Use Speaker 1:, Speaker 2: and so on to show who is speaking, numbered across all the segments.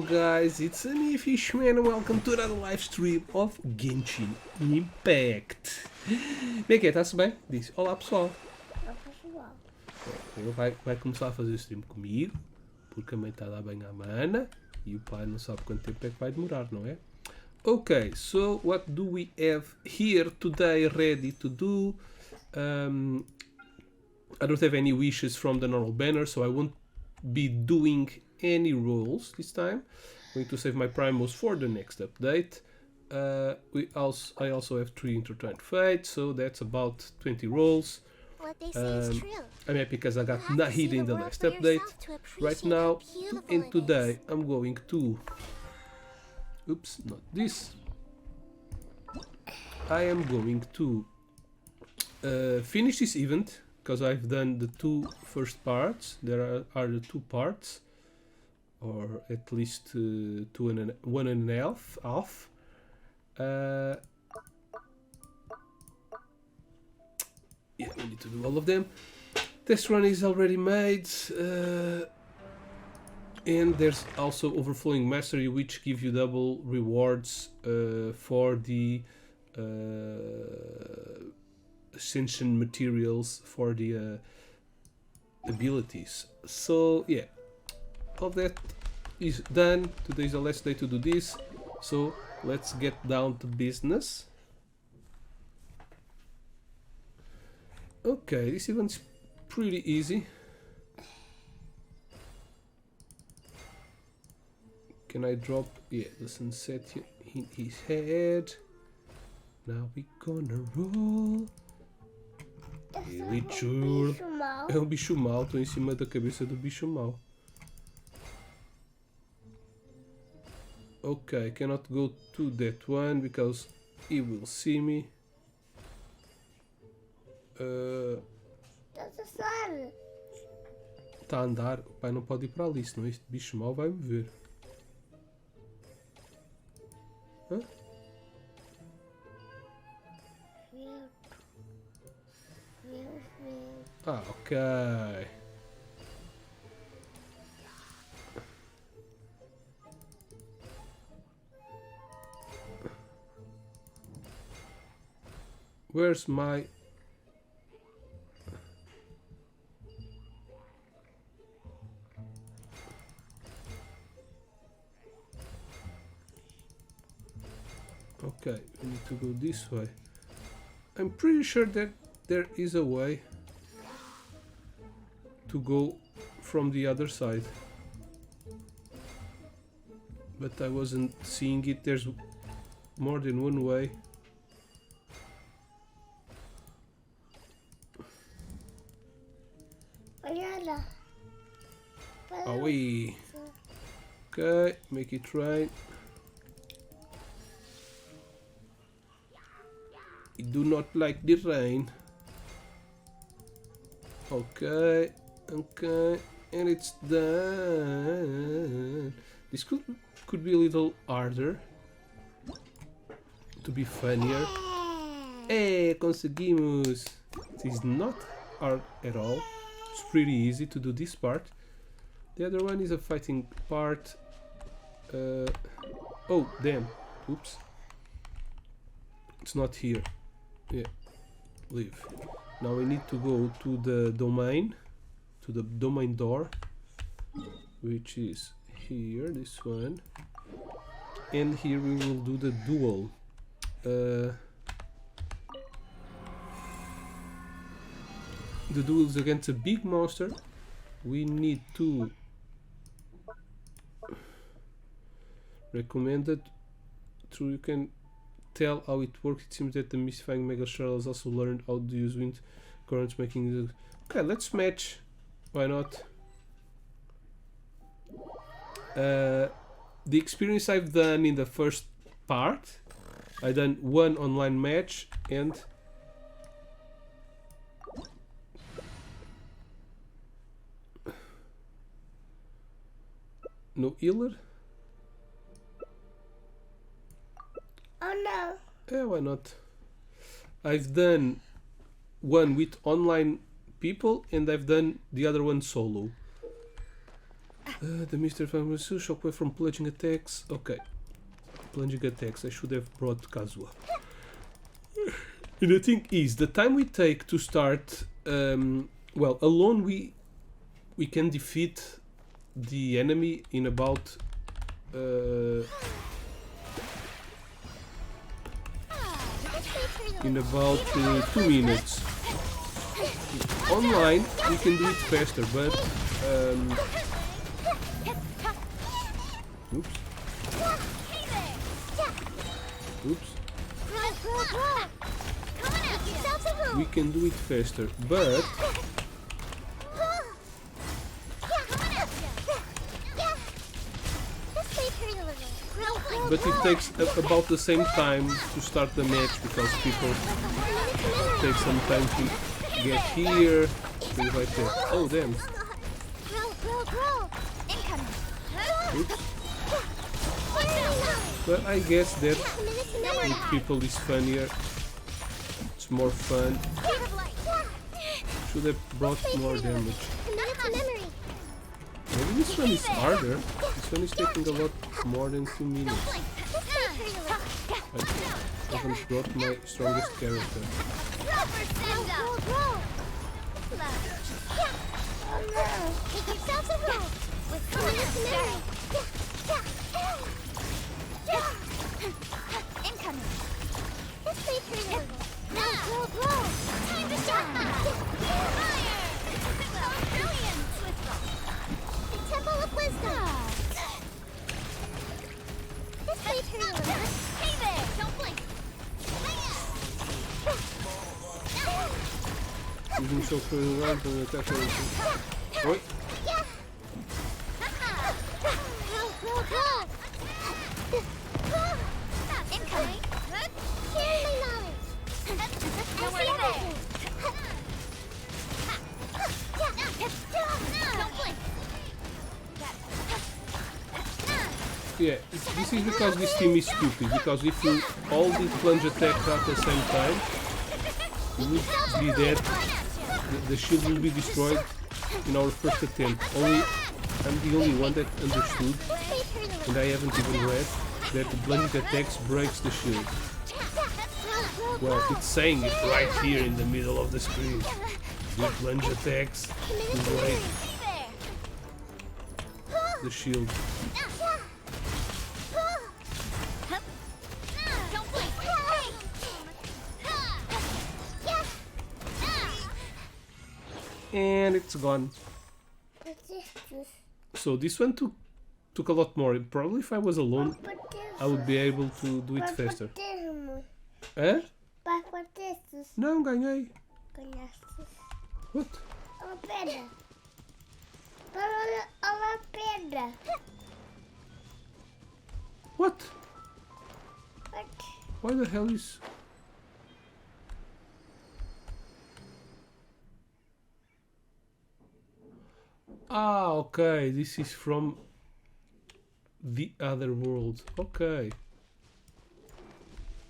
Speaker 1: guys, it's me, Fishman, and welcome to another live stream of Genshin Impact. Como é que é? Está-se bem? Disse, olá pessoal.
Speaker 2: Olá pessoal.
Speaker 1: Ele vai começar a fazer o stream comigo, porque a mãe está a dar bem à mana, e o pai não sabe quanto tempo é que vai demorar, não é? Okay, so what do we have here today ready to do? I don't have any wishes from the normal banner, so I won't be doing any rolls this time. I'm going to save my primals for the next update. I also have 3 intertwined fates, so that's about 20 rolls.
Speaker 2: What they say is true.
Speaker 1: I'm happy because I got
Speaker 2: You have to
Speaker 1: Nahida
Speaker 2: see
Speaker 1: in the
Speaker 2: the world
Speaker 1: last
Speaker 2: for
Speaker 1: update.
Speaker 2: yourself to appreciate
Speaker 1: Right now,
Speaker 2: how beautiful
Speaker 1: and
Speaker 2: it
Speaker 1: today
Speaker 2: is.
Speaker 1: I'm going to... Oops, not this. I am going to finish this event because I've done the 2 first parts. There are the 2 parts, or at least 1 and a half. Yeah, we need to do all of them. Test run is already made, and there's also overflowing mastery, which give you double rewards for the ascension materials for the abilities. So yeah, all that is done. Today is the last day to do this, so let's get down to business. Okay, this event's pretty easy. Can I drop, yeah, the sunset here in his head? Now we gonna roll. Really sure. É um bicho mau, estou em cima da cabeça do bicho mau. Okay, cannot go to that one because he will see me. Está a andar, o pai não pode ir para ali, senão este bicho mau vai me ver. Hã? Ah, ok. Where's my... Okay, we need to go this way. I'm pretty sure that there is a way to go from the other side, but I wasn't seeing it. There's more than one way. Away. Okay, make it right. I do not like the rain. Okay, okay, and it's done. This could be a little harder to be funnier. Hey, conseguimos! This is not hard at all. It's pretty easy to do this part. The other one is a fighting part. Oh, damn. Oops. It's not here. Yeah, leave. Now we need to go to the domain, to the domain door, which is here, this one. And here we will do the duel. The duel is against a big monster. We need to recommend it through you can tell how it works. It seems that the mystifying Mega Shell has also learned how to use wind currents, making the... Okay, let's match. Why not? The experience I've done in the first part, I done 1 online match and no healer.
Speaker 2: Oh no.
Speaker 1: Yeah, why not? I've done 1 with online people and I've done the other one solo. The Mr. Family shockwave from plunging attacks. Okay. Plunging attacks. I should have brought Kazuha. And the thing is, the time we take to start, well, alone we can defeat the enemy in about in about 2 minutes. Online we can do it faster, but oops. Oops. We can do it faster, but it takes about the same time to start the match because people take some time to get here, things like that. Oh damn. Oops. But I guess that with people is funnier. It's more fun. Should have brought more damage. Maybe this one is harder. This one is taking a lot more than 2 minutes. I haven't brought my strongest character. Using shock for the round and attack everything. Oi! Yeah, this is because this team is stupid, because if you all did plunge attacks at the same time, you would be dead, the shield will be destroyed in our first attempt. I'm the only one that understood, and I haven't even read, that the plunging attacks breaks the shield. Well, it's saying it right here in the middle of the screen. The plunge attacks break the shield. And it's gone. So this one took a lot more. Probably if I was alone, I would be able to do it faster. Hã? Não, ganhei. What?
Speaker 2: Uma pedra. Uma pedra.
Speaker 1: What? Why the hell is... Ah, okay, this is from the other world. Okay.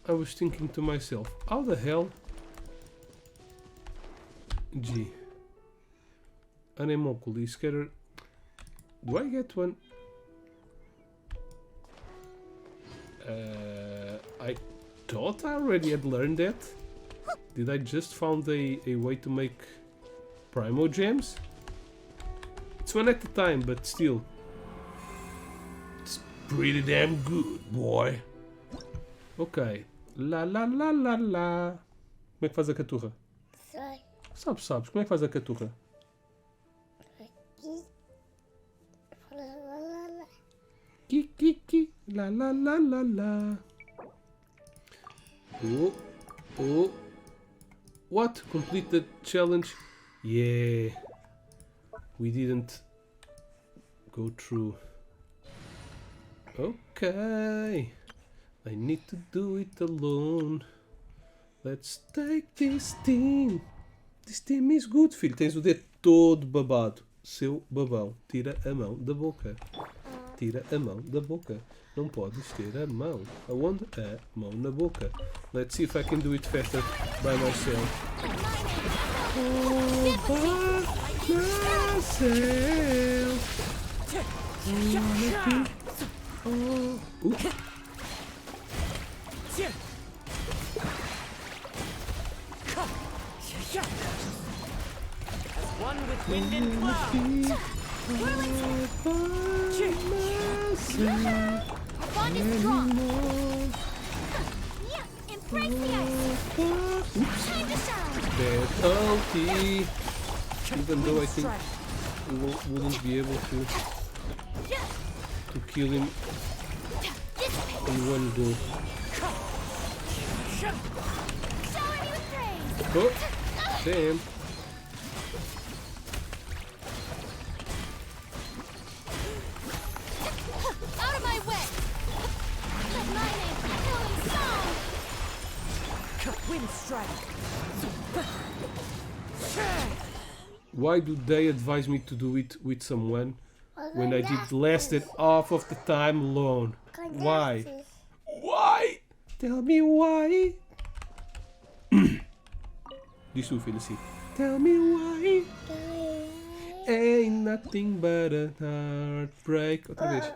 Speaker 1: I was thinking to myself, how the hell? Gee. Anemoculi scatter. Do I get one? I thought I already had learned that. Did I just found a way to make Primo Gems? It's one at a time, but still. It's pretty damn good, boy. Ok. La la la la la. Como é que faz a caturra?
Speaker 2: Sei.
Speaker 1: Sabes. Como é que faz a caturra?
Speaker 2: Aqui. Lá, lá, lá, lá.
Speaker 1: Ki. La la la la la. Oh. What? Complete the challenge? Yeah. We didn't go through. Okay. I need to do it alone. Let's take this team. This team is good, filho. Tens o dedo todo babado. Seu babão. Tira a mão da boca. Tira a mão da boca. Não podes ter a mão. Aonde? A mão na boca. Let's see if I can do it faster by myself. Oh, by myself. Oops.
Speaker 3: One with wind and cloud.
Speaker 2: Our bond is strong. Yeah, embrace the ice. Time to shine.
Speaker 1: Bad ulti. Even though I think we wouldn't be able to kill him in one go.
Speaker 2: Shower me with praise.
Speaker 1: Oh, damn.
Speaker 2: Out of my way. Let my name echo in song.
Speaker 3: Wind strike.
Speaker 1: Why do they advise me to do it with someone when I did less than half of the time alone? Why? Why? Tell me why. This will feel assim. Tell me why. Ain't nothing but a heartbreak. Outra vez.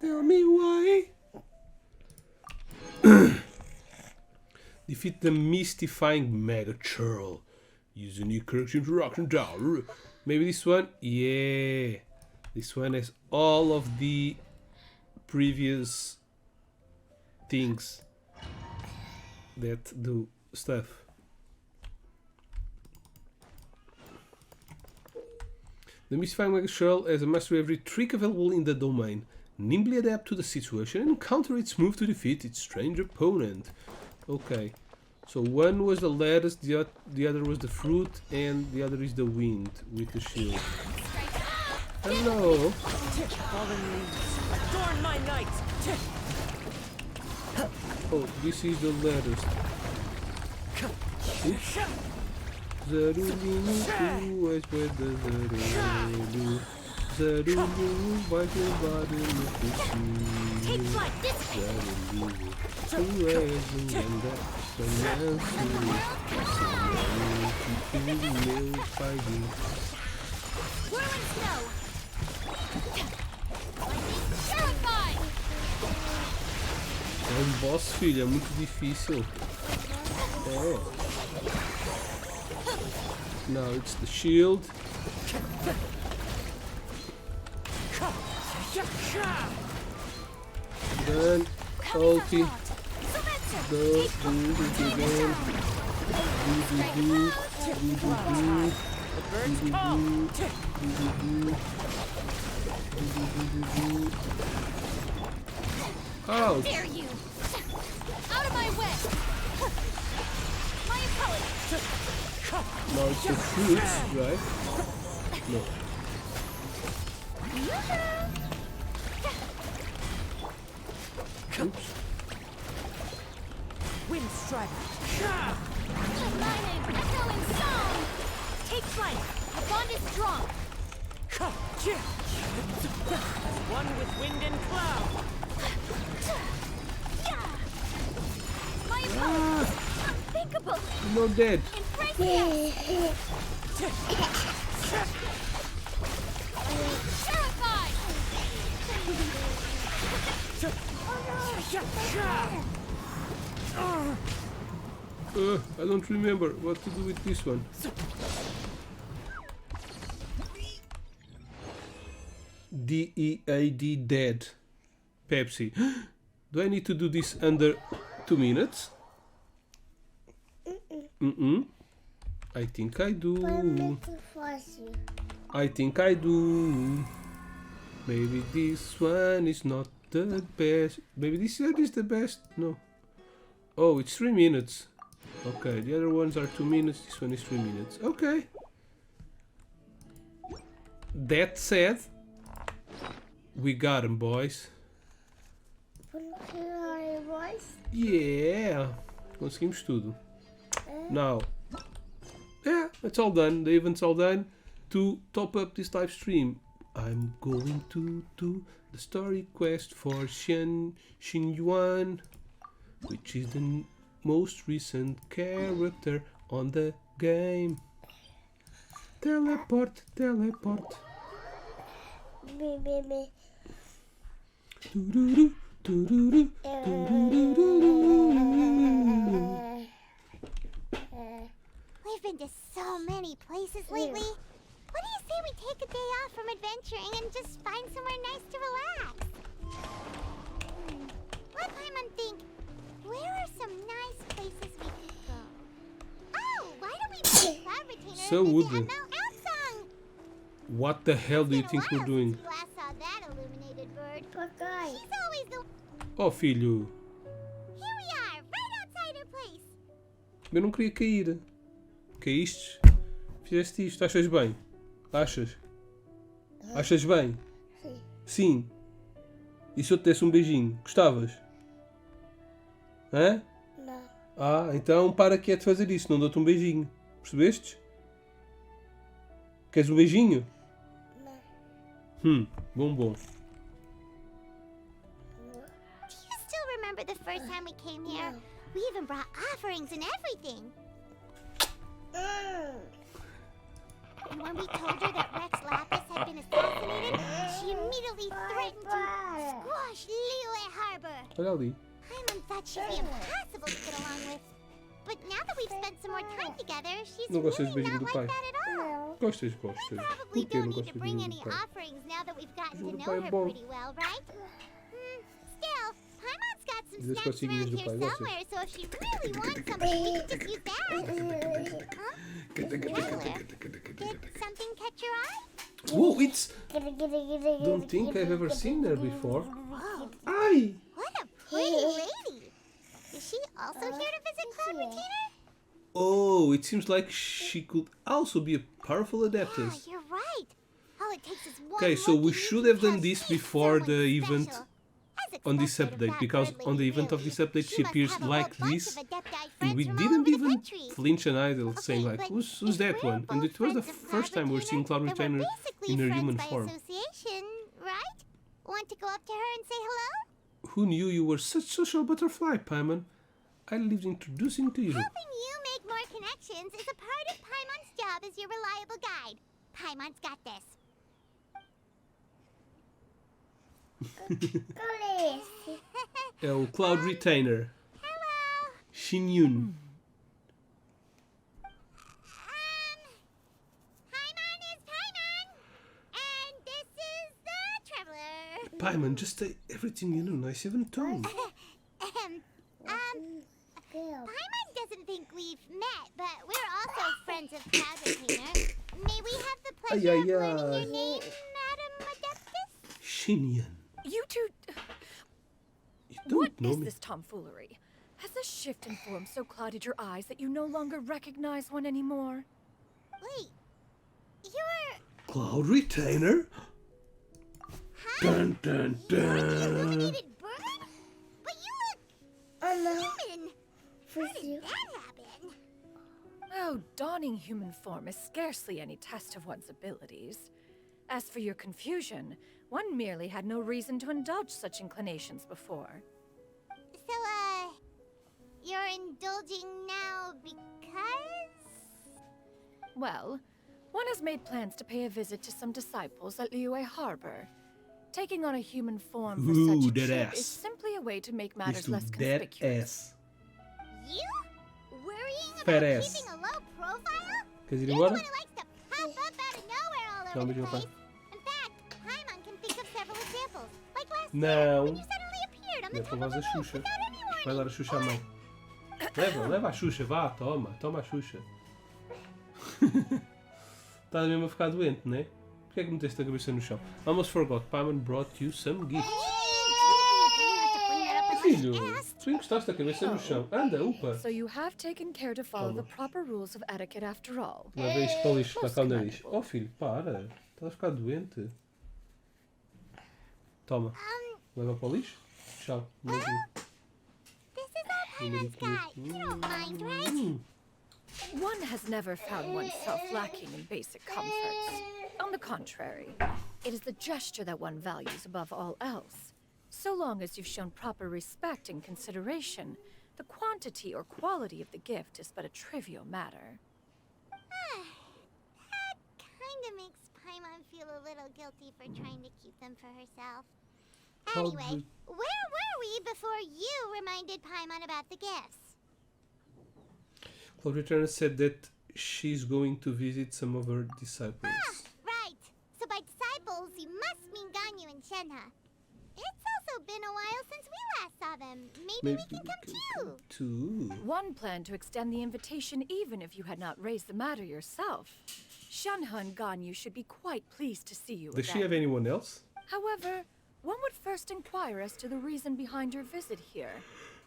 Speaker 1: Tell me why. Defeat the mystifying Mega Churl. Use unique character interaction down. Maybe this one? Yeah. This one has all of the previous things that do stuff. The mystifying Mega Churl has a mastery every trick available in the domain. Nimbly adapt to the situation and counter its move to defeat its strange opponent. Okay. So one was the lettuce, the other was the fruit, and the other is the wind with the shield. Hello.
Speaker 3: Fallen leaves. Adorn my night.
Speaker 1: Oh, this is the lettuce. Oops. Zarulinu, tu és bué da Zarulu. Zarulinu, vai levar no focinho.
Speaker 2: Take flight this way.
Speaker 1: Zarulinu, tu és linda. Sonhando, meu paizinho.
Speaker 2: Whirl and snow. Terrified.
Speaker 1: É boss, filho, é muito difícil. É. Now it's the shield. Then ulti. Do again. Ouch!
Speaker 2: Dare you? Out of my way. My apologies.
Speaker 1: Now it's the fruits, right? No. Oops.
Speaker 3: Wind strike.
Speaker 2: Let my name echo in song. Take flight. Our bond is strong.
Speaker 3: One with wind and cloud.
Speaker 2: My apologies. Unthinkable.
Speaker 1: No dead.
Speaker 2: Embrace the ice. Terrified.
Speaker 1: I don't remember what to do with this one. D-E-A-D dead. Pepsi. Do I need to do this under 2 minutes? I think I do. I think I do. Maybe this one is not the best. Maybe this one is the best. No. Oh, it's 3 minutes. Okay, the other ones are 2 minutes. This one is 3 minutes. Okay. That said, we got him, boys. Yeah. Conseguimos tudo. Now, yeah, it's all done. The event's all done. To top up this live stream, I'm going to do the story quest for Xianyun, which is the most recent character on the game. Teleport, teleport. Doo-doo-doo, doo-doo-doo, doo-doo-doo-doo-doo.
Speaker 2: We've been to so many places lately. What do you say we take a day off from adventuring and just find somewhere nice to relax? Let Paimon think. Where are some nice places we could go? Oh, why don't we play Cloud Retainer
Speaker 1: So
Speaker 2: and
Speaker 1: would
Speaker 2: visit
Speaker 1: we.
Speaker 2: Mount Outsong?
Speaker 1: What the hell do you
Speaker 2: Been a
Speaker 1: think we're
Speaker 2: while
Speaker 1: doing?
Speaker 2: since you last saw that illuminated bird. She's always the...
Speaker 1: Oh filho,
Speaker 2: Here we are, right outside her place.
Speaker 1: eu não queria cair. Caíste? Fizeste isto, achas bem? Achas? Achas bem? Sim. E se eu te desse um beijinho? Gostavas? Hã?
Speaker 4: Não.
Speaker 1: Ah, então para que é de fazer isso, não dou-te um beijinho. Percebeste? Queres um beijinho?
Speaker 4: Não.
Speaker 1: Bom.
Speaker 2: Do you still remember the first time we came here? We even brought offerings and everything. And when we told her that Rex Lapis had been assassinated, she immediately threatened to squash Liyue Harbor.
Speaker 1: Olha ali.
Speaker 2: Paimon thought she'd be impossible to get along with. But now that we've spent some more time together, she's
Speaker 1: Não gostas de
Speaker 2: really
Speaker 1: beijinho
Speaker 2: not
Speaker 1: do
Speaker 2: like
Speaker 1: pai?
Speaker 2: that at all.
Speaker 1: Gostas.
Speaker 2: We probably
Speaker 1: Por que não
Speaker 2: don't need
Speaker 1: gostas
Speaker 2: to
Speaker 1: de
Speaker 2: bring
Speaker 1: beijinho
Speaker 2: any
Speaker 1: do pai?
Speaker 2: offerings now that we've gotten to
Speaker 1: Beijinho do
Speaker 2: know
Speaker 1: pai é
Speaker 2: her
Speaker 1: bom.
Speaker 2: pretty well, right? Still, Paimon's got some
Speaker 1: Das
Speaker 2: snacks
Speaker 1: coceguinhas
Speaker 2: around
Speaker 1: do
Speaker 2: here
Speaker 1: pai, gostas?
Speaker 2: somewhere, so if she really wants something, we can just use that. Huh? Traveler, did something catch your eye?
Speaker 1: Whoa, it's... Don't think I've ever seen her before.
Speaker 2: Whoa,
Speaker 1: Ai!
Speaker 2: what a pretty lady. Is she also here to visit Cloud Retainer?
Speaker 1: Oh, it seems like she could also be a powerful
Speaker 2: Yeah,
Speaker 1: adeptus.
Speaker 2: you're right. All it takes is one
Speaker 1: Okay, so
Speaker 2: look
Speaker 1: we
Speaker 2: and you
Speaker 1: should
Speaker 2: can
Speaker 1: have done
Speaker 2: tell
Speaker 1: this
Speaker 2: she's
Speaker 1: before
Speaker 2: someone
Speaker 1: the event
Speaker 2: special. As
Speaker 1: on this
Speaker 2: expected of
Speaker 1: update,
Speaker 2: that
Speaker 1: because
Speaker 2: bird
Speaker 1: on the
Speaker 2: lady,
Speaker 1: event of
Speaker 2: really.
Speaker 1: this update she
Speaker 2: must
Speaker 1: appears
Speaker 2: have a whole
Speaker 1: like
Speaker 2: bunch
Speaker 1: this,
Speaker 2: of Adepti
Speaker 1: and
Speaker 2: friends
Speaker 1: we
Speaker 2: from all
Speaker 1: didn't
Speaker 2: over the
Speaker 1: even
Speaker 2: country.
Speaker 1: flinch an idol saying
Speaker 2: Okay,
Speaker 1: like,
Speaker 2: but
Speaker 1: who's
Speaker 2: if
Speaker 1: that
Speaker 2: we're
Speaker 1: one? And
Speaker 2: both
Speaker 1: it was the
Speaker 2: friends of
Speaker 1: first time we're seeing Cloud
Speaker 2: then we're
Speaker 1: Retainer
Speaker 2: basically
Speaker 1: in her
Speaker 2: friends
Speaker 1: human
Speaker 2: by
Speaker 1: form.
Speaker 2: association, right? Want to go up to her and say hello?
Speaker 1: Who knew you were such social butterfly, Paimon? I lived introducing to you.
Speaker 2: Helping you make more connections is a part of Paimon's job as your reliable guide. Paimon's got this.
Speaker 1: É o Cloud Retainer.
Speaker 2: Hello.
Speaker 1: Xianyun.
Speaker 2: Paimon is Paimon, and this is the Traveler.
Speaker 1: Paimon, just say everything you know, nice even tone.
Speaker 2: Paimon doesn't think we've met, but we're also friends of Cloud Retainer. May we have the pleasure of learning your name, Madam Adeptus?
Speaker 1: Xianyun.
Speaker 5: You two...
Speaker 1: You don't
Speaker 5: What
Speaker 1: know
Speaker 5: is
Speaker 1: me.
Speaker 5: this tomfoolery? Has the shift in form so clouded your eyes that you no longer recognize one anymore?
Speaker 2: Wait, you're...
Speaker 1: Cloud Retainer?
Speaker 2: Huh?
Speaker 1: Dun dun
Speaker 2: You're the
Speaker 1: dun.
Speaker 2: illuminated bird? But you look human. How did that happen?
Speaker 5: Oh, donning human form is scarcely any test of one's abilities. As for your confusion, one merely had no reason to indulge such inclinations before.
Speaker 2: So, you're indulging now because...
Speaker 5: Well, one has made plans to pay a visit to some disciples at Liyue Harbor. Taking on a human form for
Speaker 1: Ooh,
Speaker 5: such a
Speaker 1: that
Speaker 5: trip
Speaker 1: ass.
Speaker 5: is simply a way to make
Speaker 1: Is
Speaker 5: matters
Speaker 1: to
Speaker 5: less
Speaker 1: dead
Speaker 5: conspicuous.
Speaker 1: ass.
Speaker 2: You? Worrying
Speaker 1: Fat
Speaker 2: about
Speaker 1: ass.
Speaker 2: keeping a low profile?
Speaker 1: Queres ir
Speaker 2: You're the
Speaker 1: embora?
Speaker 2: one who likes to pop up out of nowhere all
Speaker 1: Dá
Speaker 2: over the
Speaker 1: beijinho ao pai.
Speaker 2: place. In fact, Paimon can think of several examples. Like last
Speaker 1: Não.
Speaker 2: year, when you suddenly appeared on the
Speaker 1: É para
Speaker 2: top of
Speaker 1: levar
Speaker 2: the
Speaker 1: a
Speaker 2: roof
Speaker 1: Xuxa.
Speaker 2: without any
Speaker 1: Vai dar a
Speaker 2: warning.
Speaker 1: Xuxa à mão. Leva a Xuxa, vá, toma a Xuxa. Estás mesmo a ficar doente, não é? Porquê é que meteste a cabeça no chão? Almost forgot, Paimon brought you some gifts. Filho, tu encostaste a cabeça no chão. Anda, upa.
Speaker 5: So you have taken care to follow the
Speaker 1: Toma.
Speaker 5: proper rules of etiquette after all.
Speaker 1: Leva isto para o lixo, para cá o nariz.
Speaker 5: commendable.
Speaker 1: Oh filho, para. Estás a ficar doente. Toma, leva para o lixo. Tchau. Beijinho.
Speaker 2: This is all Paimon's got. You don't mind, right?
Speaker 5: One has never found oneself lacking in basic comforts. On the contrary, it is the gesture that one values above all else. So long as you've shown proper respect and consideration, the quantity or quality of the gift is but a trivial matter.
Speaker 2: That kinda makes Paimon feel a little guilty for trying to keep them for herself.
Speaker 1: How
Speaker 2: Anyway,
Speaker 1: did-
Speaker 2: where were we before you reminded Paimon about the gifts?
Speaker 1: Cloud Returner said that she's going to visit some of her disciples.
Speaker 2: Right. So by disciples, you must mean Ganyu and Shenhe. It's also been a while since we last saw them. Maybe we can come too.
Speaker 1: too.
Speaker 5: One planned to extend the invitation even if you had not raised the matter yourself. Shenhe and Ganyu should be quite pleased to see you
Speaker 1: Does
Speaker 5: again.
Speaker 1: she have anyone else?
Speaker 5: However, one would first inquire as to the reason behind your visit here.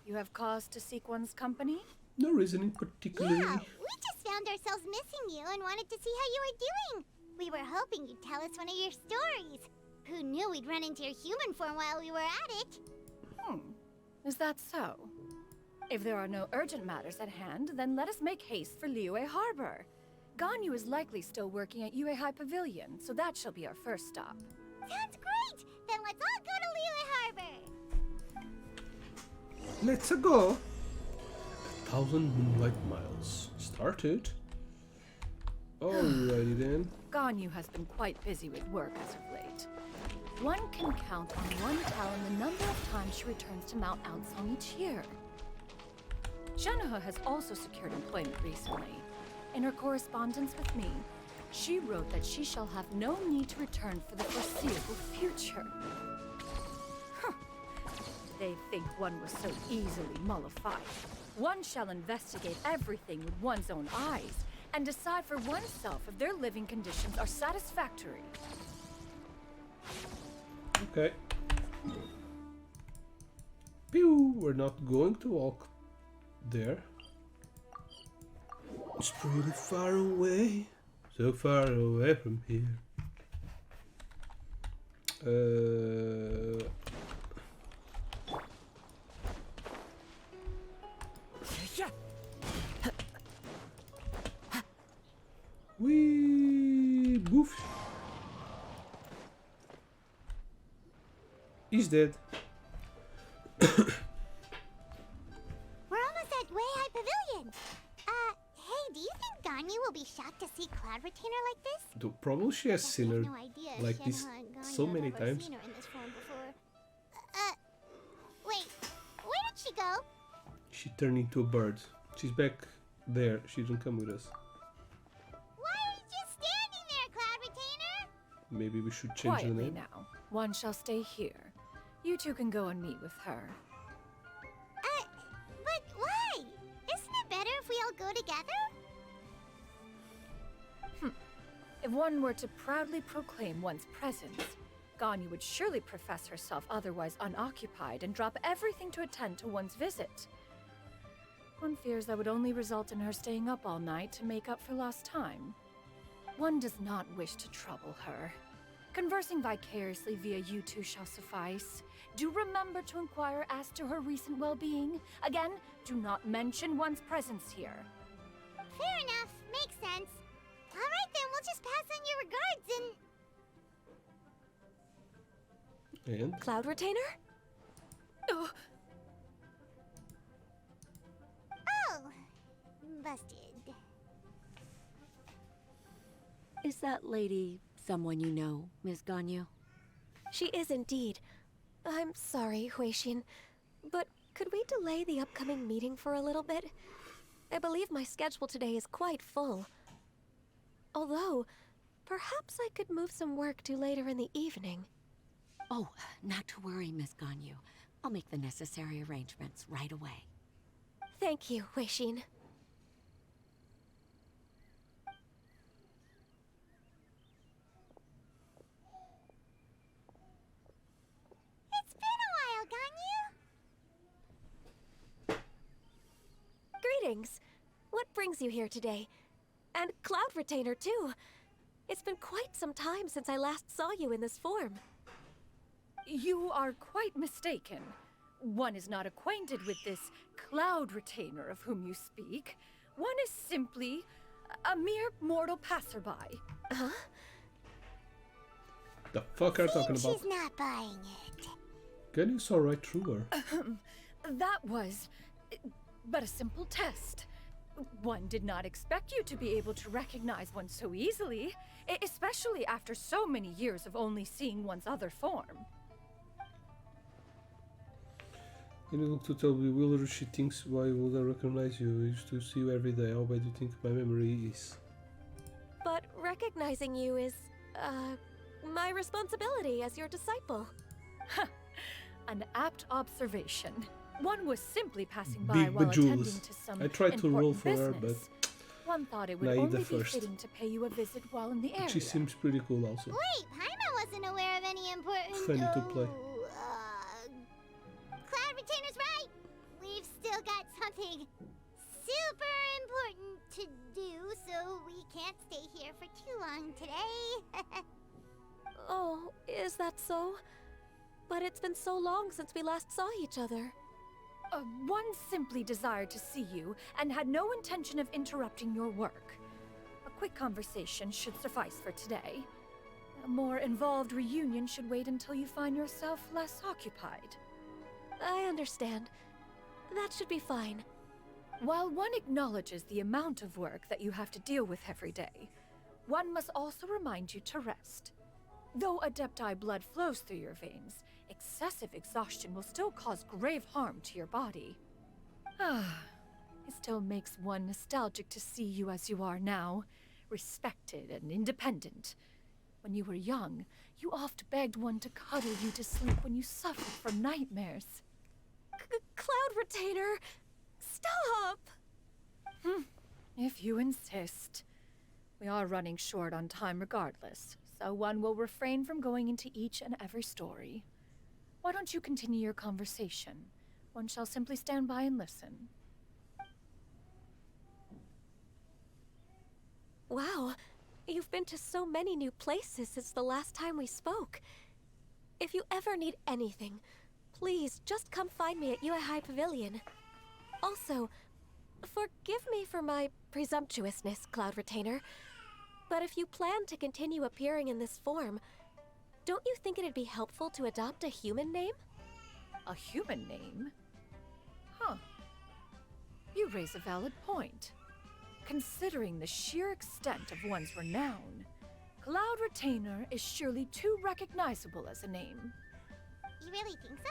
Speaker 5: You have cause to seek one's company?
Speaker 1: No reason in particular.
Speaker 2: Yeah, we just found ourselves missing you and wanted to see how you were doing. We were hoping you'd tell us one of your stories. Who knew we'd run into your human form while we were at it?
Speaker 5: Is that so? If there are no urgent matters at hand, then let us make haste for Liyue Harbor. Ganyu is likely still working at Yue High Pavilion, so that shall be our first stop.
Speaker 2: Sounds great! Then let's all go to Liyue Harbor!
Speaker 1: Let's go. 1,000 moonlight miles. Started. Alrighty then.
Speaker 5: Ganyu has been quite busy with work as of late. One can count on one talon the number of times she returns to Mount Outsong each year. Shenhe has also secured employment recently. In her correspondence with me, she wrote that she shall have no need to return for the foreseeable future. Did they think one was so easily mollified? One shall investigate everything with one's own eyes and decide for oneself if their living conditions are satisfactory.
Speaker 1: Okay. Pew! We're not going to walk there. It's pretty far away. So far away from here. Wee boof. He's dead.
Speaker 2: We're almost at Way High Pavilion. Hey, do you think Ganyu will be shocked to see Cloud Retainer like this?
Speaker 1: Probably she has seen her
Speaker 2: No idea if
Speaker 1: like this
Speaker 2: Shenhe and Ganyu
Speaker 1: so
Speaker 2: have
Speaker 1: many
Speaker 2: ever
Speaker 1: times.
Speaker 2: seen her in this form before. Wait, where did she go?
Speaker 1: She turned into a bird. She's back there. She didn't come with us.
Speaker 2: Why are you just standing there, Cloud Retainer?
Speaker 1: Maybe we should change the
Speaker 5: Quietly
Speaker 1: name.
Speaker 5: now. One shall stay here. You two can go and meet with her.
Speaker 2: But why? Isn't it better if we all go together?
Speaker 5: If one were to proudly proclaim one's presence, Ganyu would surely profess herself otherwise unoccupied and drop everything to attend to one's visit. One fears that would only result in her staying up all night to make up for lost time. One does not wish to trouble her. Conversing vicariously via you two shall suffice. Do remember to inquire as to her recent well-being. Again, do not mention one's presence here.
Speaker 2: Fair enough. Makes sense. Alright then, we'll just pass on your regards and...
Speaker 1: And
Speaker 4: Cloud Retainer?
Speaker 5: Oh,
Speaker 2: Oh, busted.
Speaker 6: Is that lady someone you know, Miss Ganyu?
Speaker 4: She is indeed. I'm sorry, Huixin, but could we delay the upcoming meeting for a little bit? I believe my schedule today is quite full. Although, perhaps I could move some work to later in the evening.
Speaker 6: Oh, not to worry, Miss Ganyu. I'll make the necessary arrangements right away.
Speaker 4: Thank you, Huixin.
Speaker 2: It's been a while, Ganyu.
Speaker 4: Greetings. What brings you here today? And Cloud Retainer, too. It's been quite some time since I last saw you in this form.
Speaker 5: you are quite mistaken. One is not acquainted with this Cloud Retainer of whom you speak. One is simply a mere mortal passerby.
Speaker 4: Huh?
Speaker 1: the fuck are you talking about?
Speaker 2: She's not buying it.
Speaker 1: Getting saw right through her.
Speaker 5: That was but a simple test. One did not expect you to be able to recognize one so easily, especially after so many years of only seeing one's other form.
Speaker 1: And you look totally bewildered. She thinks, why would I recognize you? I used to see you every day. How bad do you think my memory is?
Speaker 4: But recognizing you is, my responsibility as your disciple.
Speaker 5: An apt observation. One was simply passing by
Speaker 1: Big
Speaker 5: while
Speaker 1: bejewels.
Speaker 5: attending to some
Speaker 1: I tried to roll
Speaker 5: important
Speaker 1: for her,
Speaker 5: business. One thought it would
Speaker 1: Naida
Speaker 5: only be
Speaker 1: first.
Speaker 5: fitting to pay you a visit while in the area.
Speaker 1: She seems pretty cool also.
Speaker 2: Wait, Paimon wasn't aware of any important...
Speaker 1: Funny to play.
Speaker 2: Cloud Retainer's right. We've still got something super important to do, so we can't stay here for too long today.
Speaker 4: Oh, is that so? But it's been so long since we last saw each other.
Speaker 5: One simply desired to see you and had no intention of interrupting your work. A quick conversation should suffice for today. A more involved reunion should wait until you find yourself less occupied.
Speaker 4: I understand. That should be fine.
Speaker 5: While one acknowledges the amount of work that you have to deal with every day, one must also remind you to rest. Though Adepti blood flows through your veins, excessive exhaustion will still cause grave harm to your body. It still makes one nostalgic to see you as you are now, respected and independent. When you were young, you oft begged one to cuddle you to sleep when you suffered from nightmares.
Speaker 4: Cloud Retainer! Stop!
Speaker 5: If you insist. We are running short on time regardless, so one will refrain from going into each and every story. Why don't you continue your conversation? One shall simply stand by and listen.
Speaker 4: Wow, you've been to so many new places since the last time we spoke. If you ever need anything, please just come find me at High Pavilion. Also, forgive me for my presumptuousness, Cloud Retainer, but if you plan to continue appearing in this form, don't you think it'd be helpful to adopt a human name?
Speaker 5: A human name? Huh. You raise a valid point. Considering the sheer extent of one's renown, Cloud Retainer is surely too recognizable as a name.
Speaker 2: You really think so?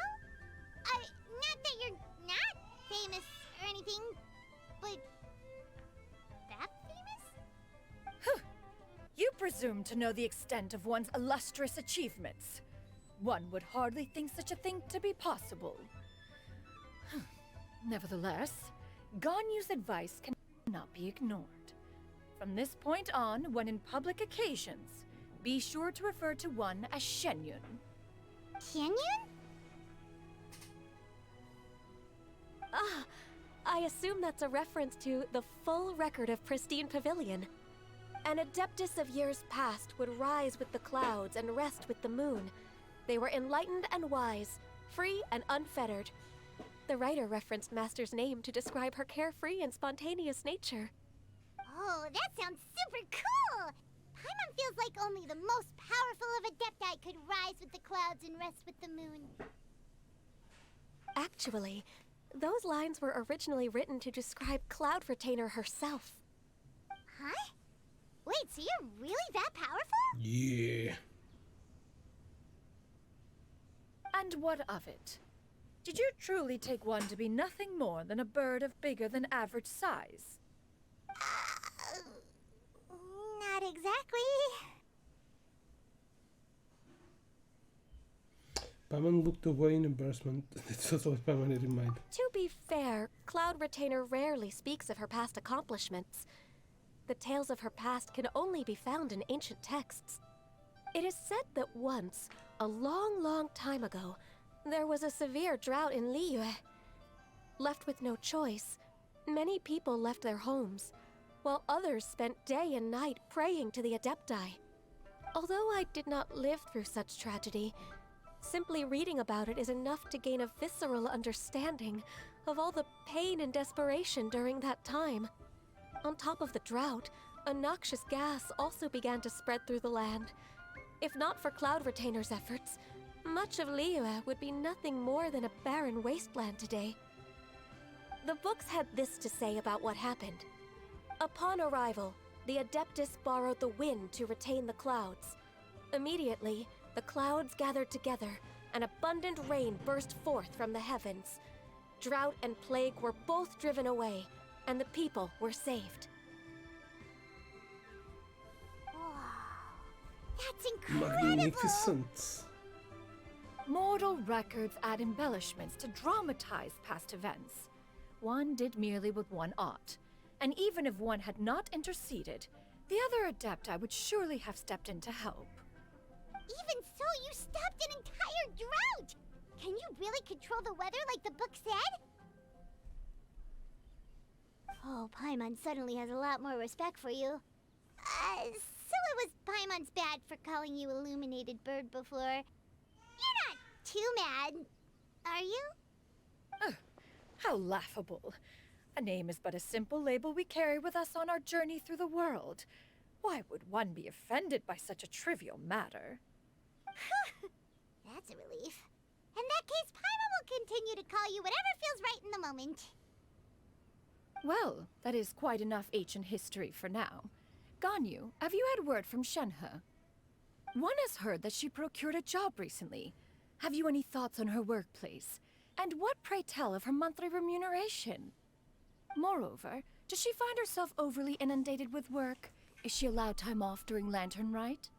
Speaker 2: Not that you're not famous or anything, but that famous?
Speaker 5: You presume to know the extent of one's illustrious achievements. One would hardly think such a thing to be possible. Nevertheless, Ganyu's advice cannot be ignored. From this point on, when in public occasions, be sure to refer to one as Xianyun.
Speaker 2: Xianyun?
Speaker 4: Ah, I assume that's a reference to the full record of Pristine Pavilion. An Adeptus of years past would rise with the clouds and rest with the moon. They were enlightened and wise, free and unfettered. The writer referenced Master's name to describe her carefree and spontaneous nature.
Speaker 2: Oh, that sounds super cool! Paimon feels like only the most powerful of Adepti could rise with the clouds and rest with the moon.
Speaker 4: Actually, those lines were originally written to describe Cloud Retainer herself.
Speaker 2: Huh? Wait, so you're really that powerful?
Speaker 1: Yeah.
Speaker 5: And what of it? Did you truly take one to be nothing more than a bird of bigger than average size?
Speaker 2: Not exactly.
Speaker 1: Paimon looked away in embarrassment. That's what Paimon had in mind.
Speaker 4: To be fair, Cloud Retainer rarely speaks of her past accomplishments. The tales of her past can only be found in ancient texts. It is said that once, a long, long time ago, there was a severe drought in Liyue. Left with no choice, many people left their homes, while others spent day and night praying to the Adepti. Although I did not live through such tragedy, simply reading about it is enough to gain a visceral understanding of all the pain and desperation during that time. On top of the drought, a noxious gas also began to spread through the land. If not for Cloud Retainer's efforts, much of Liyue would be nothing more than a barren wasteland today. The books had this to say about what happened. Upon arrival, the Adeptus borrowed the wind to retain the clouds. Immediately, the clouds gathered together, and abundant rain burst forth from the heavens. Drought and plague were both driven away, and the people were saved.
Speaker 2: That's incredible!
Speaker 1: Magnificent.
Speaker 5: Mortal records add embellishments to dramatize past events. One did merely what one ought, and even if one had not interceded, the other Adepti would surely have stepped in to help.
Speaker 2: Even so, you stopped an entire drought! Can you really control the weather like the book said? Oh, Paimon suddenly has a lot more respect for you. So it was Paimon's bad for calling you Illuminated Bird before. You're not too mad, are you?
Speaker 5: How laughable. A name is but a simple label we carry with us on our journey through the world. Why would one be offended by such a trivial matter?
Speaker 2: That's a relief. In that case, Paimon will continue to call you whatever feels right in the moment.
Speaker 5: Well, that is quite enough ancient history for now. Ganyu, have you had word from Shenhe? One has heard that she procured a job recently. Have you any thoughts on her workplace? And what, pray tell, of her monthly remuneration? Moreover, does she find herself overly inundated with work? Is she allowed time off during Lantern Rite?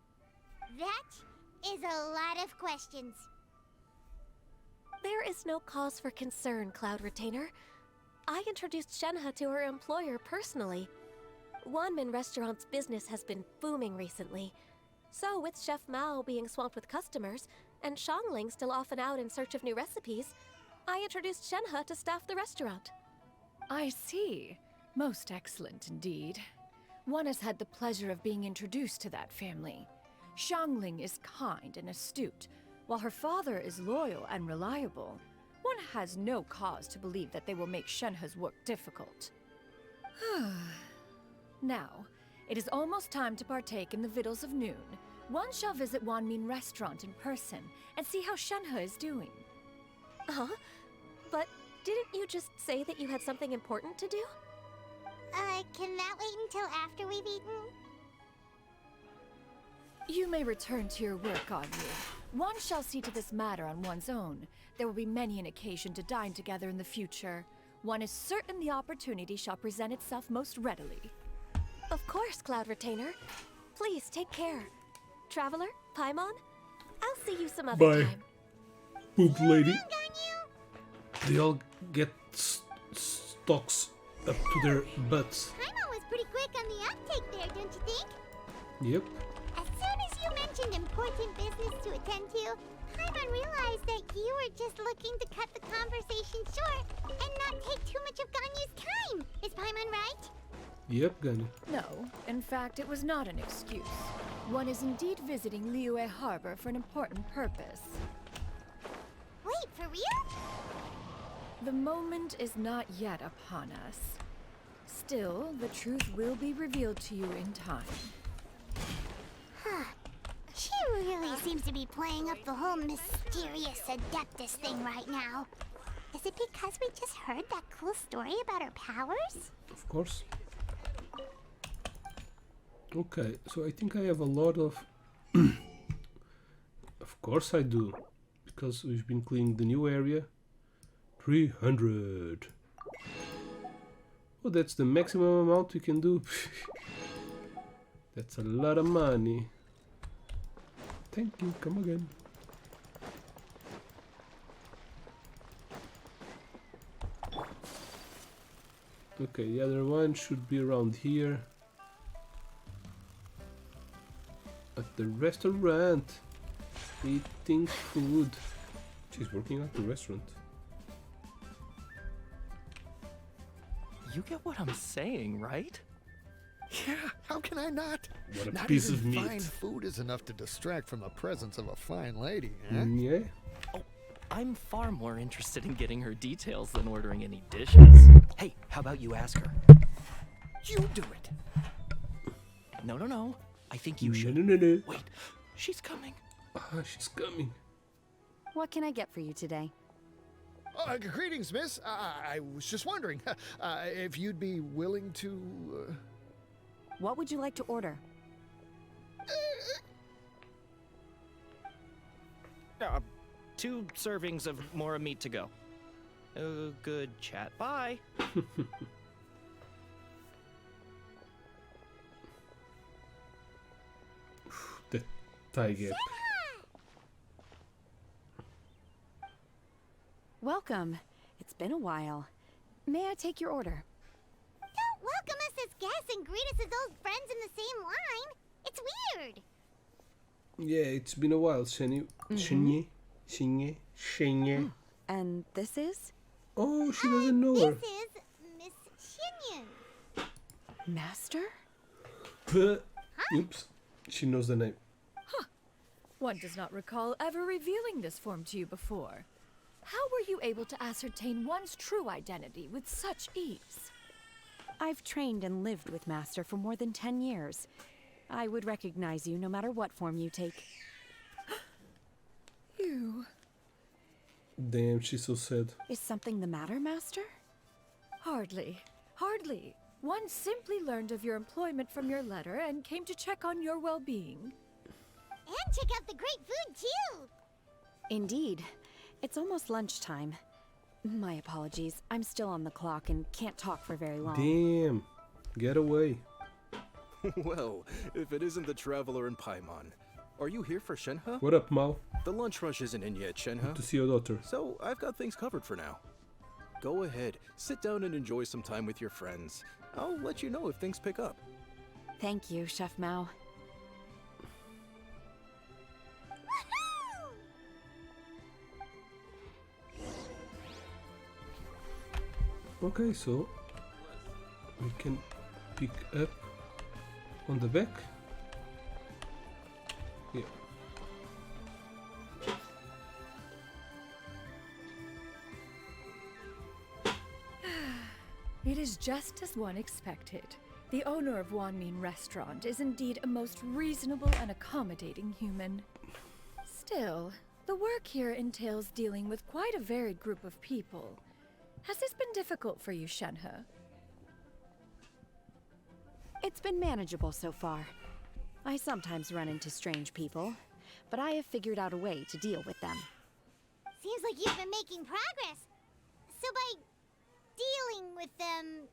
Speaker 2: That is a lot of questions.
Speaker 4: There is no cause for concern, Cloud Retainer. I introduced Shenhe to her employer personally. Wanmin Restaurant's business has been booming recently. So, with Chef Mao being swamped with customers, and Xiangling still off and out in search of new recipes, I introduced Shenhe to staff the restaurant.
Speaker 5: I see. Most excellent indeed. One has had the pleasure of being introduced to that family. Xiangling is kind and astute, while her father is loyal and reliable. One has no cause to believe that they will make Shenhe's work difficult. Now, it is almost time to partake in the victuals of noon. One shall visit Wanmin Restaurant in person and see how Shenhe is doing.
Speaker 4: Huh? But didn't you just say that you had something important to do?
Speaker 2: Can that wait until after we've eaten?
Speaker 5: You may return to your work, Ganyu. One shall see to this matter on one's own. There will be many an occasion to dine together in the future. One is certain the opportunity shall present itself most readily.
Speaker 4: Of course, Cloud Retainer. Please take care. Traveler, Paimon, I'll see you some other
Speaker 1: Bye.
Speaker 4: time.
Speaker 1: Poop lady.
Speaker 2: Ganyu?
Speaker 1: They all get stocks up to their butts.
Speaker 2: Paimon was pretty quick on the uptake there, don't you think?
Speaker 1: Yep.
Speaker 2: As soon as you mentioned important business to attend to, Paimon realized that you were just looking to cut the conversation short and not take too much of Ganyu's time. Is Paimon right?
Speaker 1: Yep, Ganyu.
Speaker 5: No, in fact, it was not an excuse. One is indeed visiting Liyue Harbor for an important purpose.
Speaker 2: Wait, for real?
Speaker 5: The moment is not yet upon us. Still, the truth will be revealed to you in time.
Speaker 2: She really seems to be playing up the whole mysterious Adeptus thing right now. Is it because we just heard that cool story about her powers?
Speaker 1: Of course. Okay, so I think I have a lot of... Of course I do. Because we've been cleaning the new area. 300. Oh, that's the maximum amount we can do. That's a lot of money. Thank you, come again. Okay, the other one should be around here. At the restaurant. Eating food. She's working at the restaurant.
Speaker 7: You get what I'm saying, right?
Speaker 8: Yeah, how can I not?
Speaker 1: What a
Speaker 8: Not
Speaker 1: piece
Speaker 8: even
Speaker 1: of meat.
Speaker 8: fine food is enough to distract from the presence of a fine lady, eh?
Speaker 1: Yeah?
Speaker 7: Oh, I'm far more interested in getting her details than ordering any dishes. Hey, how about you ask her?
Speaker 8: You do it.
Speaker 7: No. I think you should.
Speaker 1: No.
Speaker 7: Wait, she's coming.
Speaker 1: Ah, she's coming.
Speaker 9: What can I get for you today?
Speaker 8: Greetings, miss. I was just wondering if you'd be willing to
Speaker 9: What would you like to order?
Speaker 7: Uh, 2 servings of more meat to go. Good chat. Bye.
Speaker 1: The tiger.
Speaker 9: Welcome. It's been a while. May I take your order?
Speaker 2: Don't welcome us as guests and greet us as old friends in the same line. It's weird.
Speaker 1: Yeah, it's been a while, Xianyun. Xianyun.
Speaker 9: And this is?
Speaker 1: Oh, she doesn't know her.
Speaker 2: This is Miss Xianyun.
Speaker 9: Master?
Speaker 1: Oops, she knows the name.
Speaker 5: One does not recall ever revealing this form to you before. How were you able to ascertain one's true identity with such ease?
Speaker 9: I've trained and lived with Master for more than 10 years. I would recognize you no matter what form you take.
Speaker 5: You...
Speaker 1: Damn, she's so sad.
Speaker 9: Is something the matter, Master?
Speaker 5: Hardly. Hardly. One simply learned of your employment from your letter and came to check on your well-being.
Speaker 2: And check out the great food, too.
Speaker 9: Indeed. It's almost lunchtime. My apologies. I'm still on the clock and can't talk for very long.
Speaker 1: Damn, get away.
Speaker 10: Well, if it isn't the traveler in Paimon. Are you here for Shenhe?
Speaker 1: What up, Mao?
Speaker 10: The lunch rush isn't in yet,
Speaker 1: Good
Speaker 10: Shenhe.
Speaker 1: to see your daughter.
Speaker 10: So I've got things covered for now. Go ahead, sit down and enjoy some time with your friends. I'll let you know if things pick up.
Speaker 9: Thank you, Chef Mao.
Speaker 1: Okay, so we can pick up on the back. Yeah.
Speaker 5: It is just as one expected. The owner of Wanmin Restaurant is indeed a most reasonable and accommodating human. Still, the work here entails dealing with quite a varied group of people. Has this been difficult for you, Shenhe?
Speaker 9: It's been manageable so far. I sometimes run into strange people, but I have figured out a way to deal with them.
Speaker 2: Seems like you've been making progress. So by dealing with them,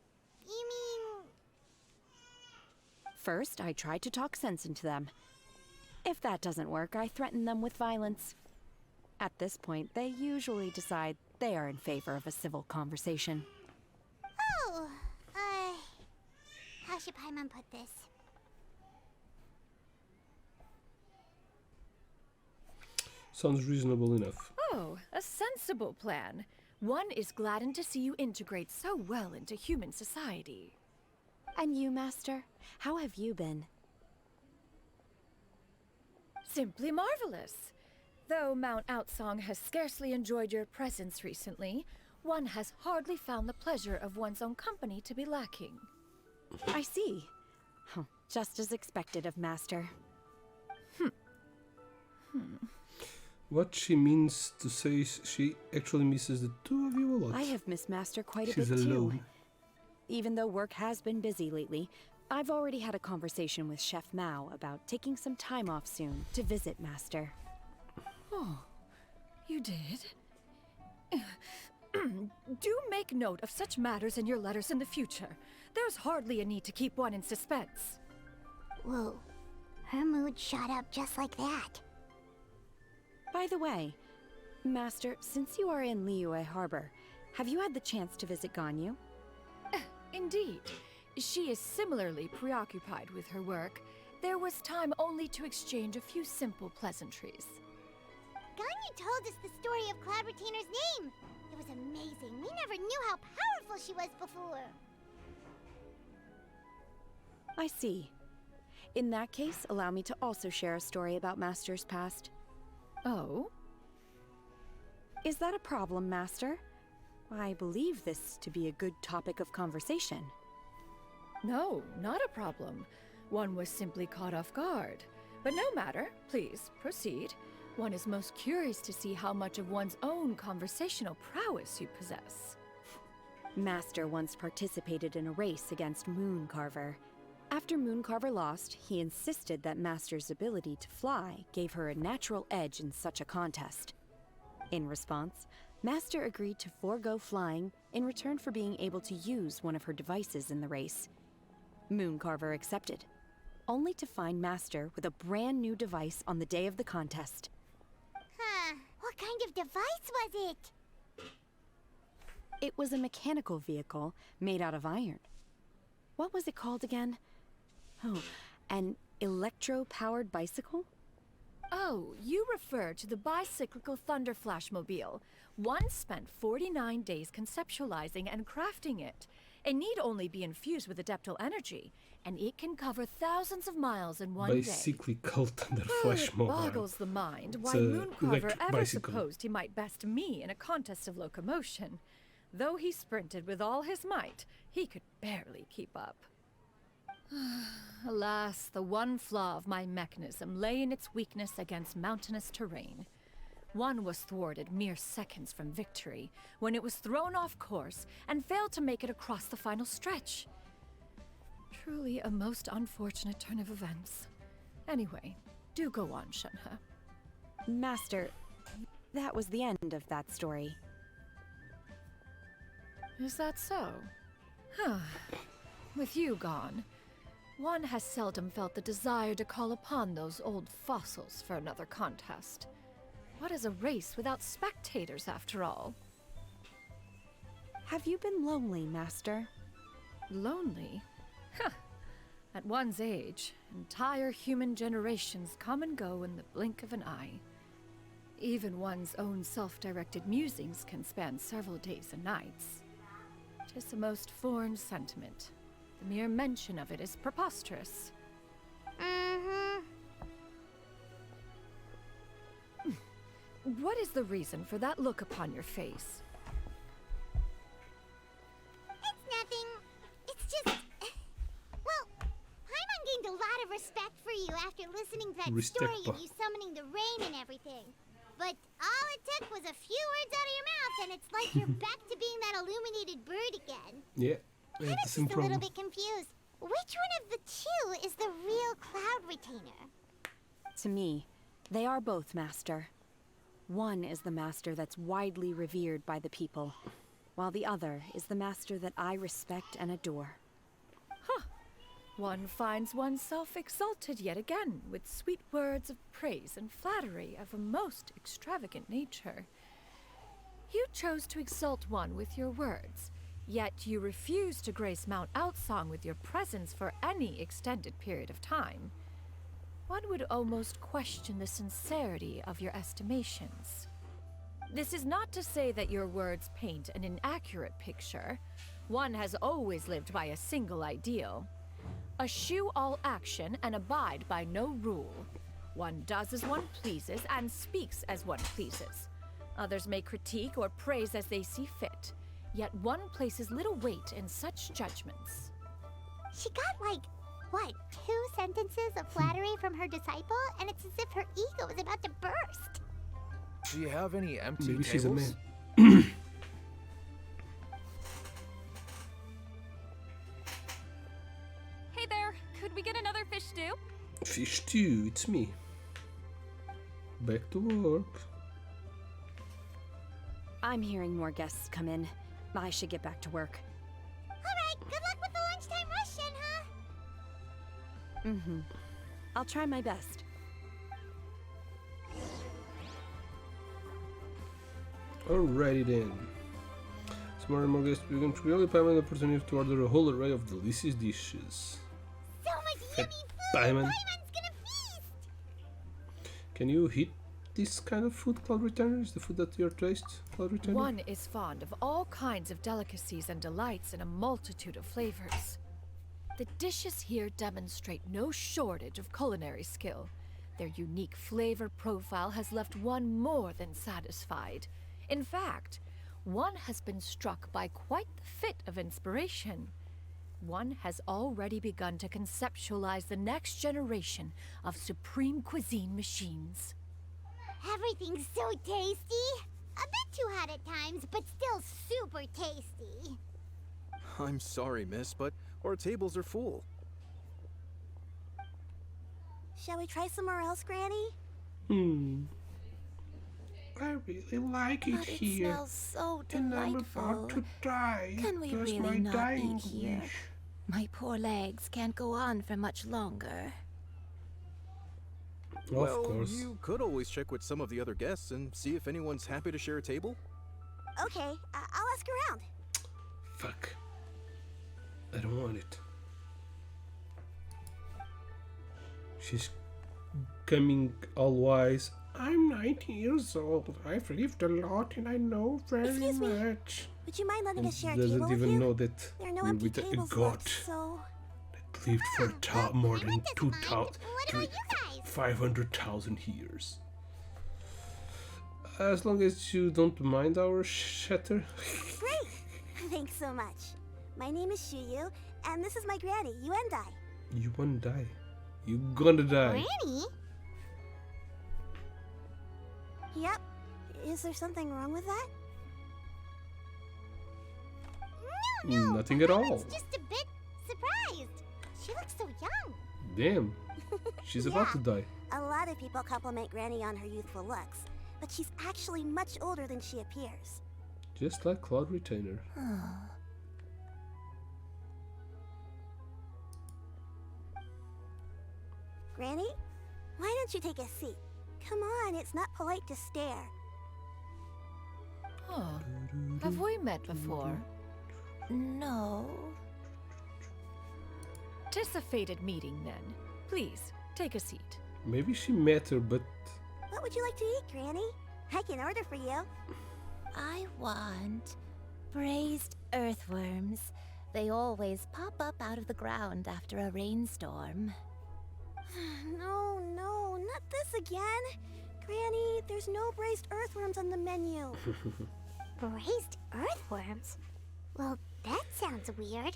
Speaker 2: you mean...
Speaker 9: First, I try to talk sense into them. If that doesn't work, I threaten them with violence. At this point, they usually decide they are in favor of a civil conversation.
Speaker 2: Oh, how should Paimon put this?
Speaker 1: Sounds reasonable enough.
Speaker 5: Oh, a sensible plan. One is gladdened to see you integrate so well into human society.
Speaker 9: And you, Master? How have you been?
Speaker 5: Simply marvelous. Though Mount Outsong has scarcely enjoyed your presence recently, one has hardly found the pleasure of one's own company to be lacking.
Speaker 9: I see. Oh, just as expected of Master.
Speaker 1: What she means to say is she actually misses the two of you a lot.
Speaker 9: I have missed Master quite a
Speaker 1: She's
Speaker 9: bit
Speaker 1: alone.
Speaker 9: too. Even though work has been busy lately, I've already had a conversation with Chef Mao about taking some time off soon to visit Master.
Speaker 5: Oh, you did? Do make note of such matters in your letters in the future. There's hardly a need to keep one in suspense.
Speaker 2: Whoa, her mood shot up just like that.
Speaker 9: By the way, Master, since you are in Liyue Harbor, have you had the chance to visit Ganyu?
Speaker 5: Indeed. She is similarly preoccupied with her work. There was time only to exchange a few simple pleasantries.
Speaker 2: Ganyu told us the story of Cloud Retainer's name. It was amazing. We never knew how powerful she was before.
Speaker 9: I see. In that case, allow me to also share a story about Master's past.
Speaker 5: Oh?
Speaker 9: Is that a problem, Master? I believe this to be a good topic of conversation.
Speaker 5: No, not a problem. One was simply caught off guard. But no matter. Please, proceed. One is most curious to see how much of one's own conversational prowess you possess.
Speaker 9: Master once participated in a race against Mooncarver. After Mooncarver lost, he insisted that Master's ability to fly gave her a natural edge in such a contest. In response, Master agreed to forego flying in return for being able to use one of her devices in the race. Mooncarver accepted, only to find Master with a brand new device on the day of the contest.
Speaker 2: Huh. What kind of device was it?
Speaker 9: It was a mechanical vehicle made out of iron. What was it called again? Oh, an electro-powered bicycle?
Speaker 5: Oh, you refer to the bicyclical Thunder Flashmobile. One spent 49 days conceptualizing and crafting it. It need only be infused with adeptal energy, and it can cover thousands of miles in one day.
Speaker 1: Bicyclical Thunder
Speaker 5: It
Speaker 1: Flashmobile.
Speaker 5: boggles the mind why
Speaker 1: a
Speaker 5: Mooncarver
Speaker 1: electric
Speaker 5: ever
Speaker 1: bicycle.
Speaker 5: supposed he might best me in a contest of locomotion. Though he sprinted with all his might, he could barely keep up. Alas, the one flaw of my mechanism lay in its weakness against mountainous terrain. One was thwarted mere seconds from victory, when it was thrown off course and failed to make it across the final stretch. Truly a most unfortunate turn of events. Anyway, do go on, Shenhe.
Speaker 9: Master, that was the end of that story.
Speaker 5: Is that so? Huh. With you gone, one has seldom felt the desire to call upon those old fossils for another contest. What is a race without spectators, after all?
Speaker 9: Have you been lonely, Master?
Speaker 5: Lonely? Huh. At one's age, entire human generations come and go in the blink of an eye. Even one's own self-directed musings can span several days and nights. 'Tis a most foreign sentiment. The mere mention of it is preposterous. What is the reason for that look upon your face?
Speaker 2: It's nothing. It's just... Well, Paimon gained a lot of respect for you after listening to that story of you summoning the rain and everything. But all it took was a few words out of your mouth and it's like you're back to being that illuminated bird again.
Speaker 1: Yeah,
Speaker 2: I'm
Speaker 1: the
Speaker 2: just
Speaker 1: same
Speaker 2: a
Speaker 1: problem.
Speaker 2: little bit confused. Which one of the two is the real Cloud Retainer?
Speaker 9: To me, they are both, Master. One is the Master that's widely revered by the people, while the other is the Master that I respect and adore.
Speaker 5: Huh. One finds oneself exalted yet again with sweet words of praise and flattery of a most extravagant nature. You chose to exalt one with your words, yet you refuse to grace Mount Outsong with your presence for any extended period of time. One would almost question the sincerity of your estimations. This is not to say that your words paint an inaccurate picture. One has always lived by a single ideal. Eschew all action and abide by no rule. One does as one pleases and speaks as one pleases. Others may critique or praise as they see fit, yet one places little weight in such judgments.
Speaker 2: She got like, what, 2 sentences of flattery from her disciple? And it's as if her ego is about to burst.
Speaker 10: Do you have any empty
Speaker 1: Maybe
Speaker 10: tables?
Speaker 1: she's a man.
Speaker 11: Hey there, could we get another fish stew?
Speaker 1: Fish stew, it's me. Back to work.
Speaker 9: I'm hearing more guests come in. I should get back to work.
Speaker 2: Alright, good luck with the lunchtime rush, Shenhe.
Speaker 9: Mm-hmm. I'll try my best.
Speaker 1: Alrighty then. Tomorrow more guests begin to really Paimon the opportunity to order a whole array of delicious dishes.
Speaker 2: So much
Speaker 1: Fat
Speaker 2: yummy food!
Speaker 1: Paimon.
Speaker 2: Paimon's gonna feast!
Speaker 1: Can you hit this kind of food, Cloud Returner? Is the food that your taste, Cloud Returner?
Speaker 5: One is fond of all kinds of delicacies and delights in a multitude of flavors. The dishes here demonstrate no shortage of culinary skill. Their unique flavor profile has left one more than satisfied. In fact, one has been struck by quite the fit of inspiration. One has already begun to conceptualize the next generation of supreme cuisine machines.
Speaker 2: Everything's so tasty! A bit too hot at times, but still super tasty.
Speaker 10: I'm sorry, miss, but our tables are full.
Speaker 12: Shall we try somewhere else, Granny?
Speaker 1: I really like it
Speaker 4: But it
Speaker 1: here.
Speaker 4: smells so
Speaker 1: And I'm
Speaker 4: delightful.
Speaker 1: about to die.
Speaker 4: Can we
Speaker 1: That's
Speaker 4: really
Speaker 1: my
Speaker 4: not
Speaker 1: dying
Speaker 4: eat here?
Speaker 1: wish.
Speaker 4: My poor legs can't go on for much longer.
Speaker 10: Well,
Speaker 1: Of course.
Speaker 10: you could always check with some of the other guests and see if anyone's happy to share a table.
Speaker 12: Okay, I'll ask around.
Speaker 1: Fuck. I don't want it. She's coming all wise. I'm 19 years old. I've lived a lot and I know very
Speaker 12: Excuse me.
Speaker 1: much.
Speaker 12: Would you mind letting
Speaker 1: And
Speaker 12: us share a
Speaker 1: doesn't
Speaker 12: table with
Speaker 1: even
Speaker 12: you?
Speaker 1: know that
Speaker 12: There are no
Speaker 1: we're
Speaker 12: empty
Speaker 1: with a
Speaker 12: tables
Speaker 1: god
Speaker 12: left, so...
Speaker 1: that lived for more than
Speaker 2: Paimon doesn't mind.
Speaker 1: 2,000,
Speaker 2: What about you guys?
Speaker 1: 500,000 years. As long as you don't mind our shatter.
Speaker 12: Great! Thanks so much. My name is Xianyun, and this is my granny, Yuendai.
Speaker 1: You wanna die. You gonna die.
Speaker 2: Granny?
Speaker 12: Yep. Is there something wrong with that?
Speaker 2: No,
Speaker 1: Nothing at all.
Speaker 2: Paimon's just a bit surprised. She looks so young.
Speaker 1: Damn. She's about
Speaker 12: Yeah.
Speaker 1: to die.
Speaker 12: A lot of people compliment Granny on her youthful looks, but she's actually much older than she appears.
Speaker 1: Just like Cloud Retainer.
Speaker 12: Granny, why don't you take a seat? Come on, it's not polite to stare.
Speaker 5: Oh, have we met before?
Speaker 4: No.
Speaker 5: Tis a fated meeting then. Please, take a seat.
Speaker 1: Maybe she met her, but
Speaker 12: What would you like to eat, Granny? I can order for you.
Speaker 13: I want braised earthworms. They always pop up out of the ground after a rainstorm.
Speaker 12: No, not this again. Granny, there's no braised earthworms on the menu.
Speaker 2: Braised earthworms? Well, that sounds weird.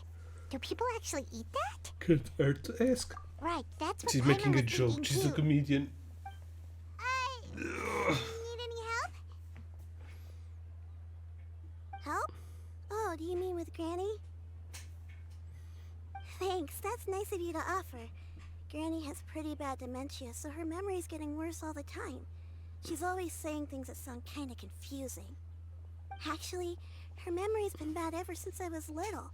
Speaker 2: Do people actually eat that?
Speaker 1: could hurt to ask.
Speaker 2: Right, that's what
Speaker 1: She's
Speaker 2: Paimon
Speaker 1: making a
Speaker 2: was
Speaker 1: joke.
Speaker 2: thinking
Speaker 1: She's a
Speaker 2: too.
Speaker 1: comedian.
Speaker 2: Need any help?
Speaker 12: Help? Oh, do you mean with Granny? Thanks, that's nice of you to offer. Granny has pretty bad dementia, so her memory's getting worse all the time. She's always saying things that sound kinda confusing. Actually, her memory's been bad ever since I was little.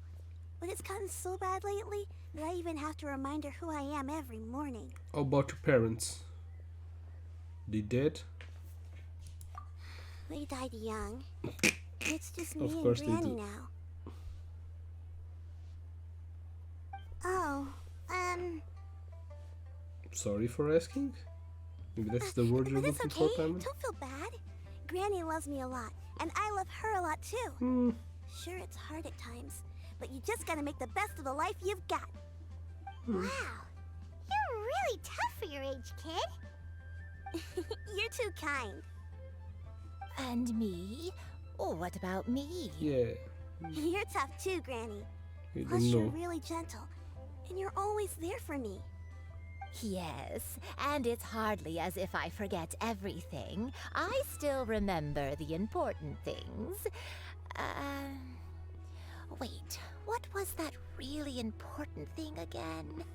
Speaker 12: But it's gotten so bad lately that I even have to remind her who I am every morning.
Speaker 1: How about your parents? They dead?
Speaker 12: They died young. It's just me
Speaker 1: Of
Speaker 12: and
Speaker 1: course they
Speaker 12: Granny
Speaker 1: do.
Speaker 12: now. Oh,
Speaker 1: Sorry for asking? Maybe that's the word you're
Speaker 12: but it's
Speaker 1: looking
Speaker 12: okay.
Speaker 1: for, Paimon?
Speaker 12: Don't feel bad. Granny loves me a lot, and I love her a lot too. Sure, it's hard at times, but you just gotta make the best of the life you've got.
Speaker 2: Wow, you're really tough for your age, kid.
Speaker 12: You're too kind.
Speaker 13: And me? Oh, what about me?
Speaker 1: Yeah,
Speaker 12: You're tough too, Granny.
Speaker 1: you
Speaker 12: Plus,
Speaker 1: don't
Speaker 12: you're
Speaker 1: know.
Speaker 12: really gentle, and you're always there for me.
Speaker 13: Yes, and it's hardly as if I forget everything. I still remember the important things. Wait, what was that really important thing again?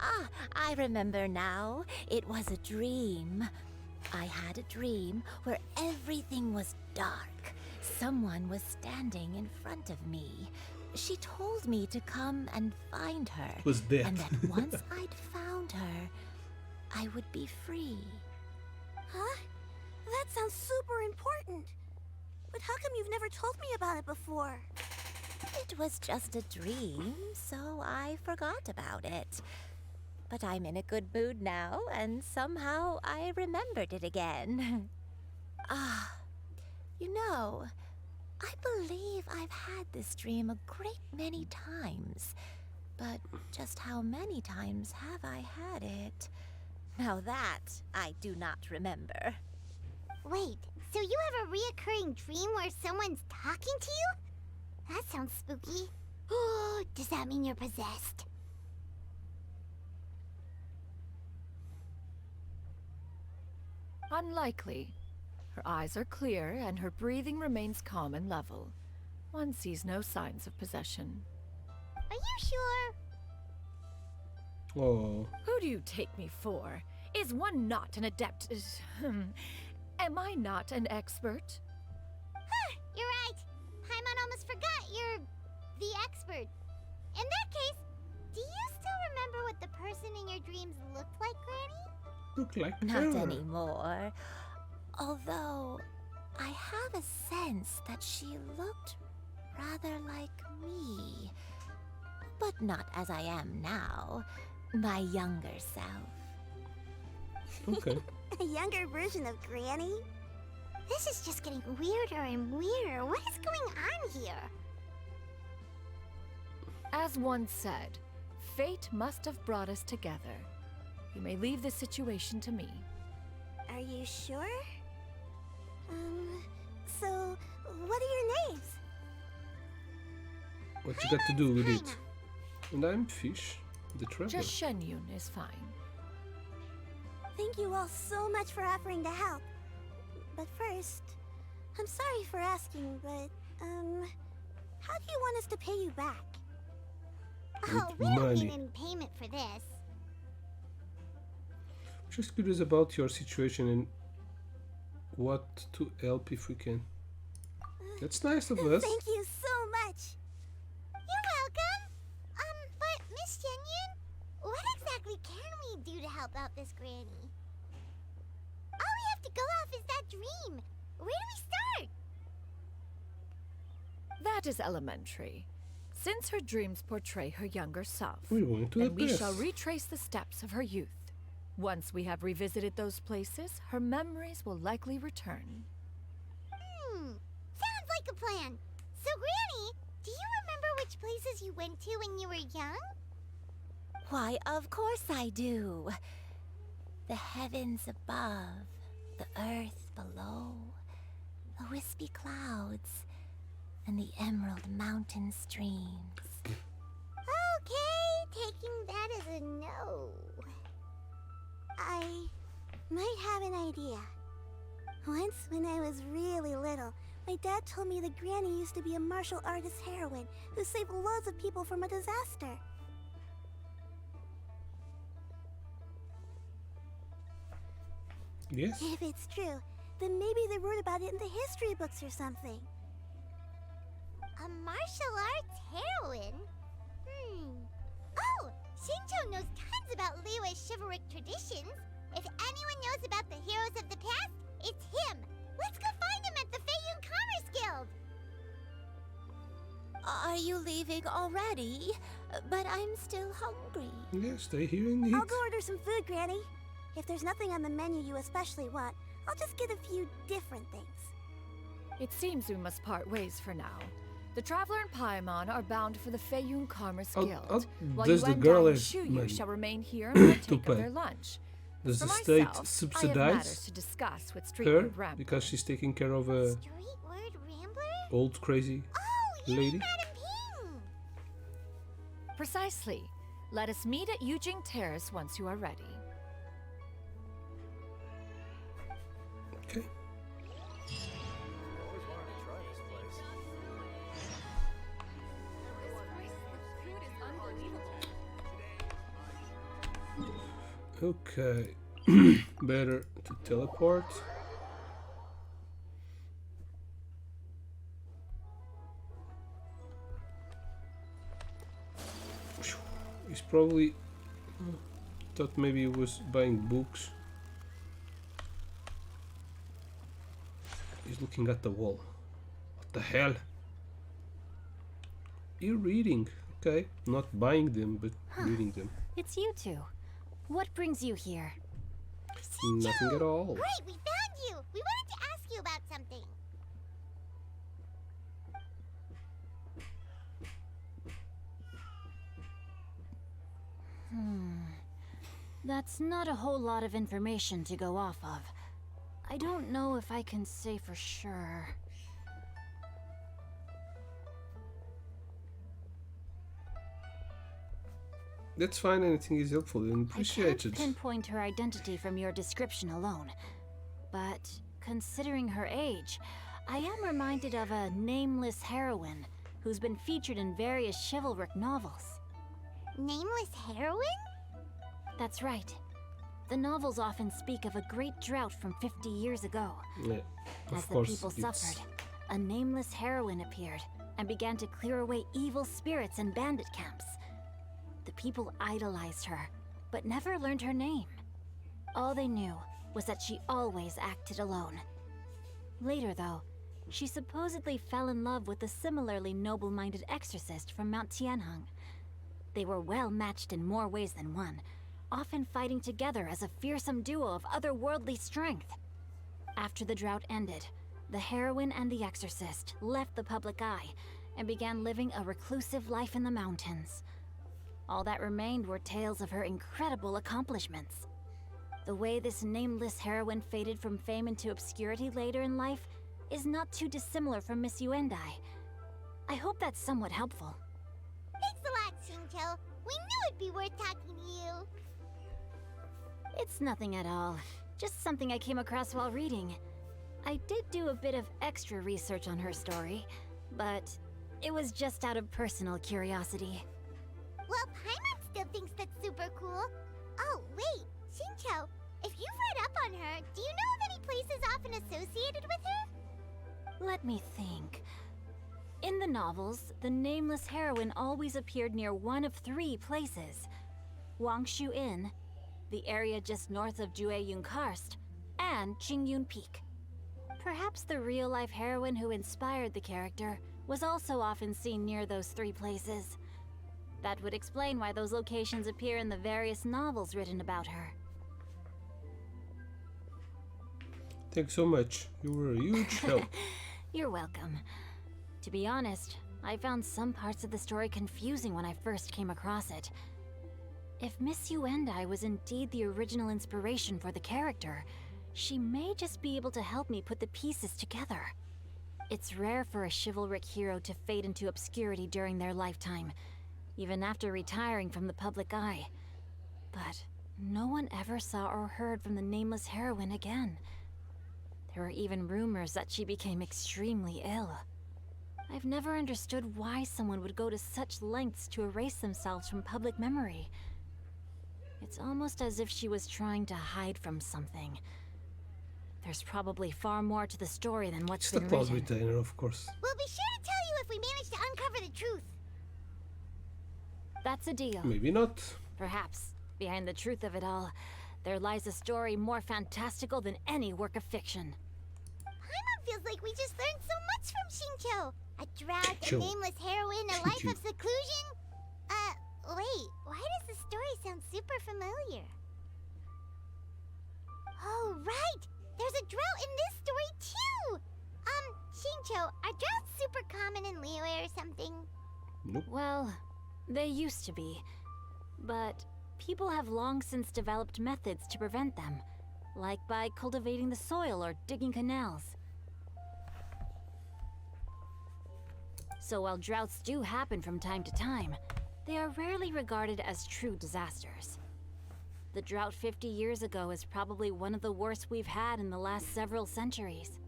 Speaker 13: Ah, I remember now. It was a dream. I had a dream where everything was dark. Someone was standing in front of me. She told me to come and find her.
Speaker 1: Was dead.
Speaker 13: And that once I'd found her, I would be free.
Speaker 12: Huh? That sounds super important. But how come you've never told me about it before?
Speaker 13: It was just a dream, so I forgot about it. But I'm in a good mood now, and somehow I remembered it again. You know, I believe I've had this dream a great many times. But just how many times have I had it? Now that I do not remember.
Speaker 2: Wait, so you have a reoccurring dream where someone's talking to you? That sounds spooky. Oh, does that mean you're possessed?
Speaker 5: Unlikely. Her eyes are clear and her breathing remains calm and level. One sees no signs of possession.
Speaker 2: Are you sure?
Speaker 1: Oh.
Speaker 5: Who do you take me for? Is one not an adept? Am I not an expert?
Speaker 2: You're right. Paimon almost forgot you're the expert. In that case, do you still remember what the person in your dreams looked like, Granny?
Speaker 1: Look like
Speaker 13: Not
Speaker 1: her.
Speaker 13: anymore. Although, I have a sense that she looked rather like me. But not as I am now. My younger self.
Speaker 1: Okay.
Speaker 12: A younger version of Granny?
Speaker 2: This is just getting weirder and weirder. What is going on here?
Speaker 5: As one said, fate must have brought us together. You may leave this situation to me.
Speaker 12: Are you sure? So, what are your names?
Speaker 1: What you got to do with it? And I'm Fish, the traveler.
Speaker 5: Just Xianyun is fine.
Speaker 12: Thank you all so much for offering to help. But first, I'm sorry for asking, but, how do you want us to pay you back?
Speaker 2: Oh, we don't need any payment for this.
Speaker 1: Just curious about your situation and what to help if we can. That's nice of us.
Speaker 12: Thank you so much.
Speaker 2: You're welcome. But Miss Xianyun, what exactly can we do to help out this Granny? All we have to go off is that dream. Where do we start?
Speaker 5: That is elementary. Since her dreams portray her younger self,
Speaker 1: We're going to
Speaker 5: then
Speaker 1: the
Speaker 5: we
Speaker 1: past.
Speaker 5: shall retrace the steps of her youth. Once we have revisited those places, her memories will likely return.
Speaker 2: Sounds like a plan. So, Granny, do you remember which places you went to when you were young?
Speaker 13: Why, of course I do. The heavens above, the earth below, the wispy clouds, and the emerald mountain streams.
Speaker 2: Okay, taking that as a no.
Speaker 12: I might have an idea. Once, when I was really little, my dad told me that Granny used to be a martial artist heroine who saved loads of people from a disaster.
Speaker 1: Yes.
Speaker 12: If it's true, then maybe they wrote about it in the history books or something.
Speaker 2: A martial arts heroine? Oh, Shinjo knows tons about Liyue's chivalric traditions. If anyone knows about the heroes of the past, it's him. Let's go find him at the Feiyun Commerce Guild.
Speaker 13: Are you leaving already? But I'm still hungry.
Speaker 1: Yeah, stay here and eat.
Speaker 12: I'll go order some food, Granny. If there's nothing on the menu you especially want, I'll just get a few different things.
Speaker 5: It seems we must part ways for now. The Traveler and Paimon are bound for the Feiyun Commerce Guild, while
Speaker 1: does
Speaker 5: you
Speaker 1: the
Speaker 5: and
Speaker 1: girl
Speaker 5: Dai and
Speaker 1: have
Speaker 5: Shuyu
Speaker 1: money
Speaker 5: shall remain here and partake
Speaker 1: pay?
Speaker 5: of their lunch.
Speaker 1: Does
Speaker 5: For
Speaker 1: the state
Speaker 5: myself, I have matters
Speaker 1: subsidize
Speaker 5: to discuss with
Speaker 1: her
Speaker 5: Streetward Ramble.
Speaker 1: because she's taking care of a
Speaker 2: Streetward Rambler?
Speaker 1: old crazy lady?
Speaker 2: Madam Ping!
Speaker 5: Precisely. Let us meet at Yujing Terrace once you are ready.
Speaker 1: Okay.
Speaker 10: Always wanted to try this place.
Speaker 1: Okay. Better to teleport. He's probably thought maybe he was buying books. He's looking at the wall. What the hell? You're reading. Okay. Not buying them, but reading them.
Speaker 14: It's you two. What brings you here?
Speaker 1: Nothing at all.
Speaker 2: Great, we found you! We wanted to ask you about something.
Speaker 14: That's not a whole lot of information to go off of. I don't know if I can say for sure.
Speaker 1: That's fine. Anything is helpful and
Speaker 14: I can't
Speaker 1: appreciated.
Speaker 14: pinpoint her identity from your description alone. But considering her age, I am reminded of a nameless heroine who's been featured in various chivalric novels.
Speaker 2: Nameless heroine?
Speaker 14: That's right. The novels often speak of a great drought from 50 years ago.
Speaker 1: Yeah,
Speaker 14: As
Speaker 1: of
Speaker 14: the
Speaker 1: course
Speaker 14: people
Speaker 1: it's...
Speaker 14: suffered, a nameless heroine appeared and began to clear away evil spirits in bandit camps. The people idolized her, but never learned her name. All they knew was that she always acted alone. Later, though, she supposedly fell in love with a similarly noble-minded exorcist from Mount Tianheng. They were well matched in more ways than one, often fighting together as a fearsome duo of otherworldly strength. After the drought ended, the heroine and the exorcist left the public eye and began living a reclusive life in the mountains. All that remained were tales of her incredible accomplishments. The way this nameless heroine faded from fame into obscurity later in life is not too dissimilar from Miss Yuendai. I hope that's somewhat helpful.
Speaker 2: Thanks a lot, Shincho. We knew it'd be worth talking to you.
Speaker 14: It's nothing at all. Just something I came across while reading. I did do a bit of extra research on her story, but it was just out of personal curiosity.
Speaker 2: Well, Paimon still thinks that's super cool. Oh, wait, Shincho, if you've read up on her, do you know of any places often associated with her?
Speaker 14: Let me think. In the novels, the nameless heroine always appeared near one of 3 places. Wangshu Inn, the area just north of Jueyun Karst, and Qingyun Peak. Perhaps the real-life heroine who inspired the character was also often seen near those 3 places. That would explain why those locations appear in the various novels written about her.
Speaker 1: Thanks so much. You were a huge help.
Speaker 14: You're welcome. To be honest, I found some parts of the story confusing when I first came across it. If Miss Yuendai was indeed the original inspiration for the character, she may just be able to help me put the pieces together. It's rare for a chivalric hero to fade into obscurity during their lifetime, even after retiring from the public eye. But no one ever saw or heard from the nameless heroine again. There were even rumors that she became extremely ill. I've never understood why someone would go to such lengths to erase themselves from public memory. It's almost as if she was trying to hide from something. There's probably far more to the story than what's
Speaker 1: Just a
Speaker 14: been
Speaker 1: clause
Speaker 14: written.
Speaker 1: retainer, of course.
Speaker 2: We'll be sure to tell you if we manage to uncover the truth.
Speaker 14: That's a deal.
Speaker 1: Maybe not.
Speaker 14: Perhaps, behind the truth of it all, there lies a story more fantastical than any work of fiction.
Speaker 2: Paimon feels like we just learned so much from Shincho. A drought, a
Speaker 1: Shincho.
Speaker 2: nameless heroine, a life
Speaker 1: Shincho.
Speaker 2: of seclusion. Wait, why does the story sound super familiar? Oh, right! There's a drought in this story, too! Shincho, are droughts super common in Liyue or something?
Speaker 1: Nope.
Speaker 14: Well, they used to be. But people have long since developed methods to prevent them, like by cultivating the soil or digging canals. So while droughts do happen from time to time, they are rarely regarded as true disasters. The drought 50 years ago is probably one of the worst we've had in the last several centuries.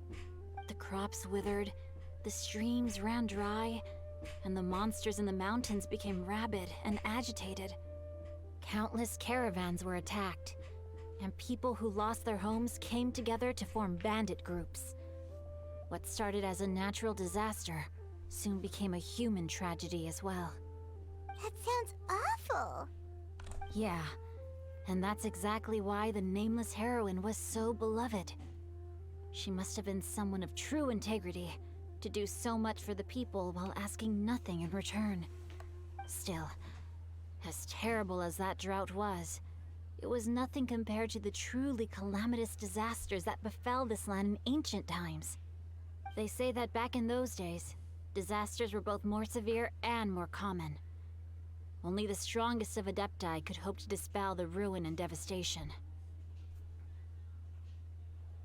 Speaker 14: The crops withered, the streams ran dry, and the monsters in the mountains became rabid and agitated. Countless caravans were attacked, and people who lost their homes came together to form bandit groups. What started as a natural disaster soon became a human tragedy as well.
Speaker 2: That sounds awful.
Speaker 14: Yeah, and that's exactly why the nameless heroine was so beloved. She must have been someone of true integrity, to do so much for the people while asking nothing in return. Still, as terrible as that drought was, it was nothing compared to the truly calamitous disasters that befell this land in ancient times. They say that back in those days, disasters were both more severe and more common. Only the strongest of Adepti could hope to dispel the ruin and devastation.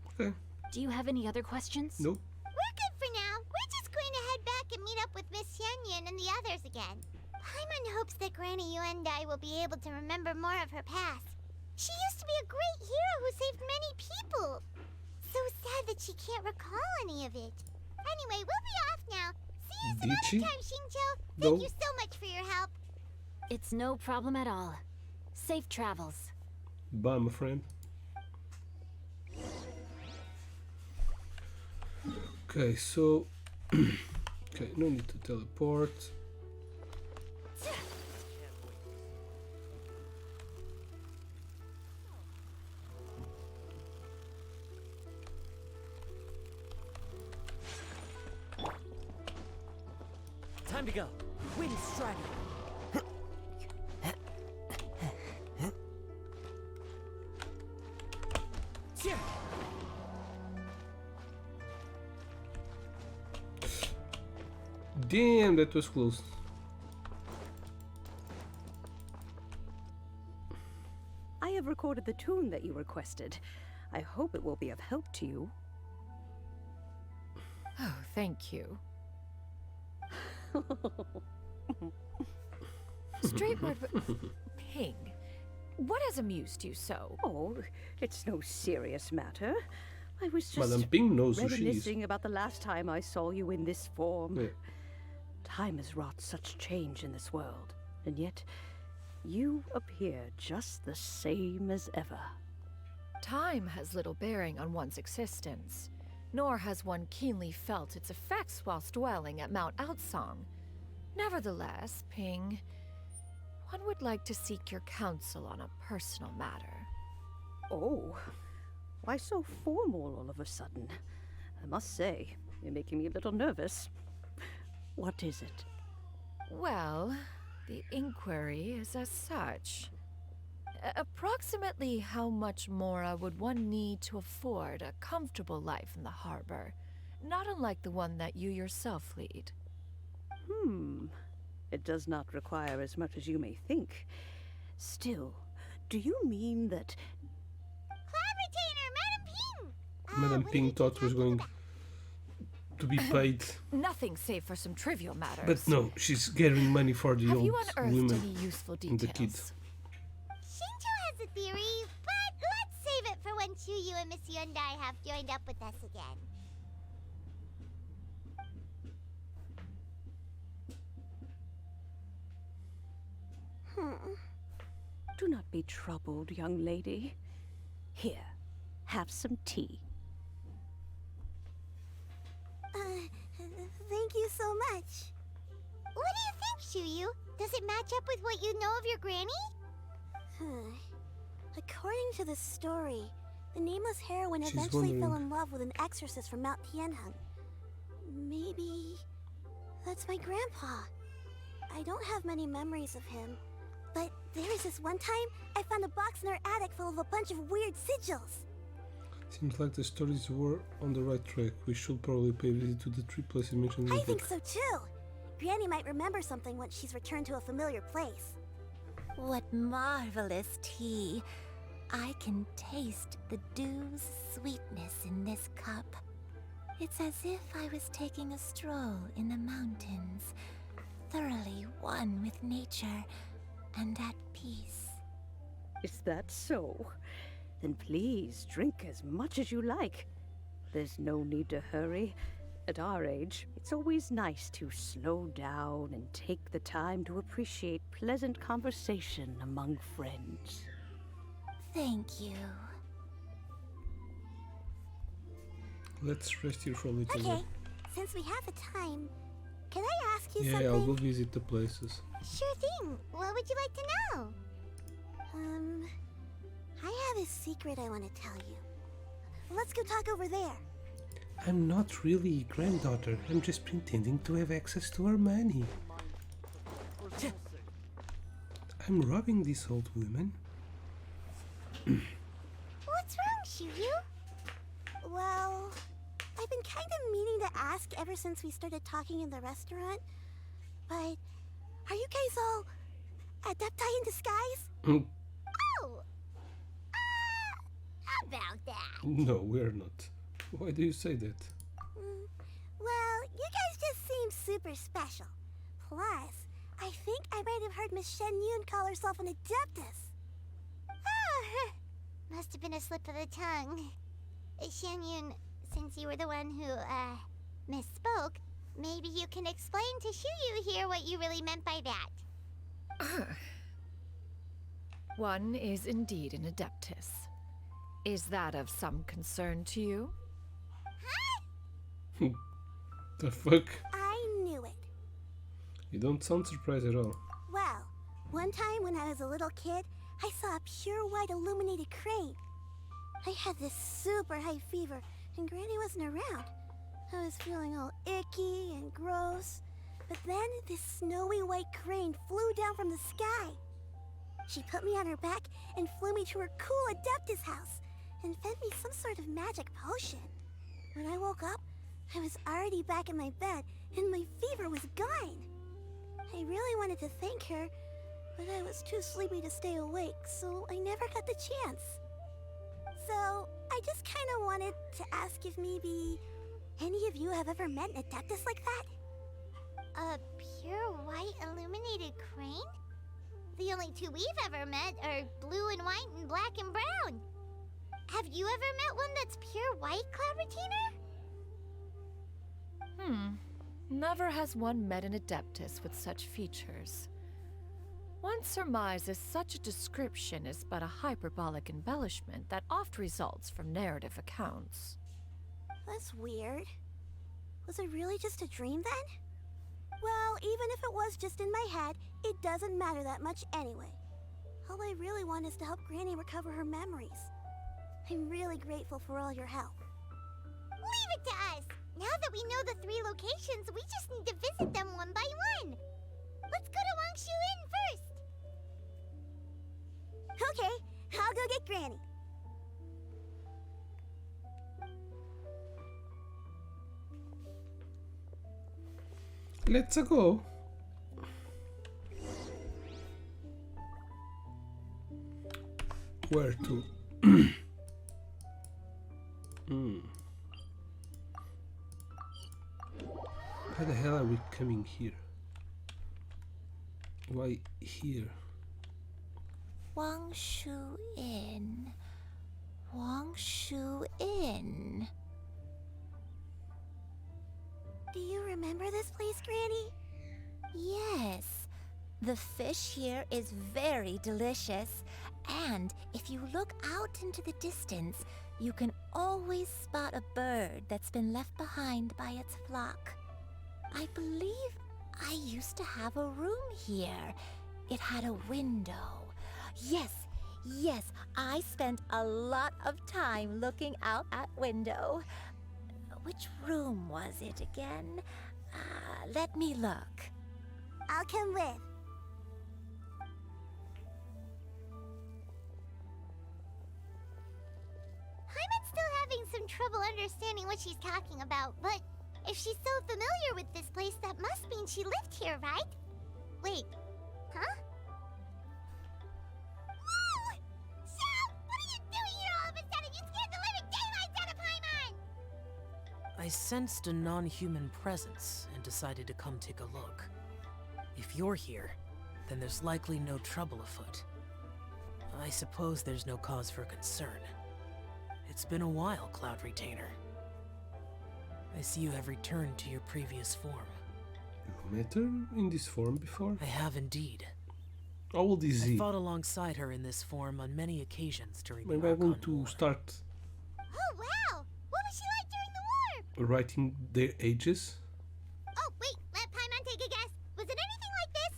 Speaker 1: Okay.
Speaker 14: Do you have any other questions?
Speaker 1: Nope.
Speaker 2: We're good for now. We're just going to head back and meet up with Miss Xianyun and the others again. Paimon hopes that Granny Yuendai will be able to remember more of her past. She used to be a great hero who saved many people. So sad that she can't recall any of it. Anyway, we'll be off now. See you some
Speaker 1: Did
Speaker 2: other
Speaker 1: she?
Speaker 2: time, Shincho.
Speaker 1: No.
Speaker 2: Thank you so much for your help.
Speaker 14: It's no problem at all. Safe travels.
Speaker 1: Bye, my friend. Okay, so okay, no need to teleport.
Speaker 3: Time to go. Wind Strider. Here.
Speaker 1: Damn, that was close.
Speaker 15: I have recorded the tune that you requested. I hope it will be of help to you.
Speaker 5: Oh, thank you. Straightforward, Ping, what has amused you so?
Speaker 15: Oh, it's no serious matter. I was just
Speaker 1: Madame Ping knows who she is.
Speaker 15: reminiscing about the last time I saw you in this form.
Speaker 1: Yeah.
Speaker 15: Time has wrought such change in this world, and yet you appear just the same as ever.
Speaker 5: Time has little bearing on one's existence, nor has one keenly felt its effects whilst dwelling at Mount Outsong. Nevertheless, Ping, one would like to seek your counsel on a personal matter.
Speaker 15: Oh, why so formal all of a sudden? I must say, you're making me a little nervous. What is it?
Speaker 5: Well, the inquiry is as such. Approximately how much more would one need to afford a comfortable life in the harbor, not unlike the one that you yourself lead?
Speaker 15: It does not require as much as you may think. Still, do you mean that...
Speaker 1: Madame Ping thought was going to be paid.
Speaker 5: Nothing save for some trivial matters.
Speaker 1: But no, she's gathering money for the
Speaker 5: Have
Speaker 1: old
Speaker 5: you unearthed
Speaker 1: women
Speaker 5: any useful
Speaker 1: and the
Speaker 5: details?
Speaker 1: kid.
Speaker 2: Shinjo has a theory, but let's save it for when Chuyu and Miss Hyundai have joined up with us again.
Speaker 15: Do not be troubled, young lady. Here, have some tea.
Speaker 12: Thank you so much.
Speaker 2: What do you think, Chuyu? Does it match up with what you know of your granny?
Speaker 12: According to the story, the nameless heroine
Speaker 1: She's
Speaker 12: eventually fell
Speaker 1: wondering.
Speaker 12: in love with an exorcist from Mount Tianheng. Maybe that's my grandpa. I don't have many memories of him, but there was this one time I found a box in our attic full of a bunch of weird sigils.
Speaker 1: Seems like the stories were on the right track. We should probably pay a visit to the 3 places mentioned in
Speaker 12: I
Speaker 1: the
Speaker 12: think
Speaker 1: book.
Speaker 12: so too. Granny might remember something once she's returned to a familiar place.
Speaker 13: What marvelous tea. I can taste the dew's sweetness in this cup. It's as if I was taking a stroll in the mountains, thoroughly one with nature and at peace.
Speaker 15: Is that so? Then please drink as much as you like. There's no need to hurry. At our age, it's always nice to slow down and take the time to appreciate pleasant conversation among friends.
Speaker 13: Thank you.
Speaker 1: Let's rest here for a little
Speaker 12: Okay,
Speaker 1: bit.
Speaker 12: since we have the time, can I ask you
Speaker 1: Yeah,
Speaker 12: something?
Speaker 1: I'll go visit the places.
Speaker 2: Sure thing. What would you like to know?
Speaker 12: I have a secret I want to tell you. Let's go talk over there.
Speaker 1: I'm not really a granddaughter. I'm just pretending to have access to her money. I'm robbing this old woman.
Speaker 2: What's wrong, Chuyu?
Speaker 12: Well, I've been kind of meaning to ask ever since we started talking in the restaurant, but are you guys all adepti in disguise?
Speaker 2: Oh! About that.
Speaker 1: No, we're not. Why do you say that?
Speaker 12: Well, you guys just seem super special. Plus, I think I might have heard Miss Xianyun call herself an adeptus.
Speaker 2: Oh, must have been a slip of the tongue. Xianyun, since you were the one who, misspoke, maybe you can explain to Chuyu here what you really meant by that.
Speaker 5: One is indeed an Adeptus. Is that of some concern to you?
Speaker 1: The fuck?
Speaker 12: I knew it.
Speaker 1: You don't sound surprised at all.
Speaker 12: Well, one time when I was a little kid, I saw a pure white illuminated crane. I had this super high fever, and Granny wasn't around. I was feeling all icky and gross. But then this snowy white crane flew down from the sky. She put me on her back and flew me to her cool Adeptus house and fed me some sort of magic potion. When I woke up, I was already back in my bed and my fever was gone. I really wanted to thank her, but I was too sleepy to stay awake, so I never got the chance. So, I just kind of wanted to ask if maybe any of you have ever met an Adeptus like that?
Speaker 2: A pure white illuminated crane? The only two we've ever met are blue and white and black and brown. Have you ever met one that's pure white, Cloud Retainer?
Speaker 5: Never has one met an Adeptus with such features. One surmises such a description is but a hyperbolic embellishment that oft results from narrative accounts.
Speaker 12: That's weird. Was it really just a dream then? Well, even if it was just in my head, it doesn't matter that much anyway. All I really want is to help Granny recover her memories. I'm really grateful for all your help.
Speaker 2: Leave it to us! Now that we know the 3 locations, we just need to visit them one by one. Let's go to Wangshu Inn first.
Speaker 12: Okay, I'll go get Granny.
Speaker 1: Let's go. Where to? Why the hell are we coming here? Why here?
Speaker 13: Wangshu Inn. Wangshu Inn.
Speaker 12: Do you remember this place, Granny?
Speaker 13: Yes. The fish here is very delicious, and if you look out into the distance, you can always spot a bird that's been left behind by its flock. I believe I used to have a room here. It had a window. Yes, I spent a lot of time looking out that window. Which room was it again? Let me look.
Speaker 12: I'll come with.
Speaker 2: Paimon's still having some trouble understanding what she's talking about, but if she's so familiar with this place, that must mean she lived here, right? Wait, huh? Whoa! Shell! What are you doing here all of a sudden? You scared the living daylights out of Paimon!
Speaker 16: I sensed a non-human presence and decided to come take a look. If you're here, then there's likely no trouble afoot. I suppose there's no cause for concern. It's been a while, Cloud Retainer. I see you have returned to your previous form.
Speaker 1: You met her in this form before?
Speaker 16: I have indeed.
Speaker 1: How old is he?
Speaker 16: I fought alongside her in this form on many occasions during the
Speaker 1: Maybe I
Speaker 16: Archon
Speaker 1: want to
Speaker 16: War.
Speaker 1: start
Speaker 2: Oh, wow! What was she like during the war?
Speaker 1: writing their ages.
Speaker 2: Oh, wait, let Paimon take a guess. Was it anything like this?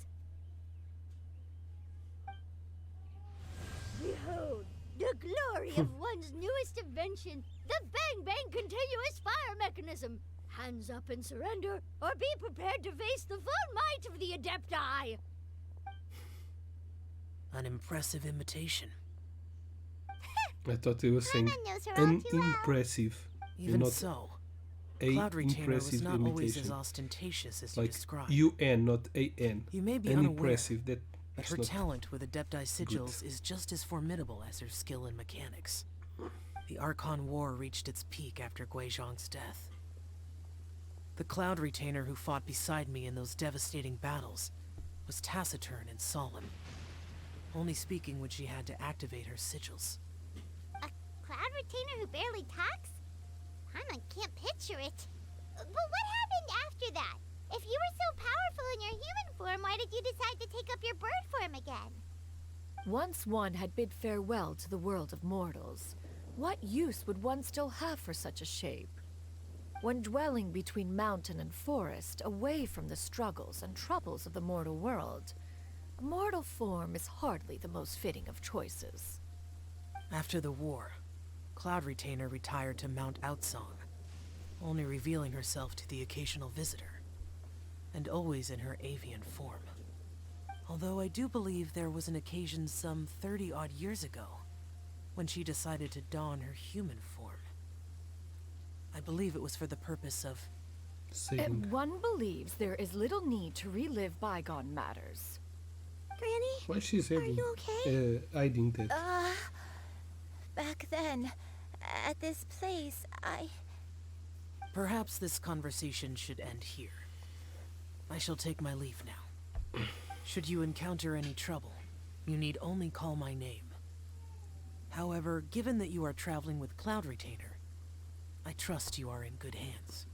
Speaker 17: Behold, the glory of one's newest invention, the Bang Bang Continuous Fire Mechanism. Hands up and surrender, or be prepared to face the full might of the Adepti.
Speaker 16: An impressive imitation.
Speaker 1: I thought he was saying
Speaker 2: knows her all
Speaker 1: an
Speaker 2: too well.
Speaker 1: impressive.
Speaker 16: Even
Speaker 1: not
Speaker 16: so,
Speaker 1: a
Speaker 16: Cloud Retainer was
Speaker 1: impressive
Speaker 16: not always
Speaker 1: imitation.
Speaker 16: as ostentatious as you
Speaker 1: Like
Speaker 16: described.
Speaker 1: UN, not AN.
Speaker 16: You may be
Speaker 1: An
Speaker 16: unaware,
Speaker 1: impressive.
Speaker 16: but
Speaker 1: That's
Speaker 16: her
Speaker 1: not
Speaker 16: talent with Adepti sigils is just as formidable as her skill in mechanics. The Archon War reached its peak after Guizhong's death. The Cloud Retainer who fought beside me in those devastating battles was taciturn and solemn, only speaking when she had to activate her sigils.
Speaker 2: A Cloud Retainer who barely talks? Paimon can't picture it. But what happened after that? If you were so powerful in your human form, why did you decide to take up your bird form again?
Speaker 5: Once one had bid farewell to the world of mortals, what use would one still have for such a shape? When dwelling between mountain and forest, away from the struggles and troubles of the mortal world, a mortal form is hardly the most fitting of choices.
Speaker 16: After the war, Cloud Retainer retired to Mount Outsong, only revealing herself to the occasional visitor, and always in her avian form. Although I do believe there was an occasion some 30-odd years ago when she decided to don her human form. I believe it was for the purpose of...
Speaker 5: One believes there is little need to relive bygone matters.
Speaker 12: Granny?
Speaker 1: Why she's hiding?
Speaker 12: Are you okay?
Speaker 1: Hiding that.
Speaker 13: Back then, at this place,
Speaker 16: Perhaps this conversation should end here. I shall take my leave now. Should you encounter any trouble, you need only call my name. However, given that you are traveling with Cloud Retainer, I trust you are in good hands.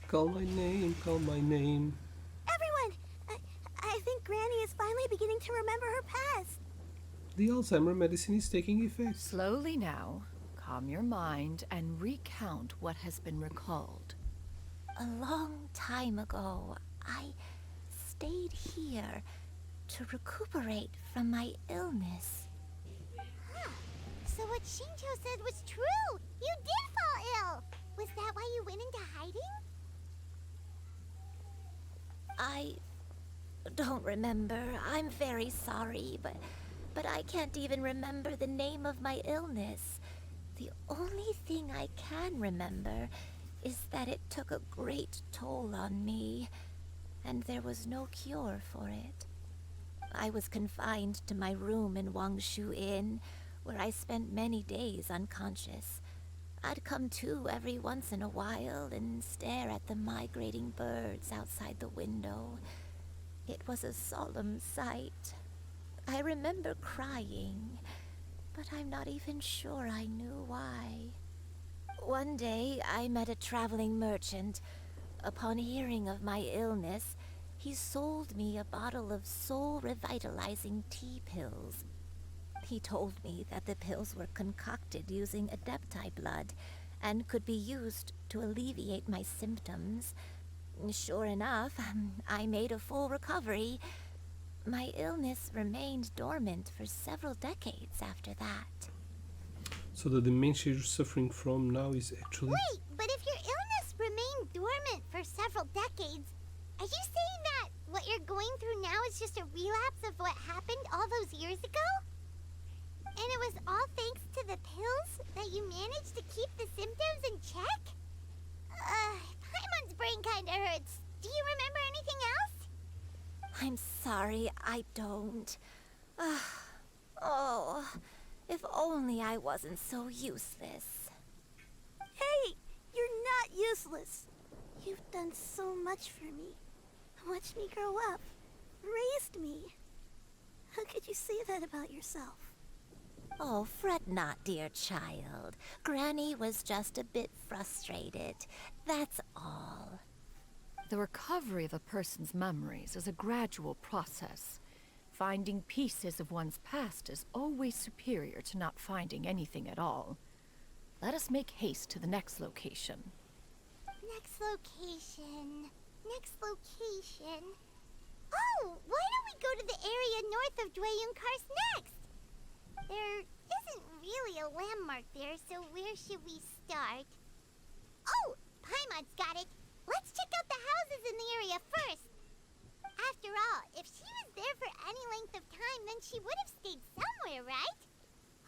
Speaker 1: Call my name, call my name.
Speaker 12: Everyone! I think Granny is finally beginning to remember her past.
Speaker 1: The Alzheimer medicine is taking effect.
Speaker 5: Slowly now, calm your mind and recount what has been recalled.
Speaker 13: a long time ago, I stayed here to recuperate from my illness.
Speaker 2: Huh. So what Shinto said was true! You did fall ill! Was that why you went into hiding?
Speaker 13: I don't remember. I'm very sorry, but I can't even remember the name of my illness. The only thing I can remember is that it took a great toll on me, and there was no cure for it. I was confined to my room in Wangshu Inn, where I spent many days unconscious. I'd come to every once in a while and stare at the migrating birds outside the window. It was a solemn sight. I remember crying, but I'm not even sure I knew why. One day, I met a traveling merchant. Upon hearing of my illness, he sold me a bottle of soul-revitalizing tea pills. He told me that the pills were concocted using Adepti blood and could be used to alleviate my symptoms. Sure enough, I made a full recovery. My illness remained dormant for several decades after that.
Speaker 1: So the dementia you're suffering from now is actually...
Speaker 2: Wait, but if your illness remained dormant for several decades, are you saying that what you're going through now is just a relapse of what happened all those years ago? And it was all thanks to the pills that you managed to keep the symptoms in check? Paimon's brain kinda hurts. Do you remember anything else?
Speaker 13: I'm sorry, I don't. Oh, if only I wasn't so useless.
Speaker 12: Hey, you're not useless. You've done so much for me. Watched me grow up. Raised me. How could you say that about yourself?
Speaker 13: Oh, fret not, dear child. Granny was just a bit frustrated. That's all.
Speaker 5: The recovery of a person's memories is a gradual process. Finding pieces of one's past is always superior to not finding anything at all. Let us make haste to the next location.
Speaker 2: Next location. Oh, why don't we go to the area north of Dwayun Karst next? There isn't really a landmark there, so where should we start? Oh, Paimon's got it. Let's check out the houses in the area first. After all, if she was there for any length of time, then she would have stayed somewhere, right?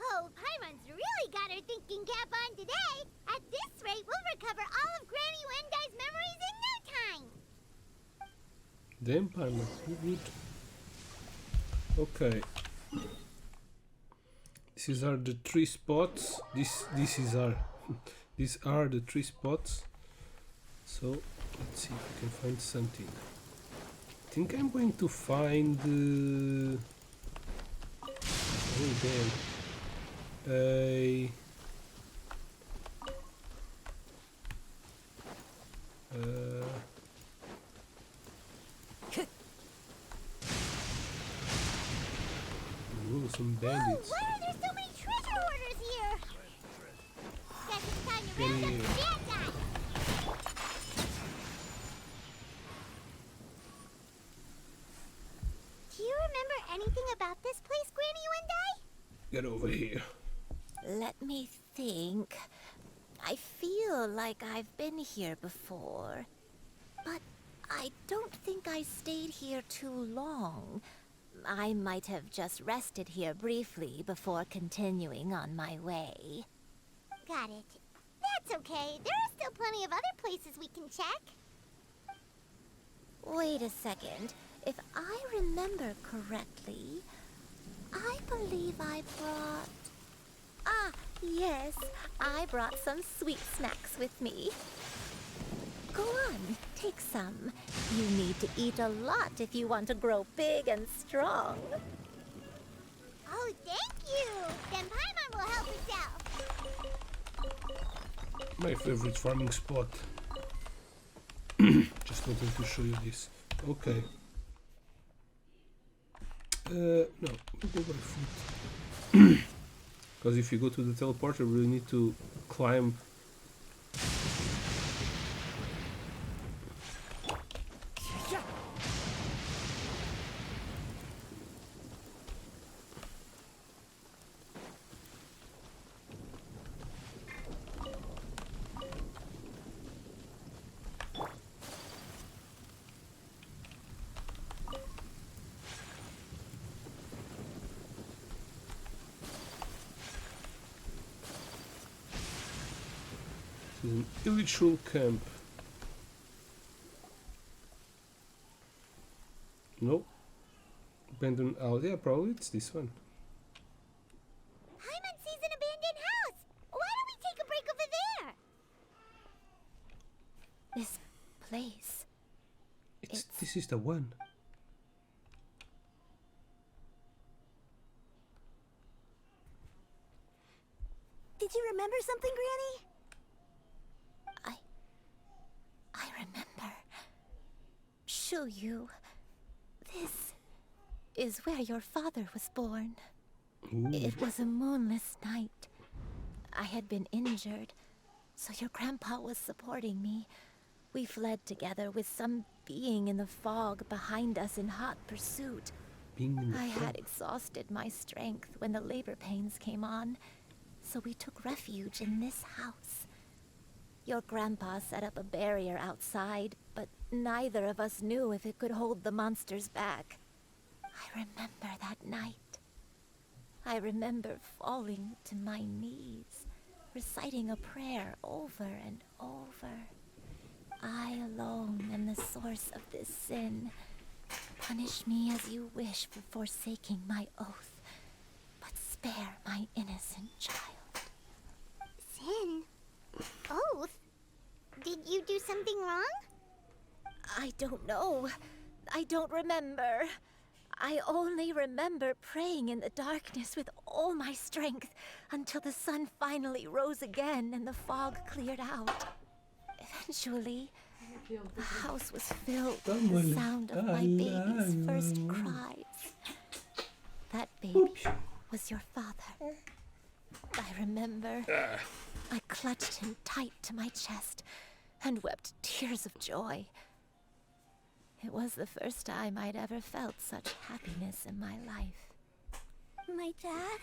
Speaker 2: Oh, Paimon's really got her thinking cap on today. At this rate, we'll recover all of Granny Wendai's memories in no time.
Speaker 1: Damn, Paimon, you good. Okay. These are the 3 spots. These are the 3 spots. So let's see if we can find something. I think I'm going to find. Oh damn! some bandits.
Speaker 2: Why are there so many treasure hoarders here? Guess it's time to
Speaker 1: Get
Speaker 2: round up
Speaker 1: here.
Speaker 2: the bad guys. Do you remember anything about this place, Granny Wendai?
Speaker 1: Get over here.
Speaker 13: Let me think. I feel like I've been here before, but I don't think I stayed here too long. I might have just rested here briefly before continuing on my way.
Speaker 2: Got it. That's okay. There are still plenty of other places we can check.
Speaker 13: Wait a second. If I remember correctly, I believe I brought... Ah, yes. I brought some sweet snacks with me. Go on, take some. You need to eat a lot if you want to grow big and strong.
Speaker 2: Oh, thank you! Then Paimon will help us out.
Speaker 1: My favorite farming spot. Just wanted to show you this. Okay. No, we'll go by foot. Because if you go to the teleporter, we need to climb. This is an illusional camp. Nope. Abandoned house. Yeah, probably it's this one.
Speaker 2: Paimon sees an abandoned house. Why don't we take a break over there?
Speaker 13: This place...
Speaker 1: This is the one.
Speaker 12: Did you remember something, Granny?
Speaker 13: I remember. Xianyun. This is where your father was born.
Speaker 1: Ooh.
Speaker 13: It was a moonless night. I had been injured, so your grandpa was supporting me. We fled together with some being in the fog behind us in hot pursuit. I had exhausted my strength when the labor pains came on, so we took refuge in this house. Your grandpa set up a barrier outside, but neither of us knew if it could hold the monsters back. I remember that night. I remember falling to my knees, reciting a prayer over and over. I alone am the source of this sin. Punish me as you wish for forsaking my oath, but spare my innocent child.
Speaker 2: Sin? Oath? Did you do something wrong?
Speaker 13: I don't know. I don't remember. I only remember praying in the darkness with all my strength until the sun finally rose again and the fog cleared out. Eventually, the house was filled with the sound of my baby's first cries. That baby was your father. I remember I clutched him tight to my chest and wept tears of joy. It was the first time I'd ever felt such happiness in my life.
Speaker 12: My dad?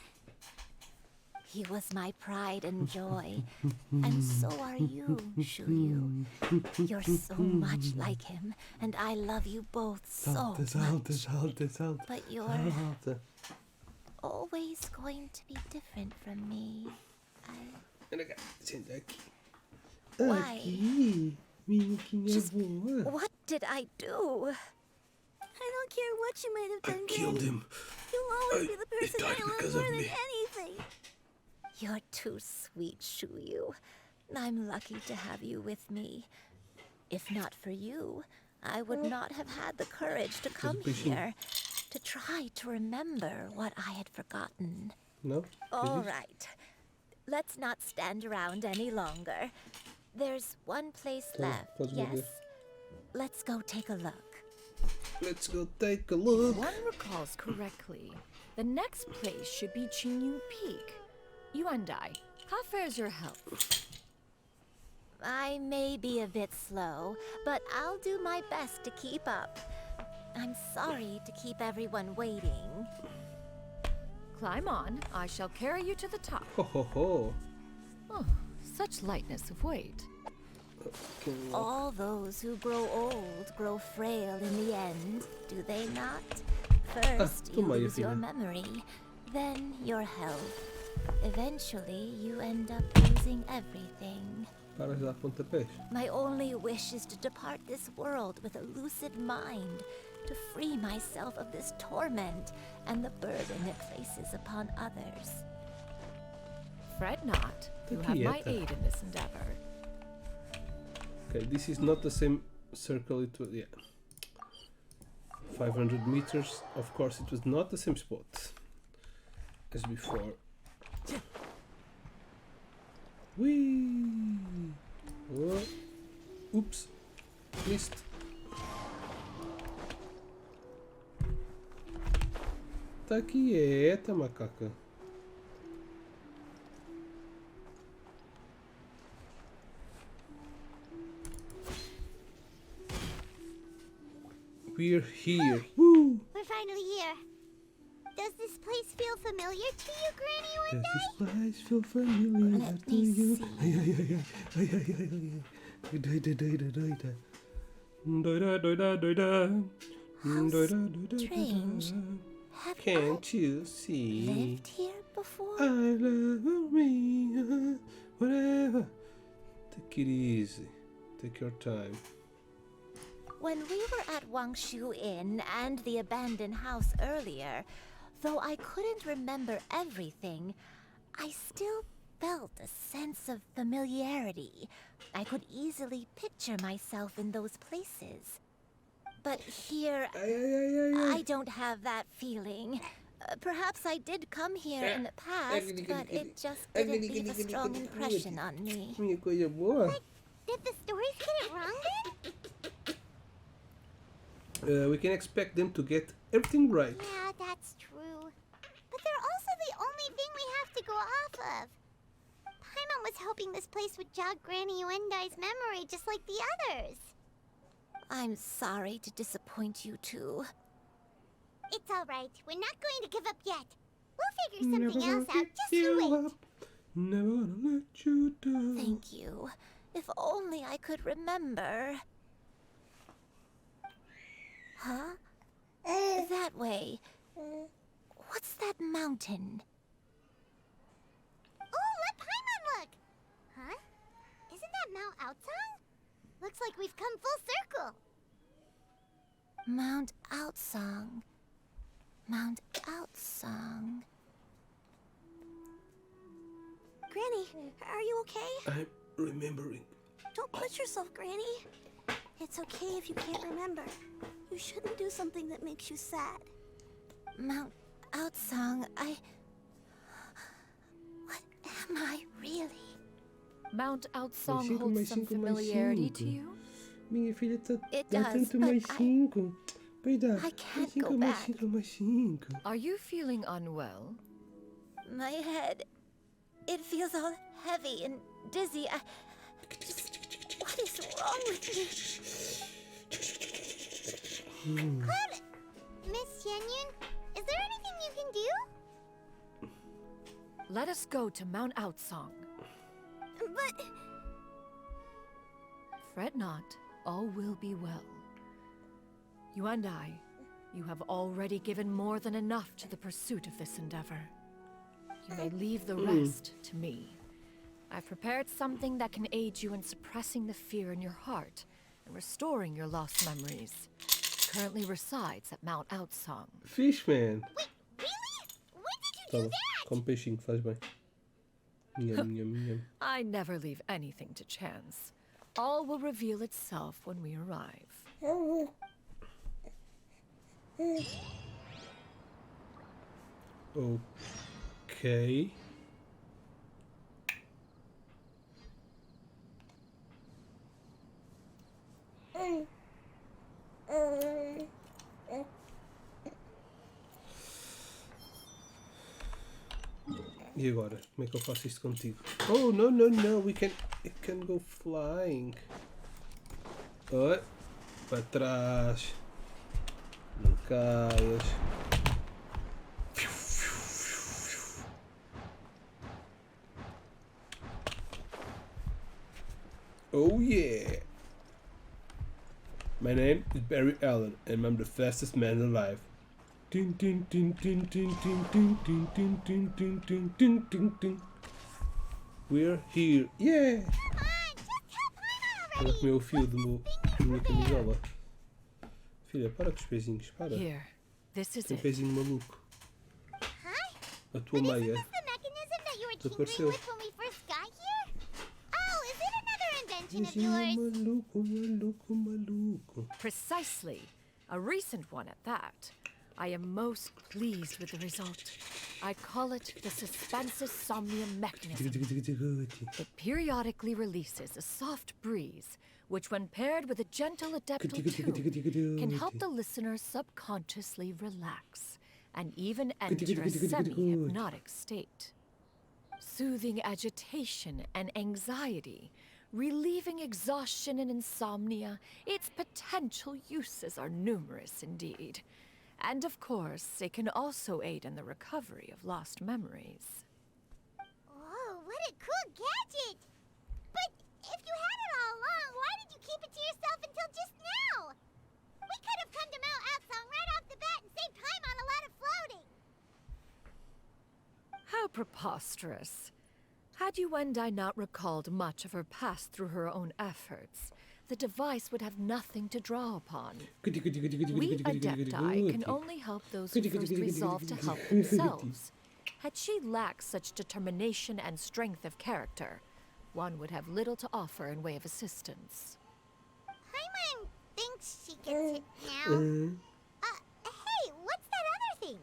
Speaker 13: He was my pride and joy, and so are you, Xianyun. You're so much like him, and I love you both so much. But you're always going to be different from me. Why? Just what did I do?
Speaker 12: I don't care what you might have done,
Speaker 1: Killed
Speaker 12: Granny.
Speaker 1: him.
Speaker 12: You'll always be the person
Speaker 1: died
Speaker 12: I love
Speaker 1: because
Speaker 12: more
Speaker 1: of
Speaker 12: than
Speaker 1: me.
Speaker 12: anything.
Speaker 13: You're too sweet, Xianyun. I'm lucky to have you with me. If not for you, I would not have had the courage to come here, to try to remember what I had forgotten.
Speaker 1: No?
Speaker 13: All right. Let's not stand around any longer. There's one place left, yes? Let's go take a look.
Speaker 1: Let's go take a look.
Speaker 5: One recalls correctly. The next place should be Xianyun Peak. Yuandai, how fares your health?
Speaker 13: I may be a bit slow, but I'll do my best to keep up. I'm sorry to keep everyone waiting.
Speaker 5: Climb on. I shall carry you to the top.
Speaker 1: Ho ho ho.
Speaker 5: Oh, such lightness of weight.
Speaker 13: All those who grow old grow frail in the end, do they not? First, you lose your memory, then your health. Eventually, you end up losing everything. My only wish is to depart this world with a lucid mind, to free myself of this torment and the burden it places upon others.
Speaker 5: Fret not. You have my aid in this endeavor.
Speaker 1: Okay, this is not the same circle. It was, yeah, 500 meters. Of course, it was not the same spot as before. Whee! Oh. Oops, missed. Tá quieta, macaca. We're here. Woo!
Speaker 2: We're finally here. Does this place feel familiar to you, Granny
Speaker 1: Does
Speaker 2: One
Speaker 1: this place feel familiar
Speaker 2: Let
Speaker 1: to
Speaker 2: me
Speaker 1: you?
Speaker 2: see.
Speaker 13: Strange. Have
Speaker 1: Can't you see?
Speaker 13: lived here before?
Speaker 1: I love me. Whatever. Take it easy. Take your time.
Speaker 13: When we were at Wangshu Inn and the abandoned house earlier, though I couldn't remember everything, I still felt a sense of familiarity. I could easily picture myself in those places. But here, I don't have that feeling. Perhaps I did come here in the past, but it just didn't leave a strong impression on me.
Speaker 2: Did the stories get it wrong then?
Speaker 1: We can expect them to get everything right.
Speaker 2: Yeah, that's true. But they're also the only thing we have to go off of. Paimon was hoping this place would jog Granny Uendai's memory just like the others.
Speaker 13: I'm sorry to disappoint you too.
Speaker 2: It's alright. We're not going to give up yet. We'll figure something else out. Just you wait.
Speaker 1: Never gonna let you down.
Speaker 13: Thank you. If only I could remember. Huh? That way. What's that mountain?
Speaker 2: Oh, let Paimon look! Huh? Isn't that Mount Outsong? Looks like we've come full circle.
Speaker 13: Mount Outsong. Mount Outsong.
Speaker 12: Granny, are you okay?
Speaker 1: I'm remembering.
Speaker 12: Don't push yourself, Granny. It's okay if you can't remember. You shouldn't do something that makes you sad.
Speaker 13: Mount Outsong, what am I really?
Speaker 5: Mount Outsong holds some familiarity to you?
Speaker 1: Minha filha tá
Speaker 13: It
Speaker 1: dá
Speaker 13: does,
Speaker 1: tanto
Speaker 13: but
Speaker 1: mais 5. Vai dar.
Speaker 13: I can't
Speaker 1: Mais
Speaker 13: go
Speaker 1: 5, mais
Speaker 13: back.
Speaker 1: 5, mais 5.
Speaker 5: Are you feeling unwell?
Speaker 13: My head. It feels all heavy and dizzy. What is wrong with me?
Speaker 2: Cloud! Miss Xianyun, is there anything you can do?
Speaker 5: Let us go to Mount Outsong.
Speaker 12: But...
Speaker 5: Fret not, all will be well. You and I, you have already given more than enough to the pursuit of this endeavor. You may leave the rest to me. I've prepared something that can aid you in suppressing the fear in your heart and restoring your lost memories. It currently resides at Mount Outsong.
Speaker 1: Fishman.
Speaker 2: Wait, really? When did you
Speaker 1: Tá
Speaker 2: do
Speaker 1: bom.
Speaker 2: that?
Speaker 1: Come peixinho, faz bem. Nham, nham, nham.
Speaker 5: I never leave anything to chance. All will reveal itself when we arrive.
Speaker 1: Okay. E agora? Como é que eu faço isto contigo? Oh, no, no, no. It can go flying. Oi. Para trás. Não caias. Oh yeah. My name is Barry Allen and I'm the fastest man alive. Tin tin tin tin tin tin tin tin tin tin tin tin tin tin tin. We're here. Yeah! Olha como é o fio da minha camisola. Filha, para com os pezinhos, para.
Speaker 5: Here, this is
Speaker 1: Tem
Speaker 5: it.
Speaker 1: pezinho maluco. A tua meia desapareceu. Pezinho maluco, maluco, maluco.
Speaker 5: Precisely. A recent one at that. I am most pleased with the result. I call it the suspensive somnium mechanism. It periodically releases a soft breeze, which when paired with a gentle adeptal tune, can help the listener subconsciously relax and even enter a semi-hypnotic state. Soothing agitation and anxiety, relieving exhaustion and insomnia, its potential uses are numerous indeed. And of course, it can also aid in the recovery of lost memories.
Speaker 2: Whoa, what a cool gadget! But if you had it all along, why did you keep it to yourself until just now? We could have come to Mount Atsong right off the bat and saved time on a lot of floating.
Speaker 5: How preposterous. Had Yuendai not recalled much of her past through her own efforts, the device would have nothing to draw upon. We Adepti can only help those who first resolve to help themselves. Had she lacked such determination and strength of character, one would have little to offer in way of assistance.
Speaker 2: Paimon thinks she gets it now. Hey, what's that other thing?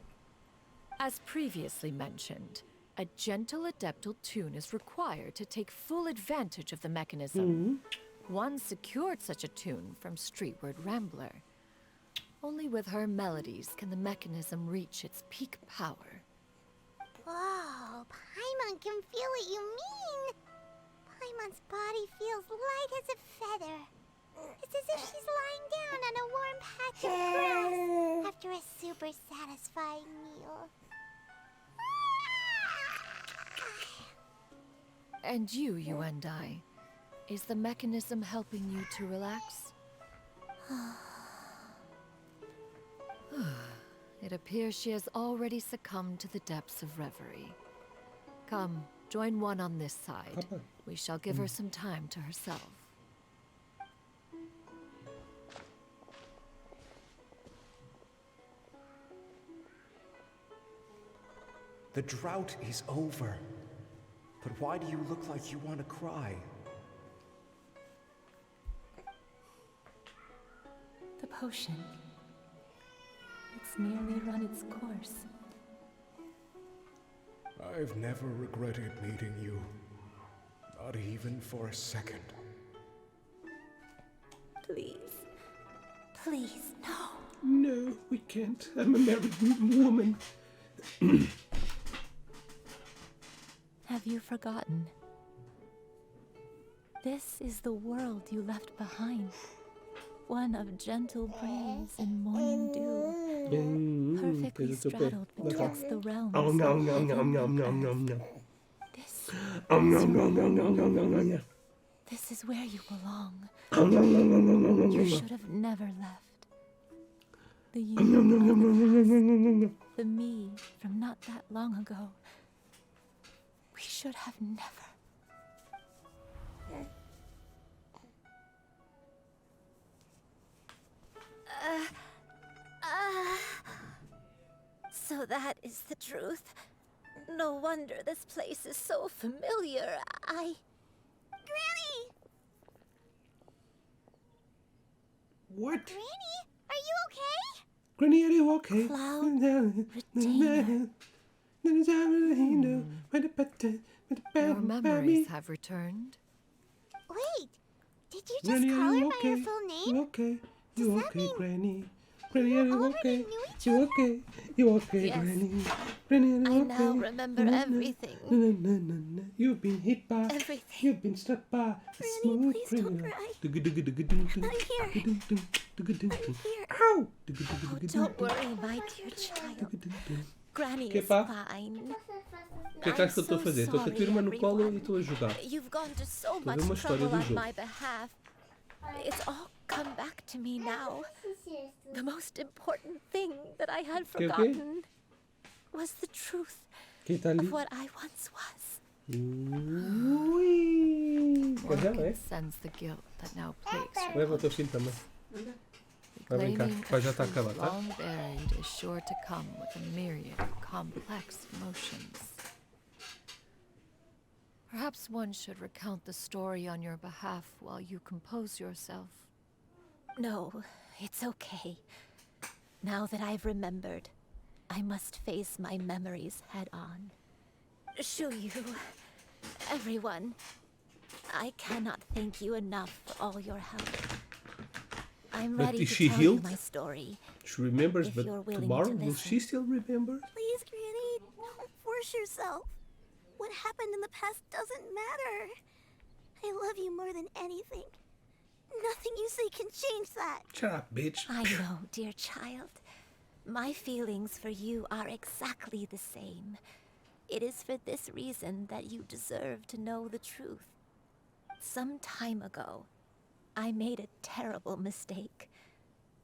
Speaker 5: As previously mentioned, a gentle adeptal tune is required to take full advantage of the mechanism. One secured such a tune from Streetward Rambler. Only with her melodies can the mechanism reach its peak power.
Speaker 2: Whoa, Paimon can feel what you mean. Paimon's body feels light as a feather. It's as if she's lying down on a warm patch of grass after a super satisfying meal.
Speaker 5: And you, Yuendai, is the mechanism helping you to relax? It appears she has already succumbed to the depths of reverie. Come, join one on this side. We shall give her some time to herself.
Speaker 18: The drought is over. But why do you look like you want to cry?
Speaker 19: The potion. It's nearly run its course.
Speaker 18: I've never regretted meeting you. Not even for a second.
Speaker 19: Please. Please, no.
Speaker 1: No, we can't. I'm a married woman.
Speaker 19: Have you forgotten? This is the world you left behind. One of gentle breeze and morning dew. Perfectly straddled betwixt the realms.
Speaker 1: Oh no, no, no, no, no, no, no.
Speaker 19: This
Speaker 1: oh no, no, no, no, no, no, no, no.
Speaker 19: This is where you belong.
Speaker 1: Oh no, no, no, no, no, no, no.
Speaker 19: You should have never left. The you
Speaker 1: oh no, no, no, no, no, no, no, no, no.
Speaker 19: The me from not that long ago. We should have never.
Speaker 13: So that is the truth. No wonder this place is so familiar.
Speaker 2: Granny!
Speaker 1: What?
Speaker 2: Granny, are you okay?
Speaker 1: Granny, are you okay?
Speaker 19: Cloud retainer.
Speaker 5: Your memories have returned.
Speaker 2: Wait, did you just
Speaker 1: Granny,
Speaker 2: call
Speaker 1: are
Speaker 2: her
Speaker 1: you
Speaker 2: by
Speaker 1: okay?
Speaker 2: her full name?
Speaker 1: You okay?
Speaker 2: Does
Speaker 1: You
Speaker 2: that
Speaker 1: okay,
Speaker 2: mean
Speaker 1: Granny? Granny, are you
Speaker 2: already
Speaker 1: okay?
Speaker 2: knew
Speaker 1: You okay? You okay,
Speaker 13: Yes.
Speaker 1: Granny? Granny, are you
Speaker 13: I
Speaker 1: okay?
Speaker 13: now remember
Speaker 1: Na, na, na.
Speaker 13: everything.
Speaker 1: Na, na, na, na, na. You've been hit by.
Speaker 13: Everything.
Speaker 1: You've been struck by a smooth
Speaker 12: please
Speaker 1: criminal.
Speaker 12: don't cry.
Speaker 1: I'm
Speaker 12: here.
Speaker 1: Ow!
Speaker 13: Oh, don't worry, my dear child. Granny
Speaker 1: Que
Speaker 13: is
Speaker 1: pá?
Speaker 13: fine.
Speaker 1: O que é que achas que eu estou a fazer? Estou com a tua irmã no colo e estou a jogar.
Speaker 13: You've gone to so
Speaker 1: Estou a ver
Speaker 13: much
Speaker 1: uma história
Speaker 13: trouble
Speaker 1: do
Speaker 13: on
Speaker 1: jogo.
Speaker 13: my behalf. It's all come back to me now. The most important thing that I had
Speaker 1: Okay, okay.
Speaker 13: forgotten was the truth
Speaker 1: Quem está ali?
Speaker 13: of what I once was.
Speaker 1: Ui! Quer ver, não é?
Speaker 5: One can sense the guilt that now plagues her.
Speaker 1: Leva o teu filho também. Vai brincar,
Speaker 5: Claiming
Speaker 1: o pai já
Speaker 5: a
Speaker 1: está a acabar,
Speaker 5: truth
Speaker 1: tá?
Speaker 5: long buried is sure to come with a myriad of complex emotions. Perhaps one should recount the story on your behalf while you compose yourself.
Speaker 13: No, it's okay. Now that I've remembered, I must face my memories head on. Shuyu, everyone, I cannot thank you enough for all your help. I'm
Speaker 1: But
Speaker 13: ready
Speaker 1: is
Speaker 13: to
Speaker 1: she
Speaker 13: tell
Speaker 1: healed?
Speaker 13: you my story.
Speaker 1: She remembers,
Speaker 13: If
Speaker 1: but
Speaker 13: you're willing
Speaker 1: tomorrow,
Speaker 13: to
Speaker 1: will
Speaker 13: listen.
Speaker 1: she still remember?
Speaker 12: Please, Granny, don't force yourself. What happened in the past doesn't matter. I love you more than anything. Nothing you say can change that.
Speaker 1: Shut up, bitch.
Speaker 13: I know, dear child. My feelings for you are exactly the same. It is for this reason that you deserve to know the truth. Some time ago, I made a terrible mistake.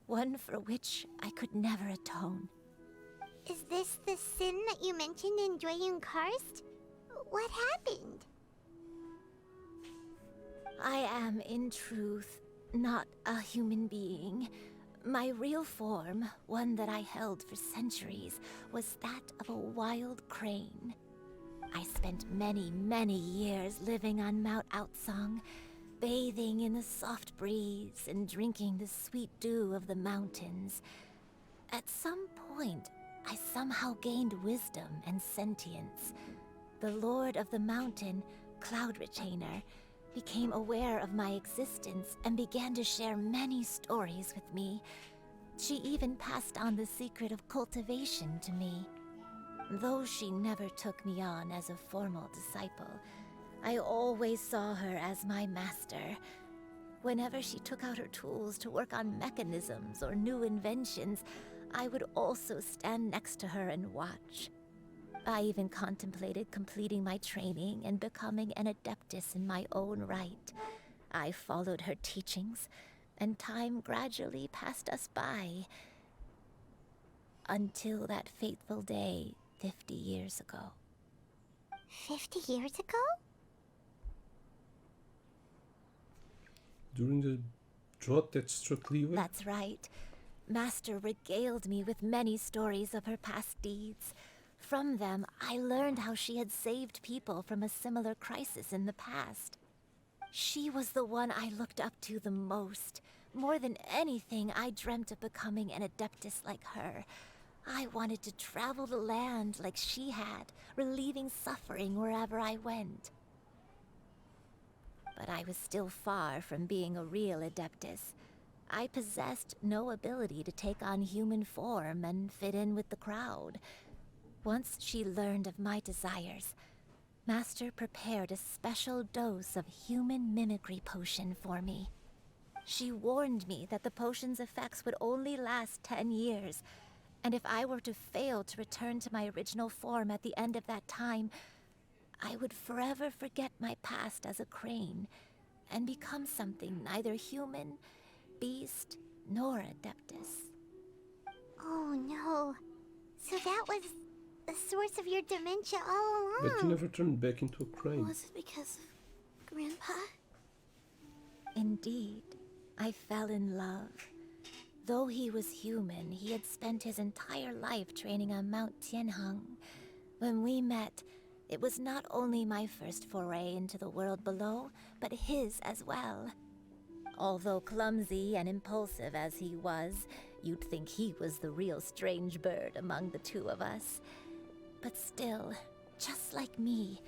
Speaker 13: One for which I could never atone.
Speaker 2: Is this the sin that you mentioned in Xianyun Karst? What happened?
Speaker 13: I am, in truth, not a human being. My real form, one that I held for centuries, was that of a wild crane. I spent many, many years living on Mount Outsong, bathing in the soft breeze and drinking the sweet dew of the mountains. At some point, I somehow gained wisdom and sentience. The Lord of the Mountain, Cloud Retainer, became aware of my existence and began to share many stories with me. She even passed on the secret of cultivation to me. Though she never took me on as a formal disciple, I always saw her as my master. Whenever she took out her tools to work on mechanisms or new inventions, I would also stand next to her and watch. I even contemplated completing my training and becoming an adeptus in my own right. I followed her teachings, and time gradually passed us by. Until that fateful day 50 years ago.
Speaker 2: 50 years ago?
Speaker 1: During the drought that struck Leeway?
Speaker 13: That's right. Master regaled me with many stories of her past deeds. From them, I learned how she had saved people from a similar crisis in the past. She was the one I looked up to the most. More than anything, I dreamt of becoming an adeptus like her. I wanted to travel the land like she had, relieving suffering wherever I went. But I was still far from being a real adeptus. I possessed no ability to take on human form and fit in with the crowd. Once she learned of my desires, Master prepared a special dose of human mimicry potion for me. She warned me that the potion's effects would only last 10 years, and if I were to fail to return to my original form at the end of that time, I would forever forget my past as a crane and become something neither human, beast, nor adeptus.
Speaker 2: Oh no. So that was the source of your dementia all along.
Speaker 1: But you never turned back into a crane.
Speaker 12: Was it because of Grandpa?
Speaker 13: Indeed, I fell in love. Though he was human, he had spent his entire life training on Mount Tianheng. When we met, it was not only my first foray into the world below, but his as well. Although clumsy and impulsive as he was, you'd think he was the real strange bird among the two of us. But still, just like me,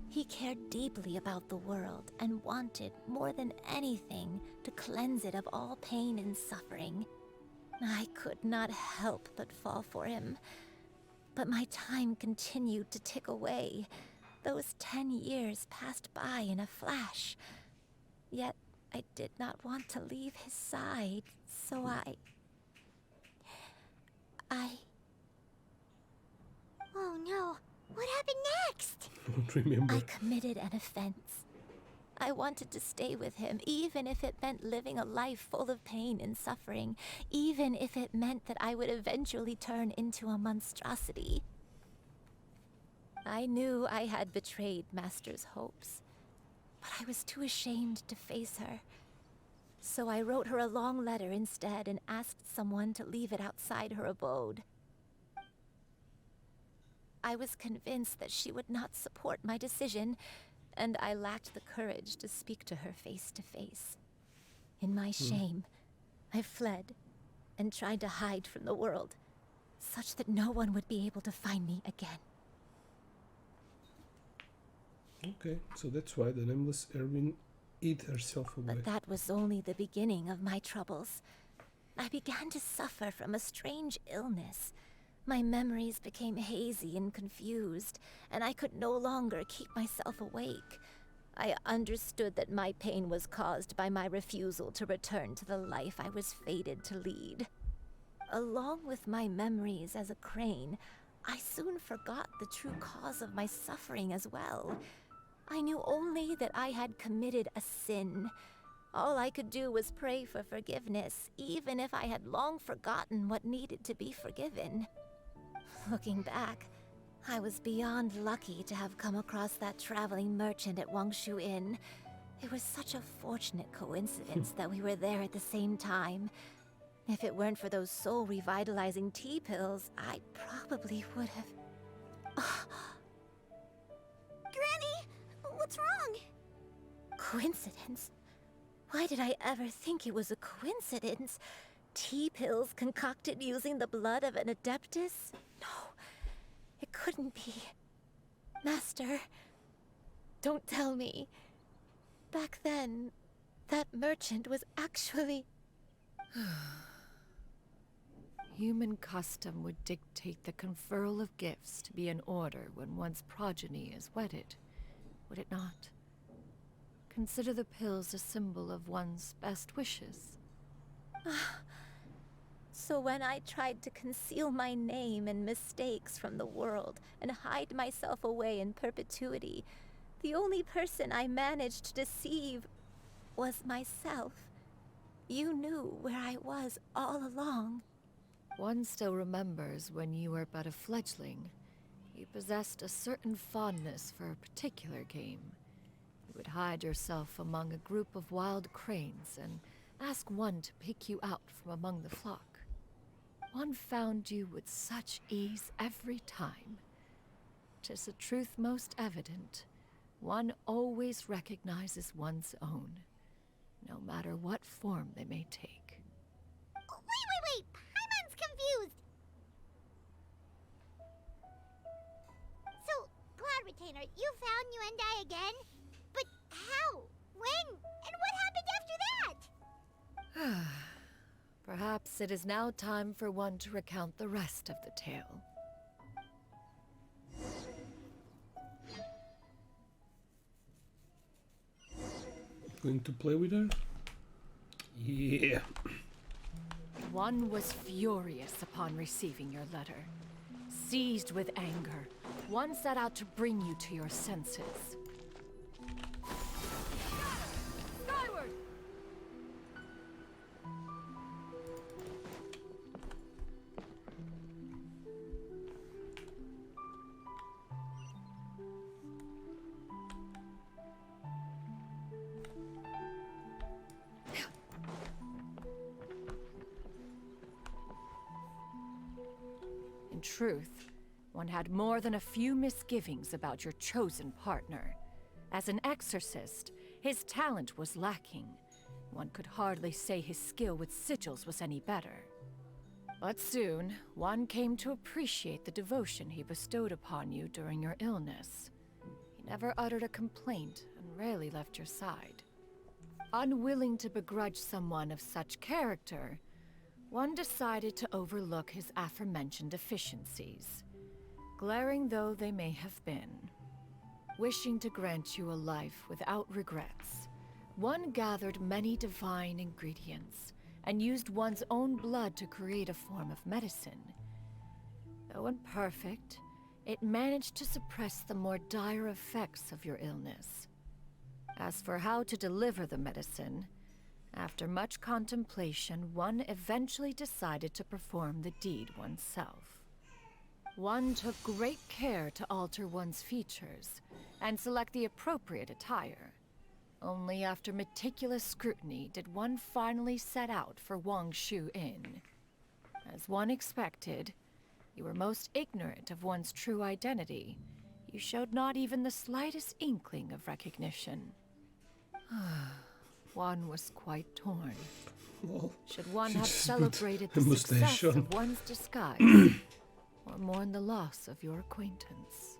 Speaker 13: he cared deeply about the world and wanted, more than anything, to cleanse it of all pain and suffering. I could not help but fall for him. But my time continued to tick away. Those 10 years passed by in a flash. Yet I did not want to leave his side, so I...
Speaker 2: Oh no, what happened next?
Speaker 1: I don't remember.
Speaker 13: I committed an offense. I wanted to stay with him, even if it meant living a life full of pain and suffering, even if it meant that I would eventually turn into a monstrosity. I knew I had betrayed Master's hopes, but I was too ashamed to face her. So I wrote her a long letter instead and asked someone to leave it outside her abode. I was convinced that she would not support my decision, and I lacked the courage to speak to her face to face. In my shame, I fled and tried to hide from the world, such that no one would be able to find me again.
Speaker 1: Okay, so that's why the nameless Erwin hid herself away.
Speaker 13: But that was only the beginning of my troubles. I began to suffer from a strange illness. My memories became hazy and confused, and I could no longer keep myself awake. I understood that my pain was caused by my refusal to return to the life I was fated to lead. Along with my memories as a crane, I soon forgot the true cause of my suffering as well. I knew only that I had committed a sin. All I could do was pray for forgiveness, even if I had long forgotten what needed to be forgiven. Looking back, I was beyond lucky to have come across that traveling merchant at Wangshu Inn. It was such a fortunate coincidence that we were there at the same time. If it weren't for those soul-revitalizing tea pills, I probably would have...
Speaker 12: Granny, what's wrong?
Speaker 13: Coincidence? Why did I ever think it was a coincidence? Tea pills concocted using the blood of an adeptus? No, it couldn't be. Master, don't tell me. Back then, that merchant was actually...
Speaker 5: Human custom would dictate the conferral of gifts to be in order when one's progeny is wedded, would it not? Consider the pills a symbol of one's best wishes.
Speaker 13: So when I tried to conceal my name and mistakes from the world and hide myself away in perpetuity, the only person I managed to deceive was myself. You knew where I was all along.
Speaker 5: One still remembers when you were but a fledgling. You possessed a certain fondness for a particular game. You would hide yourself among a group of wild cranes and ask one to pick you out from among the flock. One found you with such ease every time. 'Tis a truth most evident. One always recognizes one's own, no matter what form they may take.
Speaker 2: Wait! Paimon's confused! So, Cloud Retainer, you found Yuendai again? But how? When? And what happened after that?
Speaker 5: Perhaps it is now time for one to recount the rest of the tale.
Speaker 1: Going to play with her? Yeah.
Speaker 5: One was furious upon receiving your letter. Seized with anger, one set out to bring you to your senses.
Speaker 17: Skyward!
Speaker 5: In truth, one had more than a few misgivings about your chosen partner. As an exorcist, his talent was lacking. One could hardly say his skill with sigils was any better. But soon, one came to appreciate the devotion he bestowed upon you during your illness. He never uttered a complaint and rarely left your side. Unwilling to begrudge someone of such character, one decided to overlook his aforementioned deficiencies, glaring though they may have been. Wishing to grant you a life without regrets, one gathered many divine ingredients and used one's own blood to create a form of medicine. Though imperfect, it managed to suppress the more dire effects of your illness. As for how to deliver the medicine, after much contemplation, one eventually decided to perform the deed oneself. One took great care to alter one's features and select the appropriate attire. Only after meticulous scrutiny did one finally set out for Wangshu Inn. As one expected, you were most ignorant of one's true identity. You showed not even the slightest inkling of recognition. One was quite torn.
Speaker 1: Well,
Speaker 5: should one
Speaker 1: she
Speaker 5: have
Speaker 1: just
Speaker 5: celebrated
Speaker 1: put
Speaker 5: the
Speaker 1: a mustache
Speaker 5: success
Speaker 1: on.
Speaker 5: of one's disguise, or mourn the loss of your acquaintance?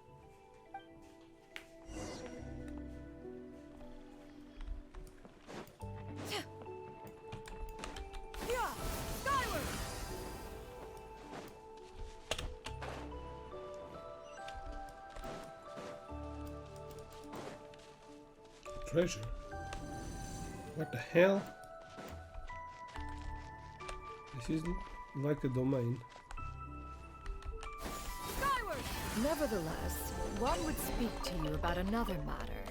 Speaker 1: Treasure? What the hell? This isn't like a domain.
Speaker 5: Nevertheless, one would speak to you about another matter,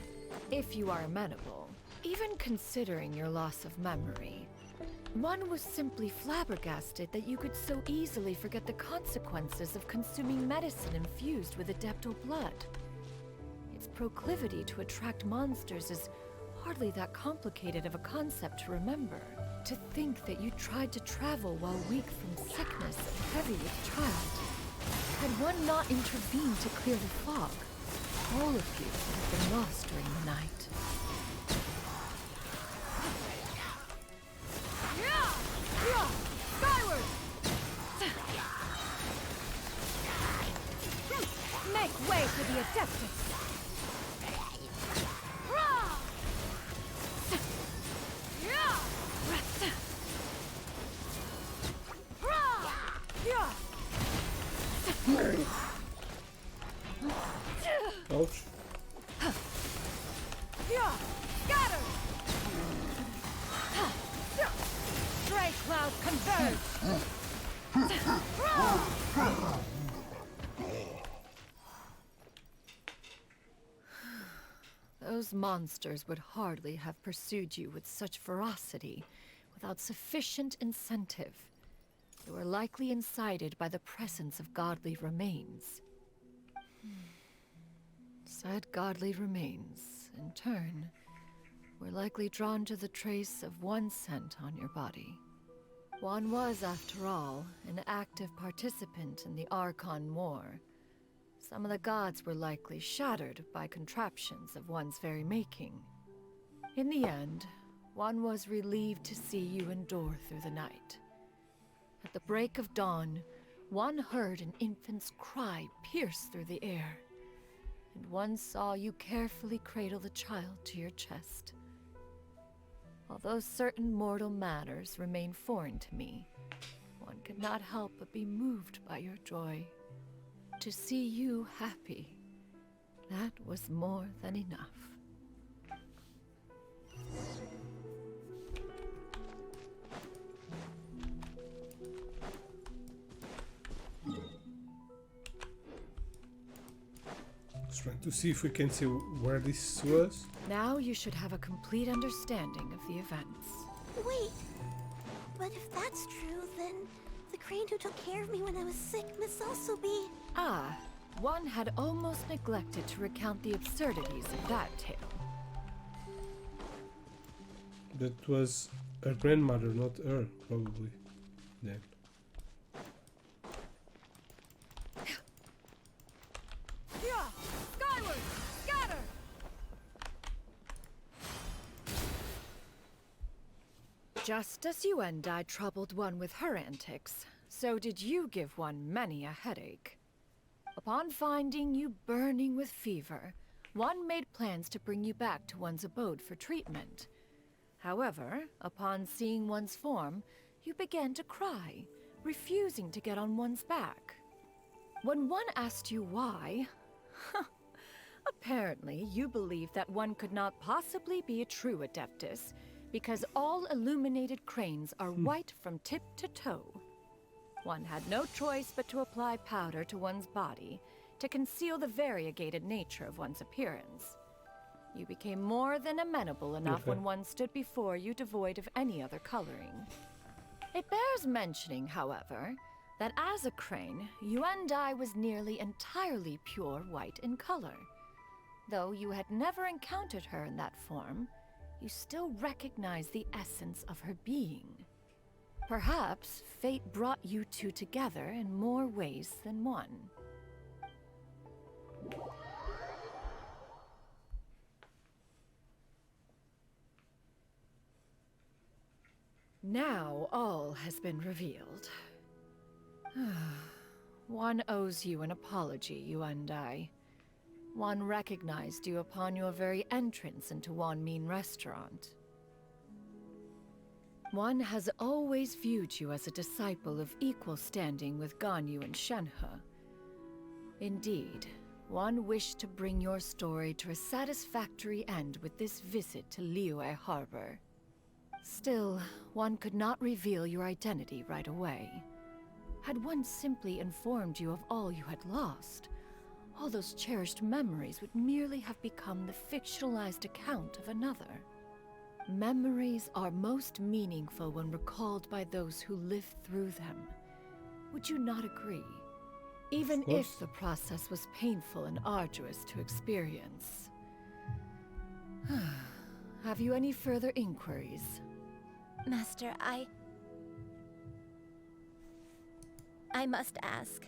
Speaker 5: if you are amenable. Even considering your loss of memory, one was simply flabbergasted that you could so easily forget the consequences of consuming medicine infused with Adeptal blood. Its proclivity to attract monsters is hardly that complicated of a concept to remember. To think that you tried to travel while weak from sickness and heavy with child. Had one not intervened to clear the fog, all of you would have been lost during the night. Skyward! Make way for the Adeptus!
Speaker 1: Ouch.
Speaker 5: Scatter! Stray cloud converge! Those monsters would hardly have pursued you with such ferocity without sufficient incentive. They were likely incited by the presence of godly remains. Said godly remains, in turn, were likely drawn to the trace of one scent on your body. One was, after all, an active participant in the Archon War. Some of the gods were likely shattered by contraptions of one's very making. In the end, one was relieved to see you endure through the night. At the break of dawn, one heard an infant's cry pierce through the air, and one saw you carefully cradle the child to your chest. Although certain mortal matters remain foreign to me, one could not help but be moved by your joy. To see you happy, that was more than enough.
Speaker 1: Let's try to see if we can see where this was.
Speaker 5: Now you should have a complete understanding of the events.
Speaker 12: Wait, but if that's true, then the crane who took care of me when I was sick must also be...
Speaker 5: Ah, one had almost neglected to recount the absurdities of that tale.
Speaker 1: That was her grandmother, not her, probably. Then.
Speaker 5: Skyward! Scatter! Just as you and I troubled one with her antics, so did you give one many a headache. Upon finding you burning with fever, one made plans to bring you back to one's abode for treatment. However, upon seeing one's form, you began to cry, refusing to get on one's back. When one asked you why, apparently you believed that one could not possibly be a true Adeptus because all illuminated cranes are white from tip to toe. One had no choice but to apply powder to one's body to conceal the variegated nature of one's appearance. You became more than amenable enough when one stood before you devoid of any other coloring. It bears mentioning, however, that as a crane, Yuandai was nearly entirely pure white in color. Though you had never encountered her in that form, you still recognized the essence of her being. Perhaps fate brought you two together in more ways than one. Now all has been revealed. One owes you an apology, Yuandai. One recognized you upon your very entrance into Wanmin Restaurant. One has always viewed you as a disciple of equal standing with Ganyu and Shenhe. Indeed, one wished to bring your story to a satisfactory end with this visit to Liyue Harbor. Still, one could not reveal your identity right away. Had one simply informed you of all you had lost, all those cherished memories would merely have become the fictionalized account of another. Memories are most meaningful when recalled by those who lived through them. Would you not agree? Even if the process was painful and arduous to experience. Have you any further inquiries?
Speaker 13: Master, I must ask,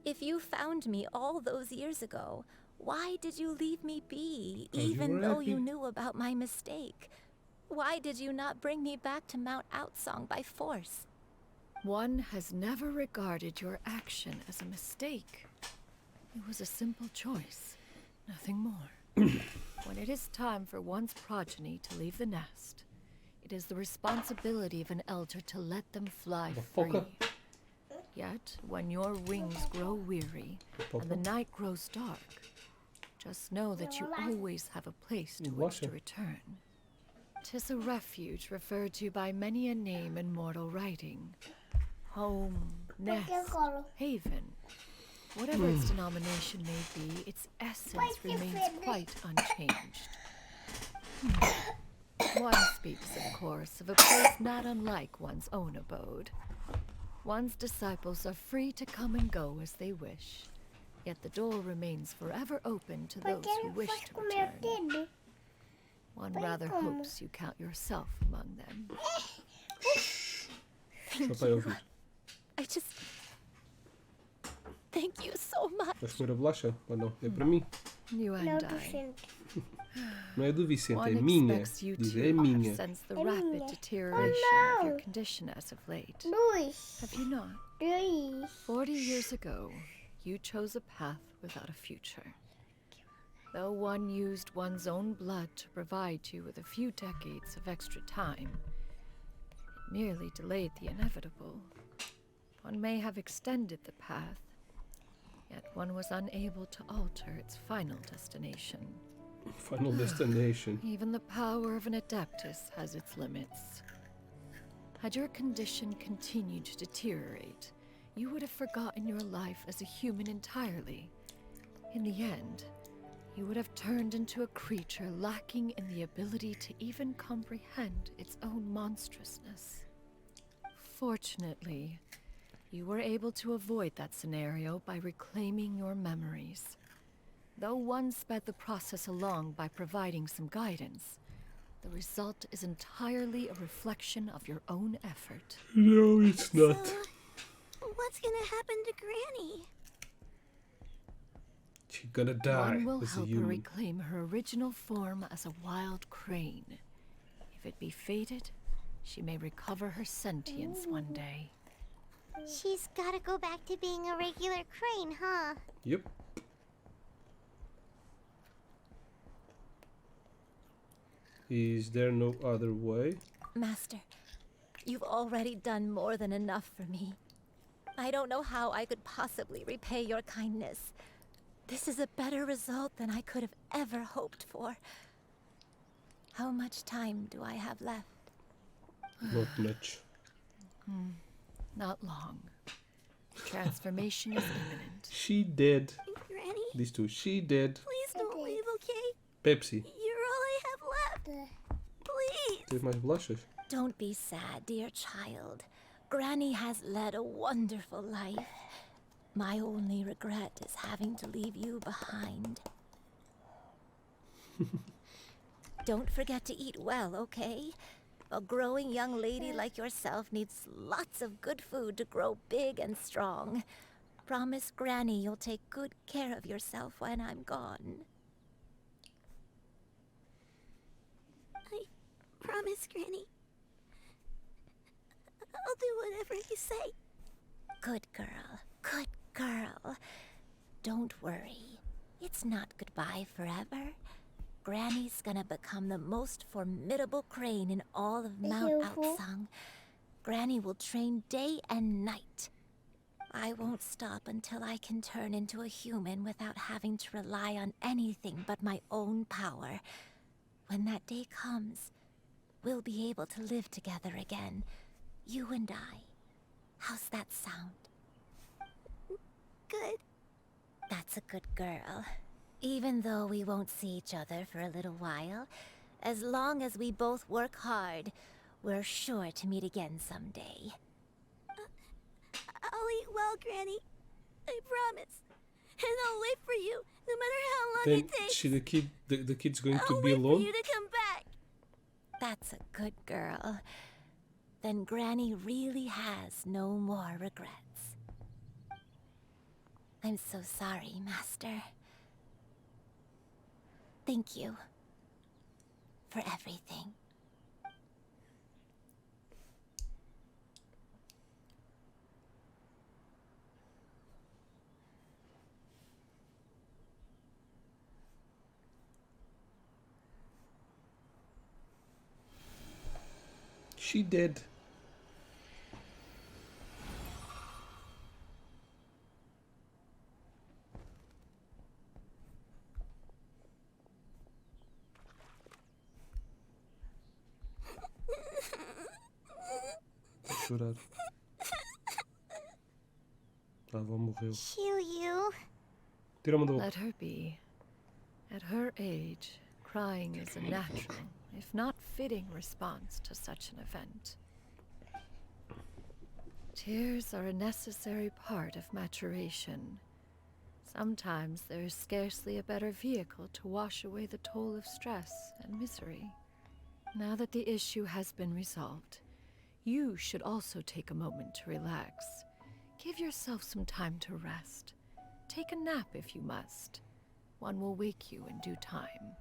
Speaker 13: if you found me all those years ago, why did you leave me be, even though you knew about my mistake? Why did you not bring me back to Mount Outsong by force?
Speaker 5: One has never regarded your action as a mistake. It was a simple choice, nothing more. When it is time for one's progeny to leave the nest, it is the responsibility of an elder to let them fly free. Yet, when your wings grow weary and the night grows dark, just know that you always have a place to which to return. 'Tis a refuge referred to by many a name in mortal writing. Home, nest, haven. Whatever its denomination may be, its essence remains quite unchanged. One speaks, of course, of a place not unlike one's own abode. One's disciples are free to come and go as they wish, yet the door remains forever open to those who wish to return. One rather hopes you count yourself among them.
Speaker 13: Thank you. I just... Thank you so much.
Speaker 1: Vais comer a bolacha? Ou não? É para mim.
Speaker 5: You and I.
Speaker 1: Não é do Vicente, é
Speaker 5: One
Speaker 1: minha.
Speaker 5: expects you
Speaker 1: Diz,
Speaker 5: to
Speaker 1: é minha.
Speaker 5: sense the rapid deterioration of your condition as of late. Have you not? 40 years ago, you chose a path without a future. Though one used one's own blood to provide you with a few decades of extra time, it merely delayed the inevitable. One may have extended the path, yet one was unable to alter its final destination.
Speaker 1: Final destination.
Speaker 5: Even the power of an Adeptus has its limits. Had your condition continued to deteriorate, you would have forgotten your life as a human entirely. In the end, you would have turned into a creature lacking in the ability to even comprehend its own monstrousness. Fortunately, you were able to avoid that scenario by reclaiming your memories. Though one sped the process along by providing some guidance, the result is entirely a reflection of your own effort.
Speaker 1: No, it's not.
Speaker 12: So, what's gonna happen to Granny?
Speaker 1: She's gonna die
Speaker 5: One will
Speaker 1: as a
Speaker 5: help her
Speaker 1: human.
Speaker 5: reclaim her original form as a wild crane. If it be fated, she may recover her sentience one day.
Speaker 2: She's gotta go back to being a regular crane, huh?
Speaker 1: Yep. Is there no other way?
Speaker 13: Master, You've already done more than enough for me. I don't know how I could possibly repay your kindness. This is a better result than I could have ever hoped for. How much time do I have left?
Speaker 1: Not much.
Speaker 5: Not long. Transformation is imminent.
Speaker 1: She dead.
Speaker 12: Granny,
Speaker 1: These two. She dead.
Speaker 12: please don't leave, okay?
Speaker 1: Pepsi.
Speaker 12: You're all I have left. Please.
Speaker 1: Teve mais bolachas?
Speaker 13: Don't be sad, dear child. Granny has led a wonderful life. My only regret is having to leave you behind. Don't forget to eat well, okay? A growing young lady like yourself needs lots of good food to grow big and strong. Promise Granny you'll take good care of yourself when I'm gone.
Speaker 12: I promise, Granny. I'll do whatever you say.
Speaker 13: Good girl, good girl. Don't worry. It's not goodbye forever. Granny's gonna become the most formidable crane in all of Mount Outsung. Granny will train day and night. I won't stop until I can turn into a human without having to rely on anything but my own power. When that day comes, we'll be able to live together again. You and I. How's that sound?
Speaker 12: Good.
Speaker 13: That's a good girl. Even though we won't see each other for a little while, as long as we both work hard, we're sure to meet again someday.
Speaker 12: I'll eat well, Granny. I promise. And I'll wait for you, no matter how long
Speaker 1: Then
Speaker 12: it takes.
Speaker 1: the kid's going
Speaker 12: I'll
Speaker 1: to be
Speaker 12: wait
Speaker 1: alone?
Speaker 12: for you to come back.
Speaker 13: That's a good girl. Then Granny really has no more regrets. I'm so sorry, Master. Thank you for everything.
Speaker 1: She did. Chorar. A avó morreu.
Speaker 2: Xianyun.
Speaker 1: Tira-me da boca.
Speaker 5: Let her be. At her age, crying is a natural, if not fitting, response to such an event. Tears are a necessary part of maturation. Sometimes there is scarcely a better vehicle to wash away the toll of stress and misery. Now that the issue has been resolved, you should also take a moment to relax. Give yourself some time to rest. Take a nap if you must. One will wake you in due time.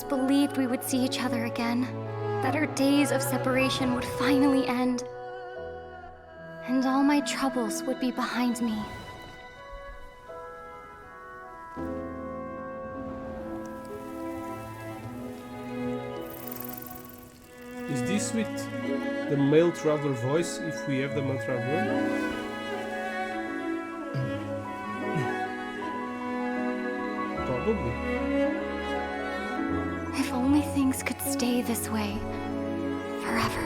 Speaker 20: Believed we would see each other again, that our days of separation would finally end, and all my troubles would be behind me.
Speaker 1: Is this with the male traveler voice, if we have the male traveler? Probably.
Speaker 20: If only things could stay this way forever.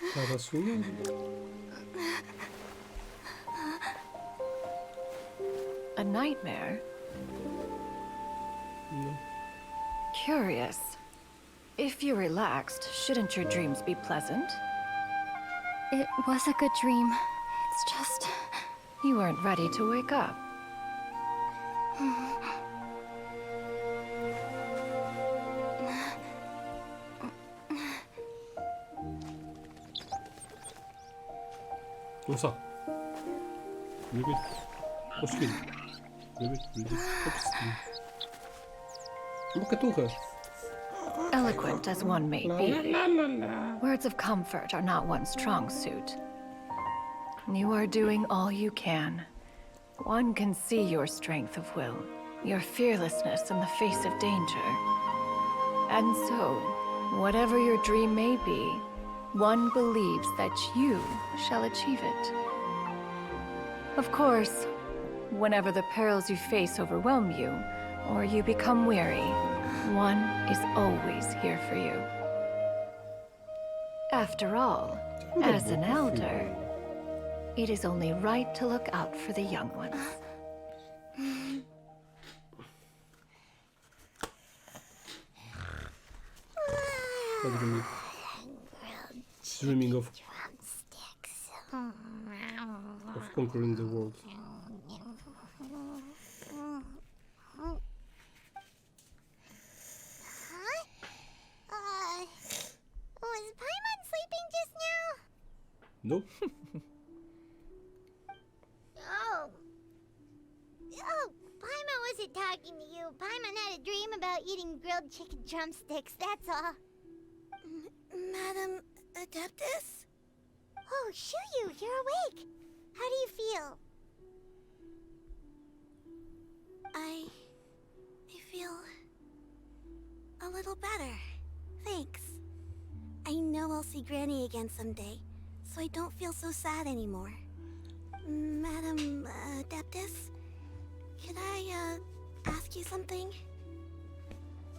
Speaker 1: Estava sonhando.
Speaker 5: A nightmare?
Speaker 1: No.
Speaker 5: Curious. If you're relaxed, shouldn't your dreams be pleasant?
Speaker 20: It was a good dream. It's just...
Speaker 5: You weren't ready to wake up.
Speaker 1: Não só. Ribbit. Consegui. Ribbit. Uma caturra.
Speaker 5: Eloquent as one may be, words of comfort are not one's strong suit. You are doing all you can. One can see your strength of will, your fearlessness in the face of danger. And so, whatever your dream may be, one believes that you shall achieve it. Of course, whenever the perils you face overwhelm you, or you become weary, one is always here for you. After all, as an elder, it is only right to look out for the young ones.
Speaker 1: Dreaming of conquering the world.
Speaker 2: Was Paimon sleeping just now?
Speaker 1: Nope.
Speaker 2: Oh, Paimon wasn't talking to you. Paimon had a dream about eating grilled chicken drumsticks, that's all.
Speaker 12: Madam Adeptus?
Speaker 2: Oh, Xianyun, you're awake. How do you feel?
Speaker 12: I feel a little better. Thanks. I know I'll see Granny again someday, so I don't feel so sad anymore. Madam Adeptus, could I ask you something?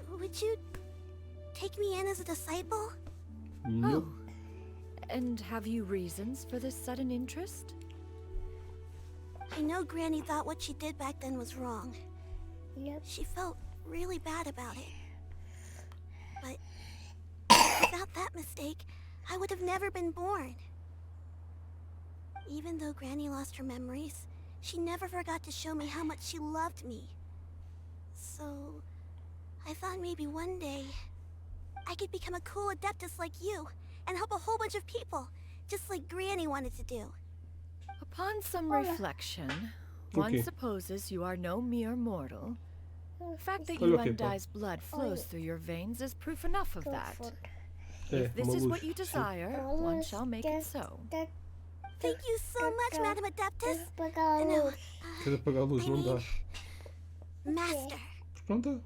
Speaker 12: Would you take me in as a disciple?
Speaker 1: No.
Speaker 5: Oh. And have you reasons for this sudden interest?
Speaker 12: I know Granny thought what she did back then was wrong. Yep. She felt really bad about it. But without that mistake, I would have never been born. Even though Granny lost her memories, she never forgot to show me how much she loved me. So, I thought maybe one day I could become a cool Adeptus like you and help a whole bunch of people, just like Granny wanted to do.
Speaker 5: Upon some reflection, one supposes you are no mere mortal. The fact that Yuandai's blood flows through your veins is proof enough of that. If this is what you desire, one shall make it so.
Speaker 12: Thank you so much, Madam Adeptus. No,
Speaker 1: Quer apagar a luz, não dá.
Speaker 12: Master.
Speaker 1: Não dá.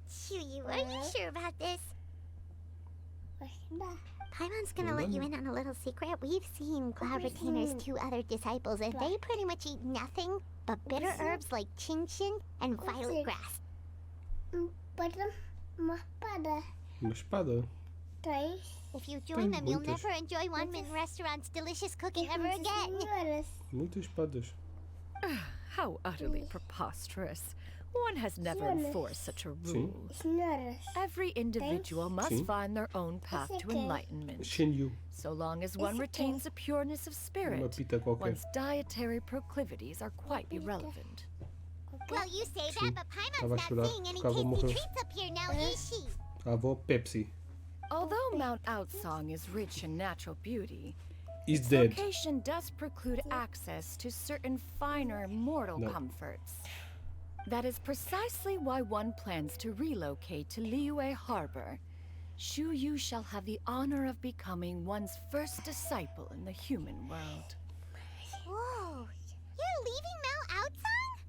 Speaker 2: Xianyun, are you sure about this? Paimon's gonna let you in on a little secret. We've seen Cloud Retainer's 2 other disciples, and they pretty much eat nothing but bitter herbs like chin-chin and violet grass.
Speaker 1: Uma espada.
Speaker 2: If you join them, you'll never enjoy One Min Restaurant's delicious cooking ever again.
Speaker 1: Muitas espadas.
Speaker 5: How utterly preposterous. One has never enforced such a rule. Every individual must find their own path to enlightenment.
Speaker 1: Xianyun.
Speaker 5: So long as one retains a pureness of spirit, one's dietary proclivities are quite irrelevant.
Speaker 2: Well, you say that, but Paimon's not seeing any tasty treats up here now, is she?
Speaker 1: A avó Pepsi.
Speaker 5: Although Mount Outsong is rich in natural beauty,
Speaker 1: Is
Speaker 5: its
Speaker 1: dead.
Speaker 5: location does preclude access to certain finer mortal comforts. That is precisely why one plans to relocate to Liyue Harbor. Shu Yu shall have the honor of becoming one's first disciple in the human world.
Speaker 2: Whoa, you're leaving Mount Outsong?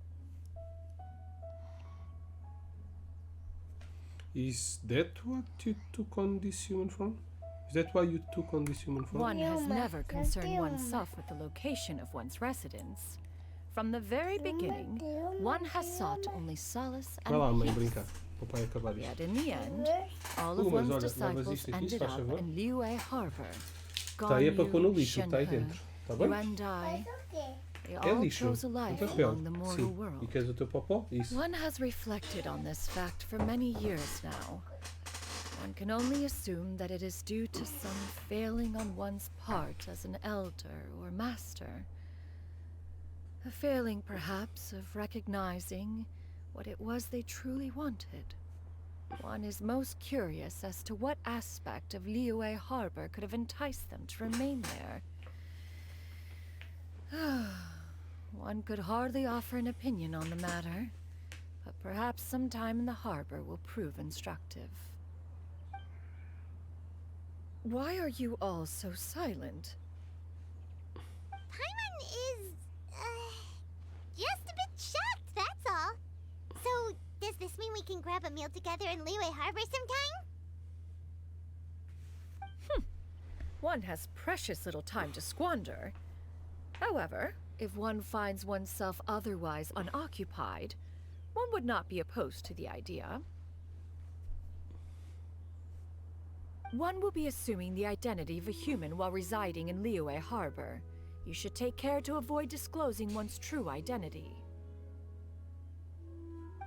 Speaker 1: Is that what you took on this human form? Is that why you took on this human form?
Speaker 5: One has never concerned oneself with the location of one's residence. From the very beginning, one has sought only solace
Speaker 1: Vai lá,
Speaker 5: and
Speaker 1: mãe,
Speaker 5: peace.
Speaker 1: brincar. Papai acabar isto.
Speaker 5: Yet in the end, all of
Speaker 1: Mas
Speaker 5: one's
Speaker 1: olha, levas
Speaker 5: disciples
Speaker 1: isto aqui, se
Speaker 5: ended
Speaker 1: faz
Speaker 5: up
Speaker 1: favor.
Speaker 5: in Liyue Harbor.
Speaker 1: Tá aí é para pôr no
Speaker 5: Ganyu,
Speaker 1: lixo, está aí
Speaker 5: Shenhe,
Speaker 1: dentro. Tá
Speaker 5: you
Speaker 1: bem?
Speaker 5: and I, they
Speaker 1: É
Speaker 5: all
Speaker 1: lixo.
Speaker 5: chose a
Speaker 1: Um
Speaker 5: life
Speaker 1: papel.
Speaker 5: among the mortal
Speaker 1: Sim. E
Speaker 5: world.
Speaker 1: queres o teu popó? Isso.
Speaker 5: One has reflected on this fact for many years now. One can only assume that it is due to some failing on one's part as an elder or master. A failing, perhaps, of recognizing what it was they truly wanted. One is most curious as to what aspect of Liyue Harbor could have enticed them to remain there. One could hardly offer an opinion on the matter, but perhaps some time in the harbor will prove instructive. Why are you all so silent?
Speaker 2: Paimon is, just a bit shocked, that's all. So, does this mean we can grab a meal together in Liyue Harbor sometime?
Speaker 5: One has precious little time to squander. However, if one finds oneself otherwise unoccupied, one would not be opposed to the idea. One will be assuming the identity of a human while residing in Liyue Harbor. You should take care to avoid disclosing one's true identity.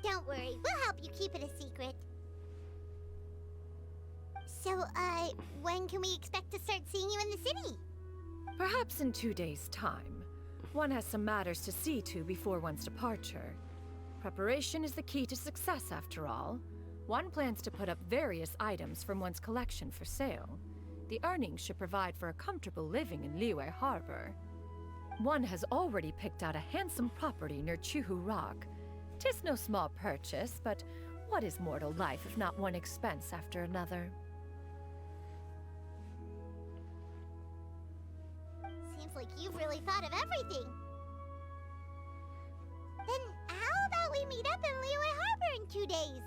Speaker 2: Don't worry, we'll help you keep it a secret. So, when can we expect to start seeing you in the city?
Speaker 5: Perhaps in 2 days' time. One has some matters to see to before one's departure. Preparation is the key to success, after all. One plans to put up various items from one's collection for sale. The earnings should provide for a comfortable living in Liyue Harbor. One has already picked out a handsome property near Chuhu Rock. 'Tis no small purchase, but what is mortal life if not one expense after another?
Speaker 2: Seems like you've really thought of everything. Then how about we meet up in Liyue Harbor in 2 days?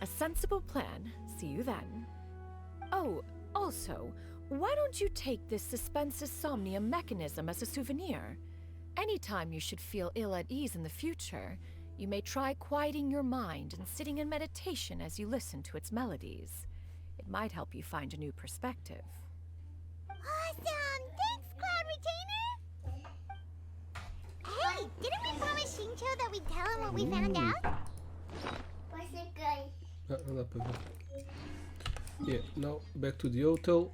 Speaker 5: A sensible plan. See you then. Oh, also, why don't you take this suspensus somnium mechanism as a souvenir? Anytime you should feel ill at ease in the future, you may try quieting your mind and sitting in meditation as you listen to its melodies. It might help you find a new perspective.
Speaker 2: Awesome! Thanks, Cloud Retainer! Hey, didn't we promise Shincho that we'd tell him what we found out? Was it good?
Speaker 1: Não dá para ver. Yeah, now back to the hotel.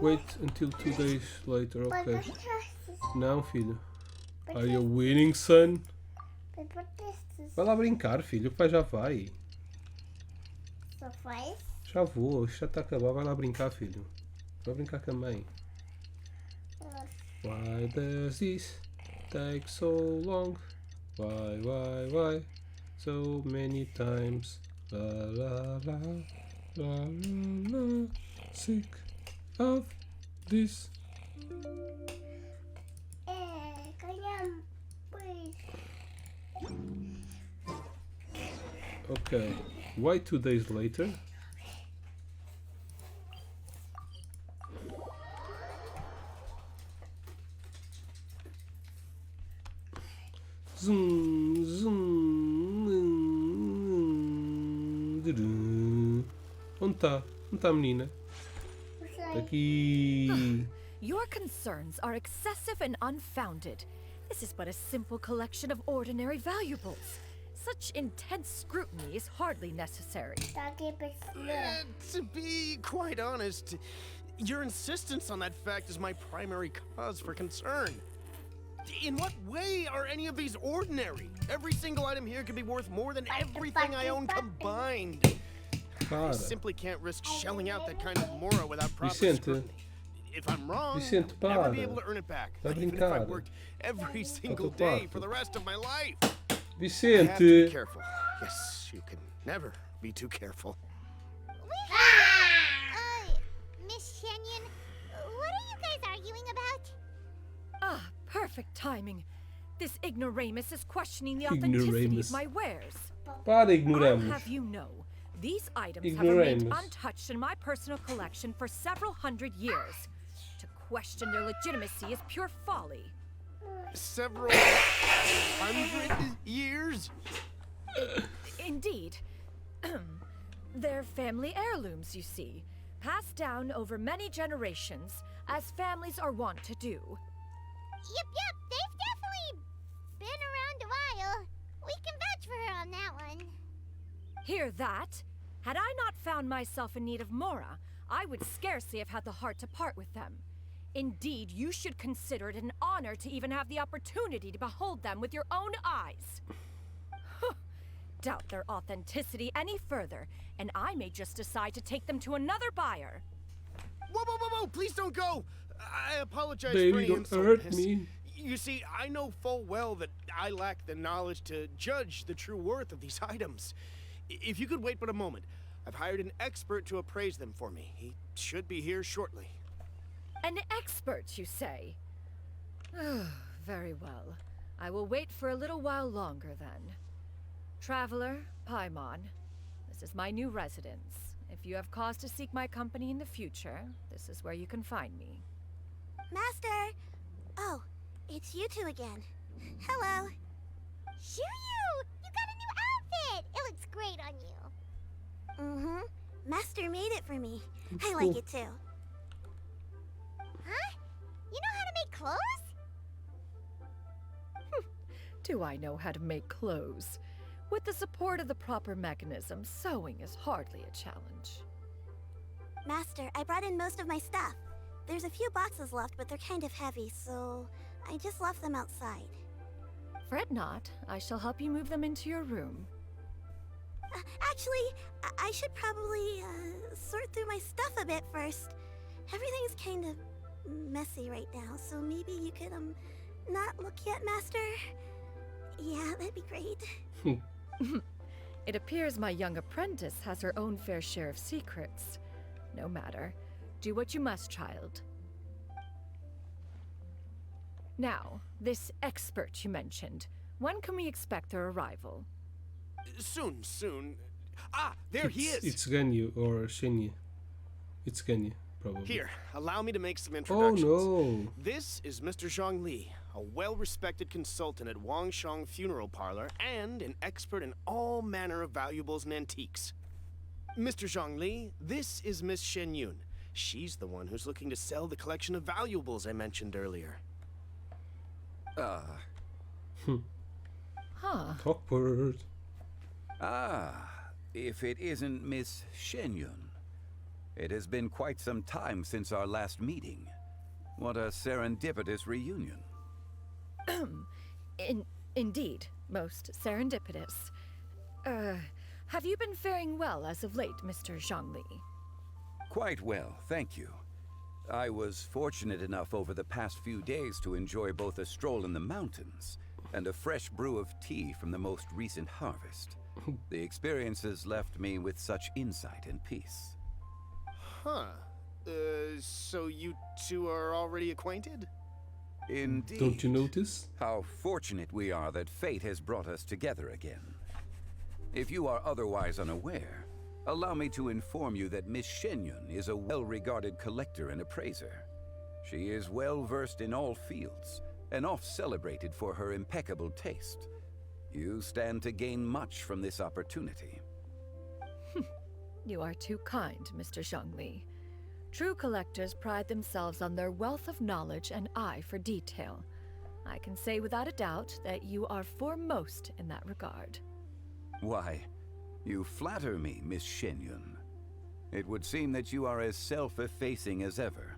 Speaker 1: Wait until 2 days later, ok. Não, filho. Are you winning, son? Vai lá brincar, filho, o pai já vai.
Speaker 2: Só faz?
Speaker 1: Já vou, isto já está a acabar, vai lá brincar, filho. Vai brincar com a mãe. Why does this take so long? Why? So many times. La la la, la la la. Sick of this. Okay, why 2 days later? Zoom, zoom. Onde está? Onde está a menina? Aqui.
Speaker 5: Your concerns are excessive and unfounded. This is but a simple collection of ordinary valuables. Such intense scrutiny is hardly necessary.
Speaker 10: To be quite honest, your insistence on that fact is my primary cause for concern. In what way are any of these ordinary? Every single item here could be worth more than everything I own combined. I simply can't risk shelling out that kind of mora without proper scrutiny. If I'm wrong, I'll never be able to earn it back. Even if I worked every single day for the rest of my life. I have to be careful. Yes, you can never be too careful.
Speaker 2: Miss Xianyun, what are you guys arguing about?
Speaker 5: Ah, perfect timing. This ignoramus is questioning the authenticity
Speaker 1: Ignoramus.
Speaker 5: of my wares.
Speaker 1: Para
Speaker 5: I'll
Speaker 1: ignoramos.
Speaker 5: have you know, these items have remained
Speaker 1: Ignoramus.
Speaker 5: untouched in my personal collection for several hundred years. To question their legitimacy is pure folly.
Speaker 10: Several hundred years?
Speaker 5: Indeed. They're family heirlooms, you see. Passed down over many generations, as families are wont to do.
Speaker 2: Yep, they've definitely been around a while. We can vouch for her on that one.
Speaker 5: Hear that? Had I not found myself in need of Mora, I would scarcely have had the heart to part with them. Indeed, you should consider it an honor to even have the opportunity to behold them with your own eyes. Doubt their authenticity any further, and I may just decide to take them to another buyer.
Speaker 10: Whoa, please don't go! I apologize
Speaker 1: Baby,
Speaker 10: for any
Speaker 1: don't
Speaker 10: insult,
Speaker 1: hurt
Speaker 10: miss.
Speaker 1: me.
Speaker 10: You see, I know full well that I lack the knowledge to judge the true worth of these items. If you could wait but a moment, I've hired an expert to appraise them for me. He should be here shortly.
Speaker 5: An expert, you say? Very well. I will wait for a little while longer, then. Traveler, Paimon, this is my new residence. If you have cause to seek my company in the future, this is where you can find me.
Speaker 12: Master! Oh, it's you two again. Hello.
Speaker 2: Xianyun! You got a new outfit! It looks great on you.
Speaker 12: Mm-hmm. Master made it for me. I like it too.
Speaker 2: Huh? You know how to make clothes?
Speaker 5: Do I know how to make clothes? With the support of the proper mechanism, sewing is hardly a challenge.
Speaker 12: Master, I brought in most of my stuff. There's a few boxes left, but they're kind of heavy, so I just left them outside.
Speaker 5: Fret not. I shall help you move them into your room.
Speaker 12: Actually, I should probably sort through my stuff a bit first. Everything's kind of messy right now, so maybe you could not look yet, Master? Yeah, that'd be great.
Speaker 5: It appears my young apprentice has her own fair share of secrets. No matter. Do what you must, child. Now, this expert you mentioned. When can we expect their arrival?
Speaker 10: Soon. Ah, there he is!
Speaker 1: It's Ganyu or Xianyun. It's Ganyu, probably.
Speaker 10: Here, allow me to make some introductions.
Speaker 1: Oh no!
Speaker 10: This is Mr. Zhongli, a well-respected consultant at Wangshang Funeral Parlor and an expert in all manner of valuables and antiques. Mr. Zhongli, this is Miss Xianyun. She's the one who's looking to sell the collection of valuables I mentioned earlier.
Speaker 1: Awkward.
Speaker 21: If it isn't Miss Xianyun. It has been quite some time since our last meeting. What a serendipitous reunion.
Speaker 5: Indeed, most serendipitous. Have you been faring well as of late, Mr. Zhongli?
Speaker 21: Quite well, thank you. I was fortunate enough over the past few days to enjoy both a stroll in the mountains and a fresh brew of tea from the most recent harvest. The experiences left me with such insight and peace.
Speaker 10: Huh. So you two are already acquainted?
Speaker 21: Indeed.
Speaker 1: Don't you notice?
Speaker 21: How fortunate we are that fate has brought us together again. If you are otherwise unaware, allow me to inform you that Miss Xianyun is a well-regarded collector and appraiser. She is well-versed in all fields, and oft-celebrated for her impeccable taste. You stand to gain much from this opportunity.
Speaker 5: You are too kind, Mr. Zhongli. True collectors pride themselves on their wealth of knowledge and eye for detail. I can say without a doubt that you are foremost in that regard.
Speaker 21: Why, you flatter me, Miss Xianyun. It would seem that you are as self-effacing as ever.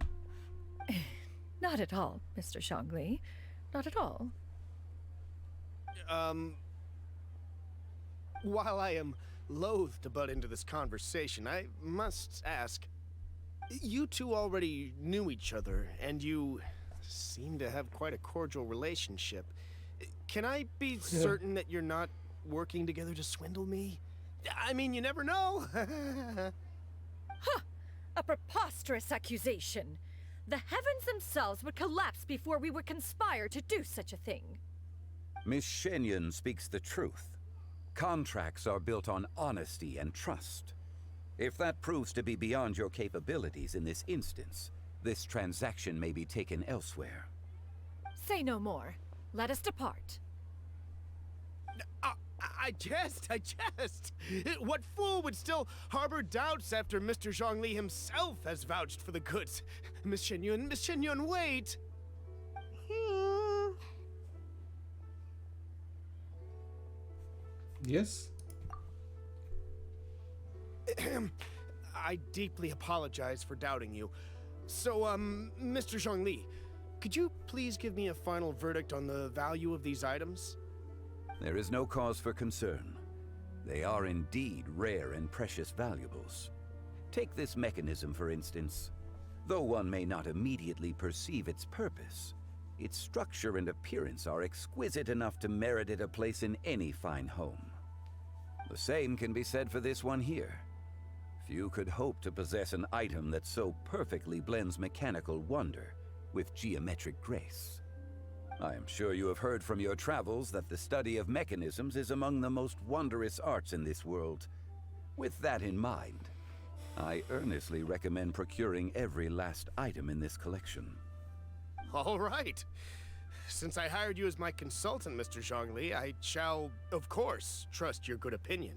Speaker 5: Not at all, Mr. Zhongli. Not at all.
Speaker 10: While I am loath to butt into this conversation, I must ask, you two already knew each other, and you seem to have quite a cordial relationship. Can I be certain that you're not working together to swindle me? I mean, you never know.
Speaker 5: A preposterous accusation. The heavens themselves would collapse before we would conspire to do such a thing.
Speaker 21: Miss Xianyun speaks the truth. Contracts are built on honesty and trust. If that proves to be beyond your capabilities in this instance, this transaction may be taken elsewhere.
Speaker 5: Say no more. Let us depart.
Speaker 10: I jest. What fool would still harbor doubts after Mr. Zhongli himself has vouched for the goods? Miss Xianyun, wait!
Speaker 1: Yes?
Speaker 10: I deeply apologize for doubting you. So, Mr. Zhongli, could you please give me a final verdict on the value of these items?
Speaker 21: There is no cause for concern. They are indeed rare and precious valuables. Take this mechanism, for instance. Though one may not immediately perceive its purpose, its structure and appearance are exquisite enough to merit it a place in any fine home. The same can be said for this one here. Few could hope to possess an item that so perfectly blends mechanical wonder with geometric grace. I am sure you have heard from your travels that the study of mechanisms is among the most wondrous arts in this world. With that in mind, I earnestly recommend procuring every last item in this collection.
Speaker 10: All right. Since I hired you as my consultant, Mr. Zhongli, I shall, of course, trust your good opinion.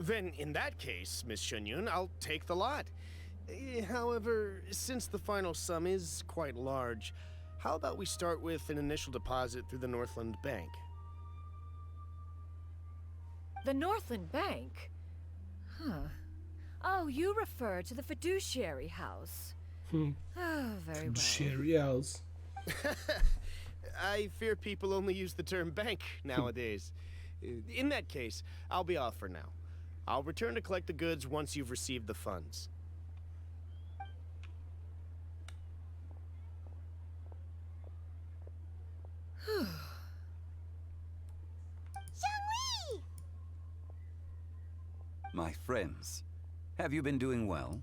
Speaker 10: Then, in that case, Miss Xianyun, I'll take the lot. However, since the final sum is quite large, how about we start with an initial deposit through the Northland Bank?
Speaker 5: The Northland Bank? Huh. Oh, you refer to the fiduciary house. Oh, very well.
Speaker 1: Fiduciary house.
Speaker 10: I fear people only use the term bank nowadays. In that case, I'll be off for now. I'll return to collect the goods once you've received the funds.
Speaker 2: Xiangli!
Speaker 21: My friends, have you been doing well?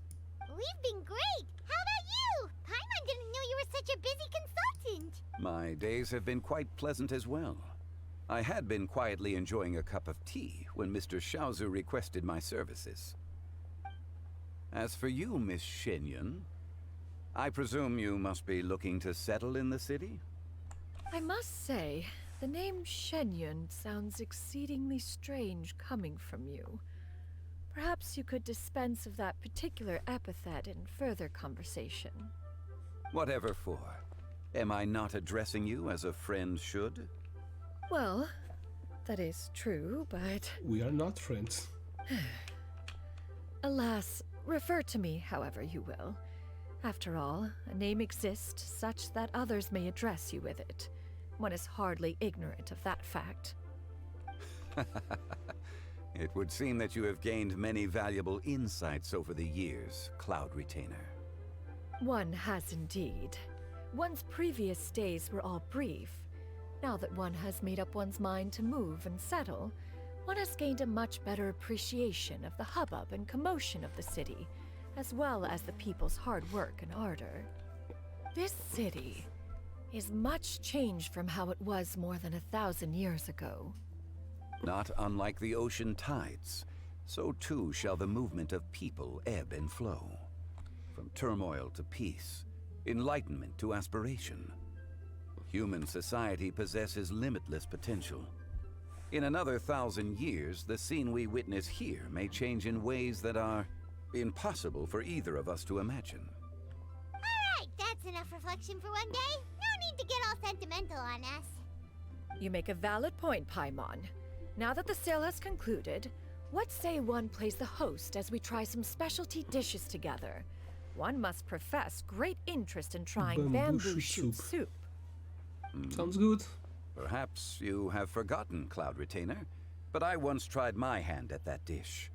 Speaker 2: We've been great! How about you? Paimon didn't know you were such a busy consultant!
Speaker 21: My days have been quite pleasant as well. I had been quietly enjoying a cup of tea when Mr. Xiaozu requested my services. As for you, Miss Xianyun, I presume you must be looking to settle in the city?
Speaker 5: I must say, the name Xianyun sounds exceedingly strange coming from you. Perhaps you could dispense of that particular epithet in further conversation.
Speaker 21: Whatever for. Am I not addressing you as a friend should?
Speaker 5: Well, that is true, but...
Speaker 1: We are not friends.
Speaker 5: Alas, refer to me however you will. After all, a name exists such that others may address you with it. One is hardly ignorant of that fact.
Speaker 21: It would seem that you have gained many valuable insights over the years, Cloud Retainer.
Speaker 5: One has indeed. One's previous days were all brief. Now that one has made up one's mind to move and settle, one has gained a much better appreciation of the hubbub and commotion of the city, as well as the people's hard work and ardor. This city is much changed from how it was more than 1,000 years ago.
Speaker 21: Not unlike the ocean tides, so too shall the movement of people ebb and flow. From turmoil to peace, enlightenment to aspiration. Human society possesses limitless potential. In another 1,000 years, the scene we witness here may change in ways that are impossible for either of us to imagine.
Speaker 2: Alright, that's enough reflection for one day. No need to get all sentimental on us.
Speaker 5: You make a valid point, Paimon. Now that the sale has concluded, what say one plays the host as we try some specialty dishes together? One must profess great interest in trying bamboo shoot soup.
Speaker 1: Sounds good.
Speaker 21: Perhaps you have forgotten, Cloud Retainer, but I once tried my hand at that dish.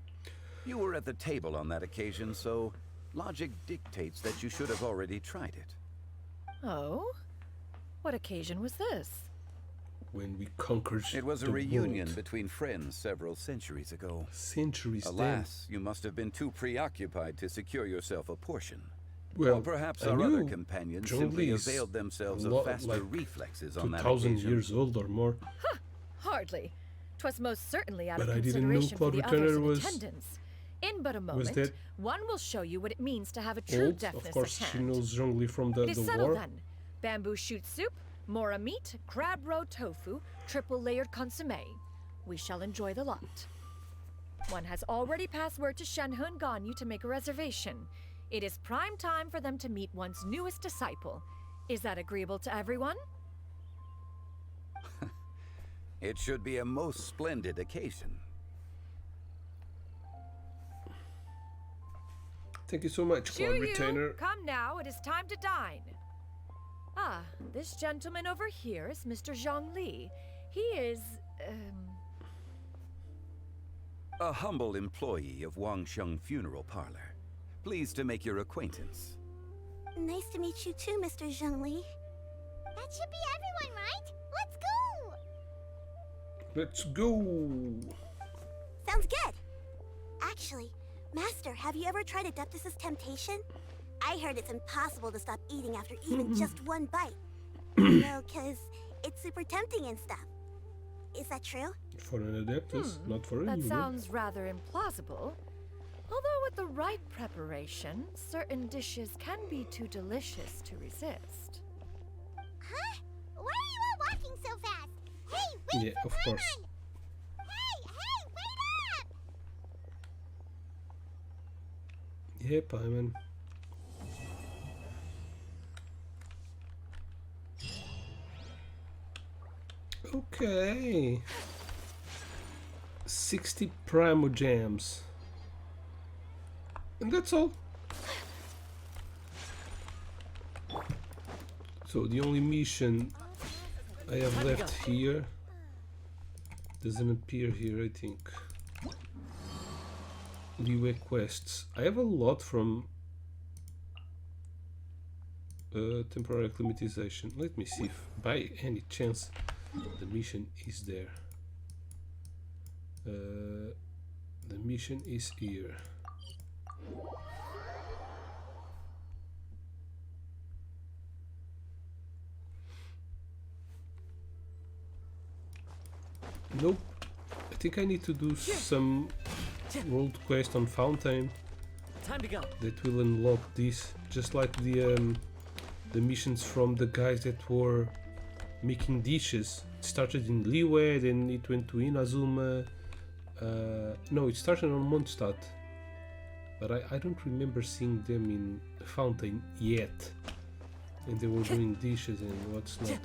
Speaker 21: You were at the table on that occasion, so logic dictates that you should have already tried it.
Speaker 5: Oh? What occasion was this?
Speaker 1: When we conquered
Speaker 21: It was a
Speaker 1: the
Speaker 21: reunion
Speaker 1: world.
Speaker 21: between friends several centuries ago.
Speaker 1: Centuries then.
Speaker 21: Alas, you must have been too preoccupied to secure yourself a portion.
Speaker 1: Well,
Speaker 21: or perhaps
Speaker 1: I
Speaker 21: our
Speaker 1: knew
Speaker 21: other companions
Speaker 1: Zhongli
Speaker 21: simply
Speaker 1: is
Speaker 21: availed themselves
Speaker 1: a
Speaker 21: of
Speaker 1: lot,
Speaker 21: faster
Speaker 1: like,
Speaker 21: reflexes on that
Speaker 1: 2,000
Speaker 21: occasion.
Speaker 1: years old or more.
Speaker 5: Hardly. 'Twas most certainly out
Speaker 1: But
Speaker 5: of
Speaker 1: I didn't know
Speaker 5: consideration for
Speaker 1: Cloud
Speaker 5: the others
Speaker 1: Returner
Speaker 5: in
Speaker 1: was
Speaker 5: attendance. In but a
Speaker 1: was
Speaker 5: moment,
Speaker 1: that
Speaker 5: one will show you what it means to have a true
Speaker 1: old.
Speaker 5: deafness
Speaker 1: Of course,
Speaker 5: at
Speaker 1: she
Speaker 5: hand.
Speaker 1: knows Zhongli from
Speaker 5: It is
Speaker 1: the
Speaker 5: settled
Speaker 1: war.
Speaker 5: then. Bamboo shoot soup, mora meat, crab roe tofu, triple layered consommé. We shall enjoy the lot. One has already passed word to Xianyun and Ganyu to make a reservation. It is prime time for them to meet one's newest disciple. Is that agreeable to everyone?
Speaker 21: It should be a most splendid occasion.
Speaker 1: Thank you so much, Cloud Retainer.
Speaker 5: Come now, it is time to dine. Ah, this gentleman over here is Mr. Zhongli. He is,
Speaker 21: A humble employee of Wangsheng Funeral Parlor. Pleased to make your acquaintance.
Speaker 12: Nice to meet you too, Mr. Zhongli.
Speaker 2: That should be everyone, right? Let's go!
Speaker 1: Let's go!
Speaker 12: Sounds good. Actually, Master, have you ever tried Adeptus' temptation? I heard it's impossible to stop eating after even just one bite. No, 'cause it's super tempting and stuff. Is that true?
Speaker 1: For an Adeptus, not for a
Speaker 5: that
Speaker 1: human.
Speaker 5: sounds rather implausible. Although with the right preparation, certain dishes can be too delicious to resist.
Speaker 2: Huh? Why are you all walking so fast? Hey, wait
Speaker 1: Yeah,
Speaker 2: for
Speaker 1: of course.
Speaker 2: Paimon! Hey, wait up!
Speaker 1: Yeah, Paimon. Okay. 60 Primogams. And that's all. So the only mission I have left here doesn't appear here, I think. Leeway quests. I have a lot from temporary acclimatization. Let me see if by any chance the mission is there. The mission is here. Nope. I think I need to do some world quest on Fountain.
Speaker 3: Time to go.
Speaker 1: That will unlock this, just like the missions from the guys that were making dishes. It started in Liyue, then it went to Inazuma. No, it started on Mondstadt, but I don't remember seeing them in Fountain yet. And they were doing dishes and what's not.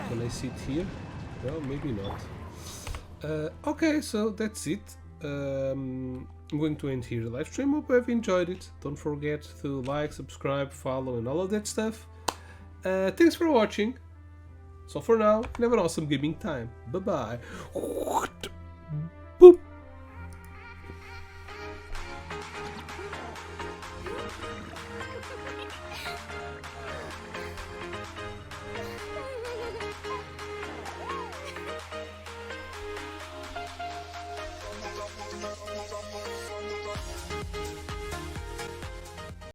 Speaker 1: Can I sit here? Well, maybe not. Okay, so that's it. I'm going to end here the live stream. Hope you've enjoyed it. Don't forget to like, subscribe, follow, and all of that stuff. Thanks for watching. So for now, have an awesome gaming time. Bye bye.